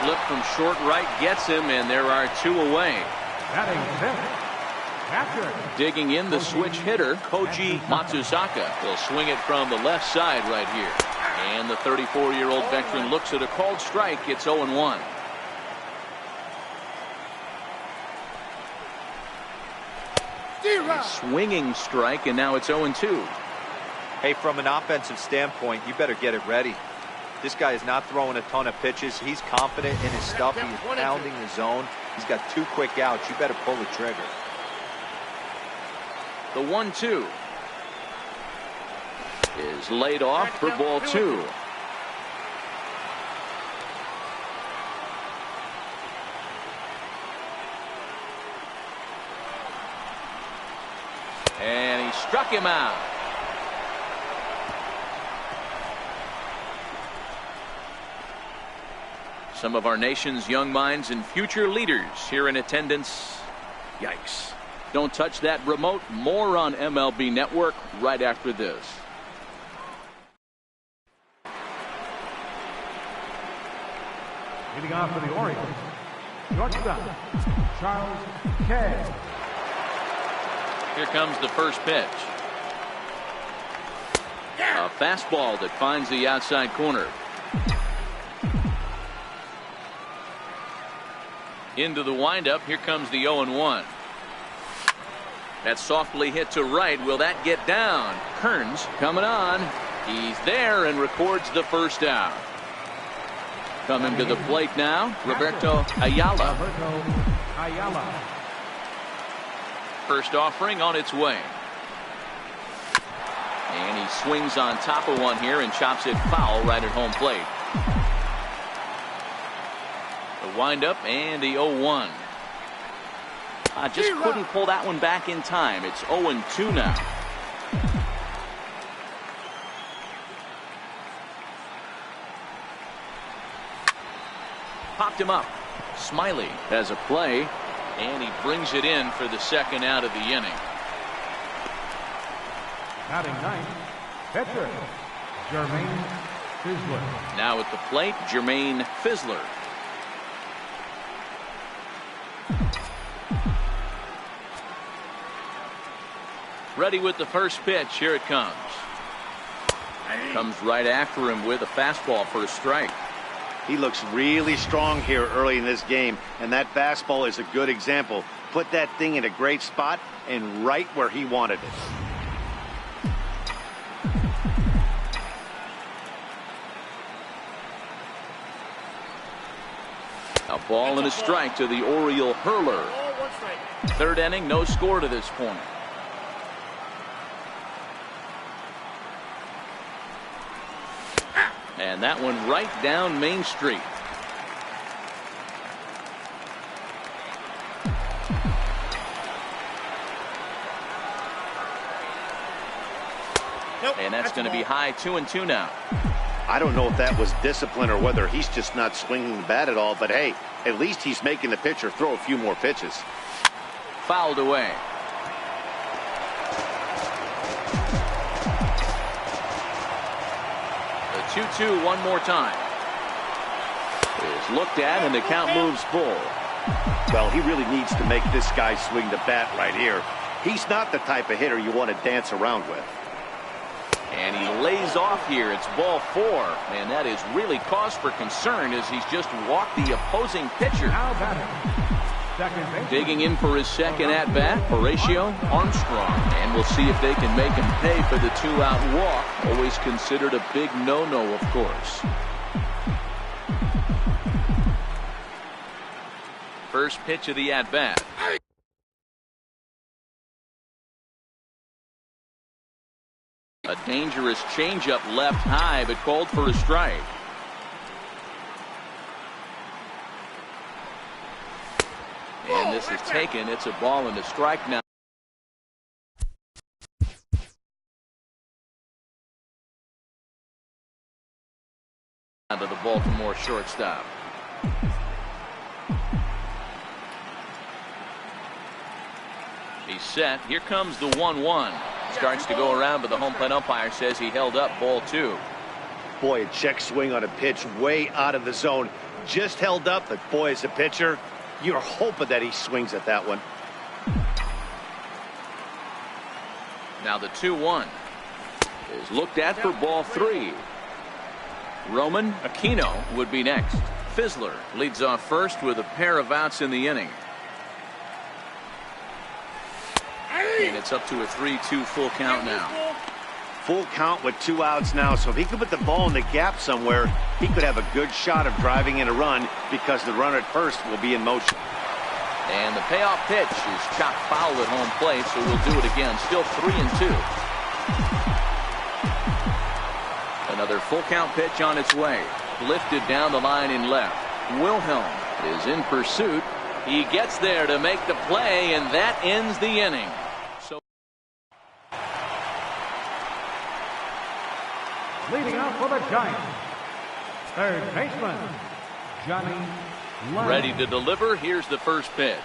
S2: Flip from short right gets him, and there are 2 away. Digging in the switch hitter, Koji Matsuzaka will swing it from the left side right here. And the 34-year-old veteran looks at a called strike. It's 0-1. A swinging strike, and now it's 0-2.
S3: Hey, from an offensive standpoint, you better get it ready. This guy is not throwing a ton of pitches. He's confident in his stuff. He's pounding the zone. He's got 2 quick outs. You better pull the trigger.
S2: The 1-2 is laid off for ball 2. And he struck him out. Some of our nation's young minds and future leaders here in attendance. Yikes. Don't touch that remote. More on MLB Network right after this.
S1: Leading off for the Orioles, shortstop, Charles K.
S2: Here comes the first pitch. A fastball that finds the outside corner. Into the windup. Here comes the 0-1. That's softly hit to right. Will that get down? Kearns coming on. He's there and records the first out. Coming to the plate now, Roberto Ayala. First offering on its way. And he swings on top of one here and chops it foul right at home plate. The windup and the 0-1. Just couldn't pull that one back in time. It's 0-2 now. Popped him up. Smiley has a play, and he brings it in for the second out of the inning.
S1: Batting ninth, pitcher, Jermaine Fizzler.
S2: Now at the plate, Jermaine Fizzler. Ready with the first pitch. Here it comes. Comes right after him with a fastball for a strike.
S4: He looks really strong here early in this game, and that fastball is a good example. Put that thing in a great spot and right where he wanted it.
S2: A ball and a strike to the Oriole hurler. Third inning, no score to this point. And that one right down Main Street. And that's going to be high 2-2 now.
S4: I don't know if that was discipline or whether he's just not swinging the bat at all, but hey, at least he's making the pitcher throw a few more pitches.
S2: Fouled away. The 2-2 one more time. Is looked at and the count moves full.
S4: Well, he really needs to make this guy swing the bat right here. He's not the type of hitter you want to dance around with.
S2: And he lays off here. It's ball 4. And that is really cause for concern as he's just walked the opposing pitcher. Digging in for his second at-bat, Horatio Armstrong. And we'll see if they can make him pay for the 2-out walk. Always considered a big no-no, of course. First pitch of the at-bat. A dangerous changeup left high, but called for a strike. And this is taken. It's a ball and a strike now. To the Baltimore shortstop. He's set. Here comes the 1-1. Starts to go around, but the home plate umpire says he held up ball 2.
S4: Boy, a check swing on a pitch way out of the zone. Just held up, but boy, as a pitcher, you're hoping that he swings at that one.
S2: Now the 2-1 is looked at for ball 3. Roman Aquino would be next. Fizzler leads off first with a pair of outs in the inning. And it's up to a 3-2 full count now.
S4: Full count with 2 outs now, so if he could put the ball in the gap somewhere, he could have a good shot of driving in a run because the runner at first will be in motion.
S2: And the payoff pitch is chopped foul at home plate, so we'll do it again. Still 3-2. Another full count pitch on its way. Lifted down the line in left. Wilhelm is in pursuit. He gets there to make the play, and that ends the inning.
S1: Leading off for the Giants, third baseman, Johnny Lund.
S2: Ready to deliver. Here's the first pitch.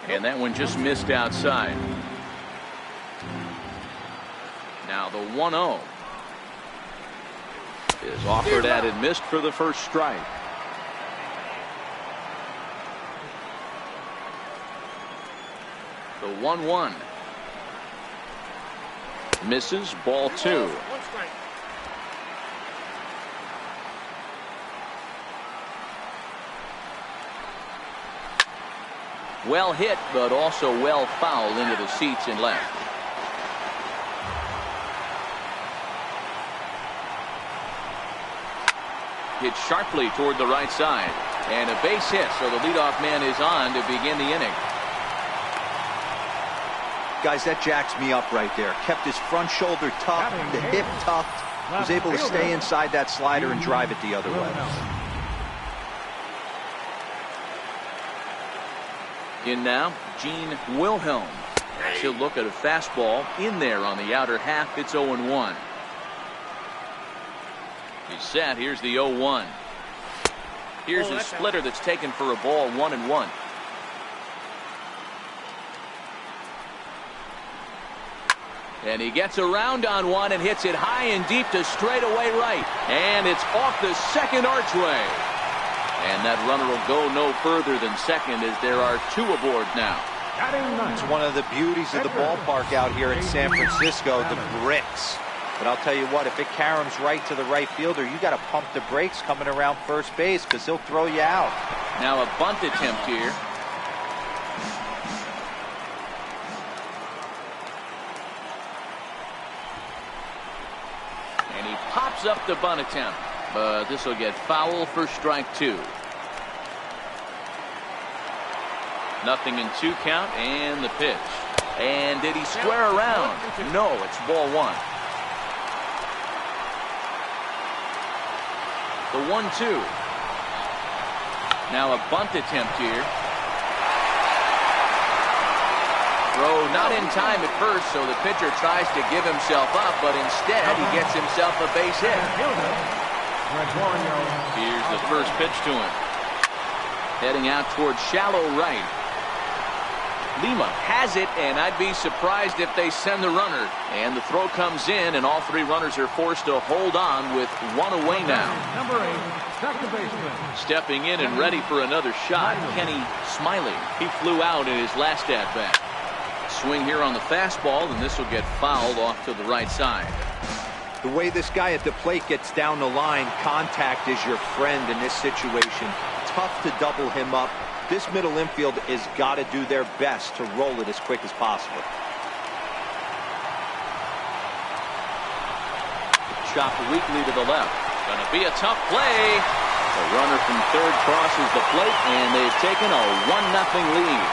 S2: And that one just missed outside. Now the 1-0 is offered at and missed for the first strike. The 1-1 misses, ball 2. Well hit, but also well fouled into the seats and left. Hit sharply toward the right side. And a base hit, so the leadoff man is on to begin the inning.
S3: Guys, that jacks me up right there. Kept his front shoulder tucked, the hip tucked. Was able to stay inside that slider and drive it the other way.
S2: In now, Gene Wilhelm. She'll look at a fastball in there on the outer half. It's 0-1. He's set. Here's the 0-1. Here's his splitter that's taken for a ball, 1-1. And he gets around on one and hits it high and deep to straightaway right. And it's off the second archway. And that runner will go no further than second as there are 2 aboard now.
S3: It's one of the beauties of the ballpark out here in San Francisco, the bricks. But I'll tell you what, if it caroms right to the right fielder, you got to pump the brakes coming around first base because he'll throw you out.
S2: Now a bunt attempt here. And he pops up the bunt attempt. But this will get foul for strike 2. Nothing in 2 count and the pitch. And did he square around? No, it's ball 1. The 1-2. Now a bunt attempt here. Throw not in time at first, so the pitcher tries to give himself up, but instead he gets himself a base hit. Here's the first pitch to him. Heading out towards shallow right. Lima has it, and I'd be surprised if they send the runner. And the throw comes in, and all 3 runners are forced to hold on with 1 away now.
S1: Number 8, second baseman.
S2: Stepping in and ready for another shot, Kenny Smiley. He flew out in his last at-bat. Swing here on the fastball, and this will get fouled off to the right side.
S3: The way this guy at the plate gets down the line, contact is your friend in this situation. Tough to double him up. This middle infield has got to do their best to roll it as quick as possible.
S2: Chop weakly to the left. Going to be a tough play. The runner from third crosses the plate, and they've taken a 1-0 lead.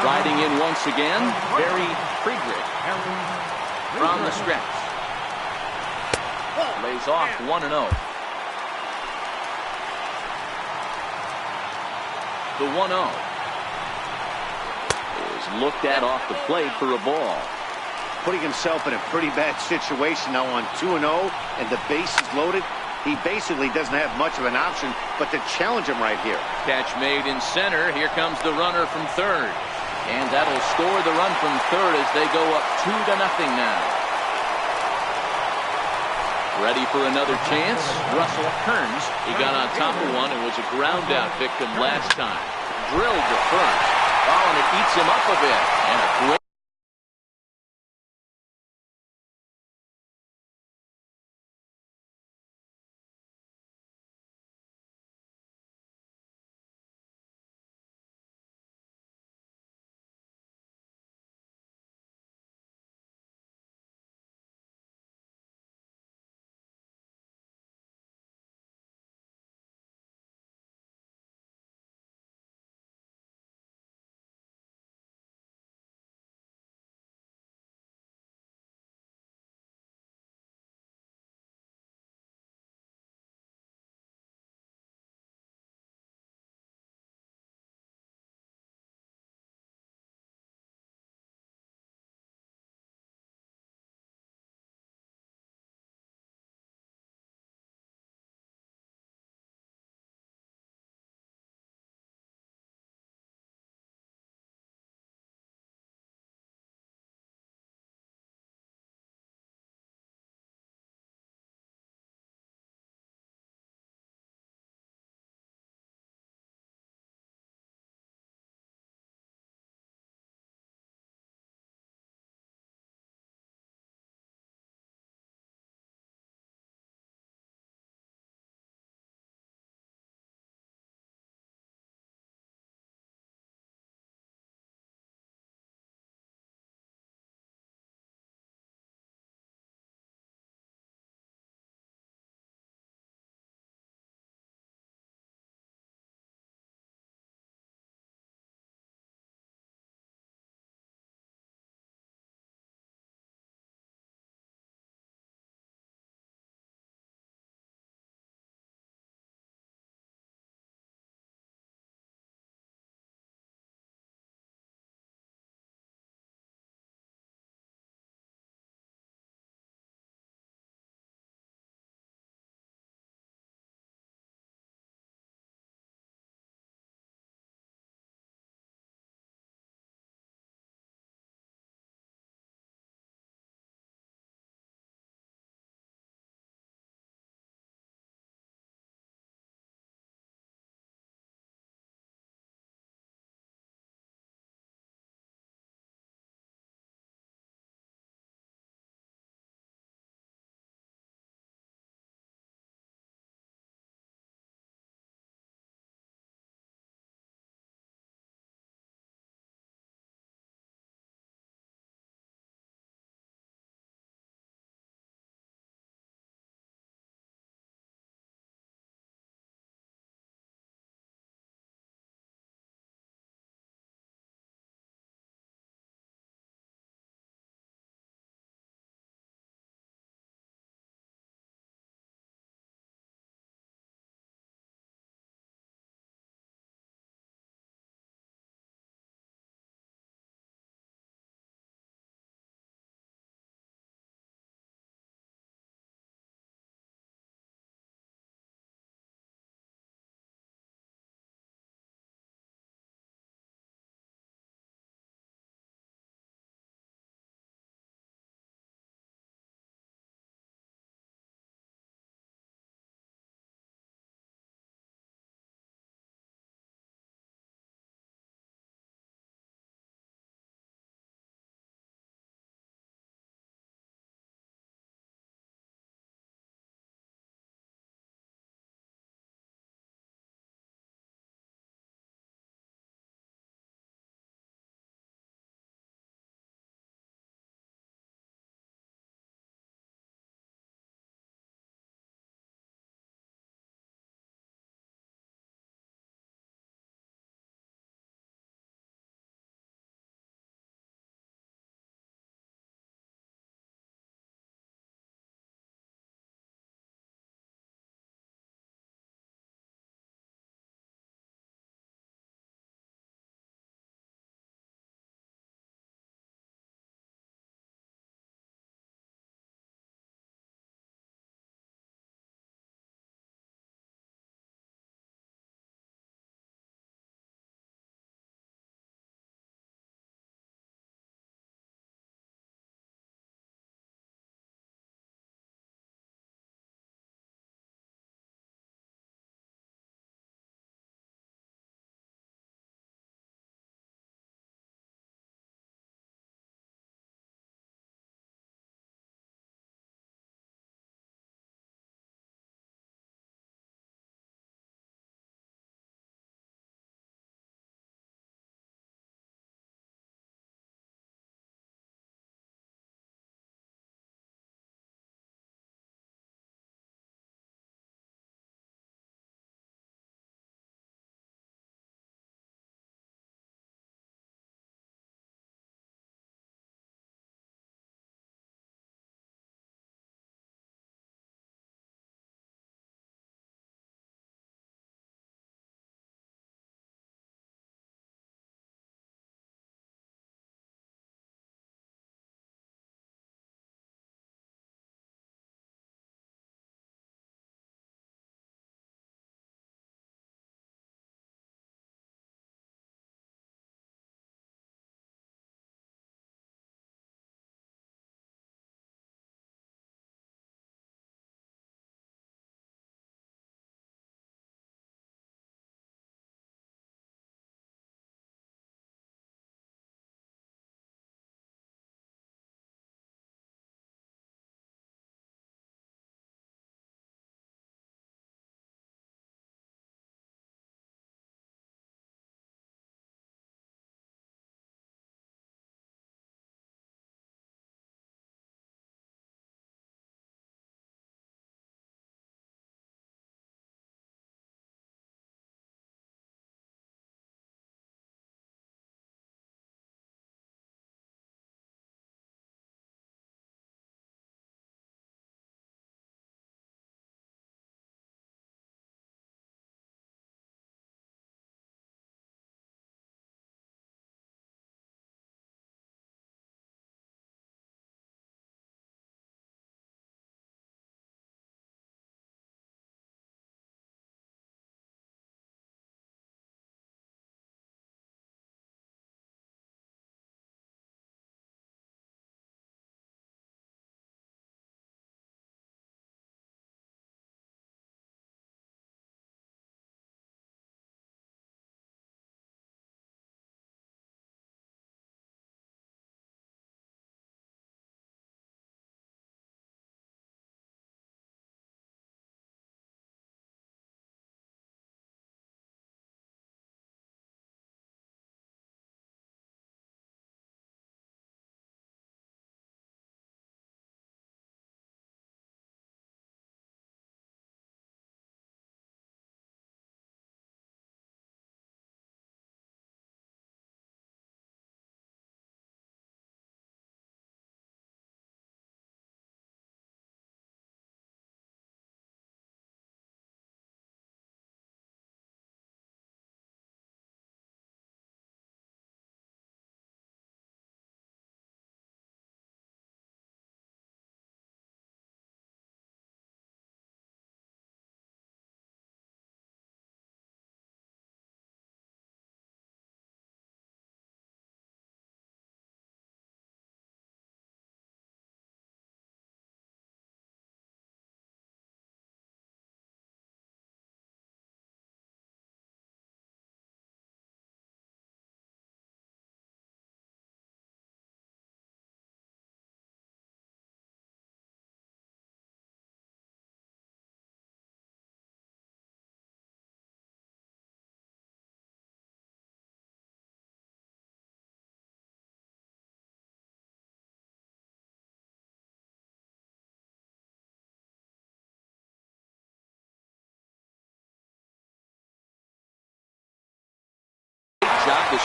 S2: Riding in once again, Barry Friedrich from the stretch. Lays off 1-0. The 1-0 is looked at off the plate for a ball.
S4: Putting himself in a pretty bad situation now on 2-0, and the base is loaded. He basically doesn't have much of an option but to challenge him right here.
S2: Catch made in center. Here comes the runner from third. And that'll score the run from third as they go up 2-0 now. Ready for another chance. Russell Kearns. He got on top of one and was a ground out victim last time. Drilled to first. Oh, and it eats him up a bit. And a great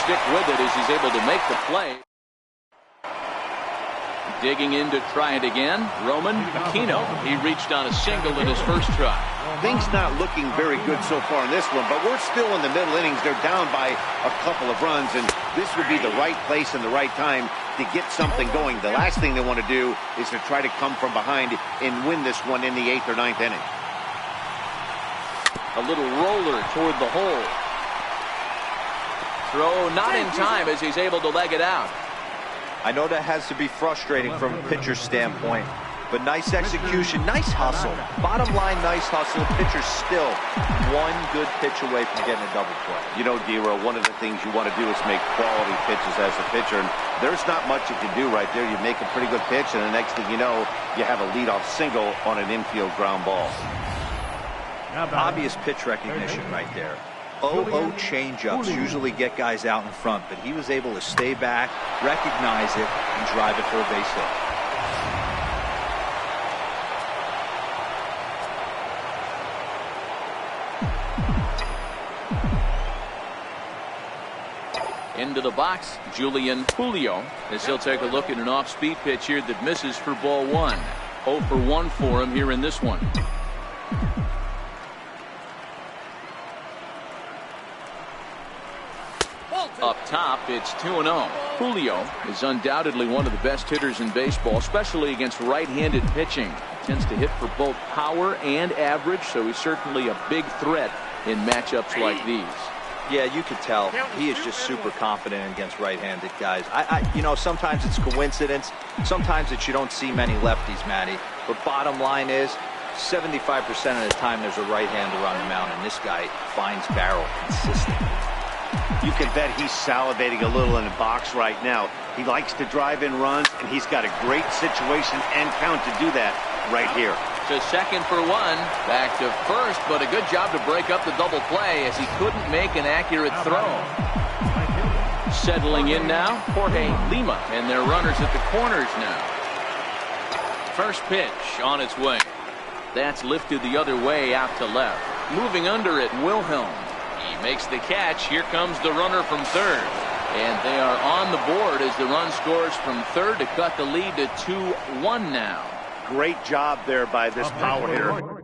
S2: stick with it as he's able to make the play. Digging in to try it again, Roman Aquino. He reached on a single in his first try.
S4: Things not looking very good so far in this one, but we're still in the middle innings. They're down by a couple of runs, and this would be the right place and the right time to get something going. The last thing they want to do is to try to come from behind and win this one in the 8th or 9th inning.
S2: A little roller toward the hole. Throw not in time as he's able to leg it out.
S3: I know that has to be frustrating from a pitcher's standpoint, but nice execution, nice hustle. Bottom line, nice hustle. Pitcher's still one good pitch away from getting a double play.
S4: You know, D-Row, one of the things you want to do is make quality pitches as a pitcher, and there's not much you can do right there. You make a pretty good pitch, and the next thing you know, you have a leadoff single on an infield ground ball.
S3: Obvious pitch recognition right there. 0-0 changeups usually get guys out in front, but he was able to stay back, recognize it, and drive it for a base hit.
S2: Into the box, Julian Julio, as he'll take a look at an off-speed pitch here that misses for ball 1. 0 for 1 for him here in this one. Up top, it's 2-0. Julio is undoubtedly one of the best hitters in baseball, especially against right-handed pitching. He tends to hit for both power and average, so he's certainly a big threat in matchups like these.
S3: Yeah, you could tell he is just super confident against right-handed guys. You know, sometimes it's coincidence. Sometimes it's you don't see many lefties, Matty. But bottom line is, 75% of the time there's a right-hander on the mound, and this guy finds barrel consistently.
S4: You can bet he's salivating a little in the box right now. He likes to drive in runs, and he's got a great situation and count to do that right here.
S2: To second for 1, back to first, but a good job to break up the double play as he couldn't make an accurate throw. Settling in now, Jorge Lima, and their runners at the corners now. First pitch on its way. That's lifted the other way out to left. Moving under it, Wilhelm. He makes the catch. Here comes the runner from third. And they are on the board as the run scores from third to cut the lead to 2-1 now.
S4: Great job there by this power hitter.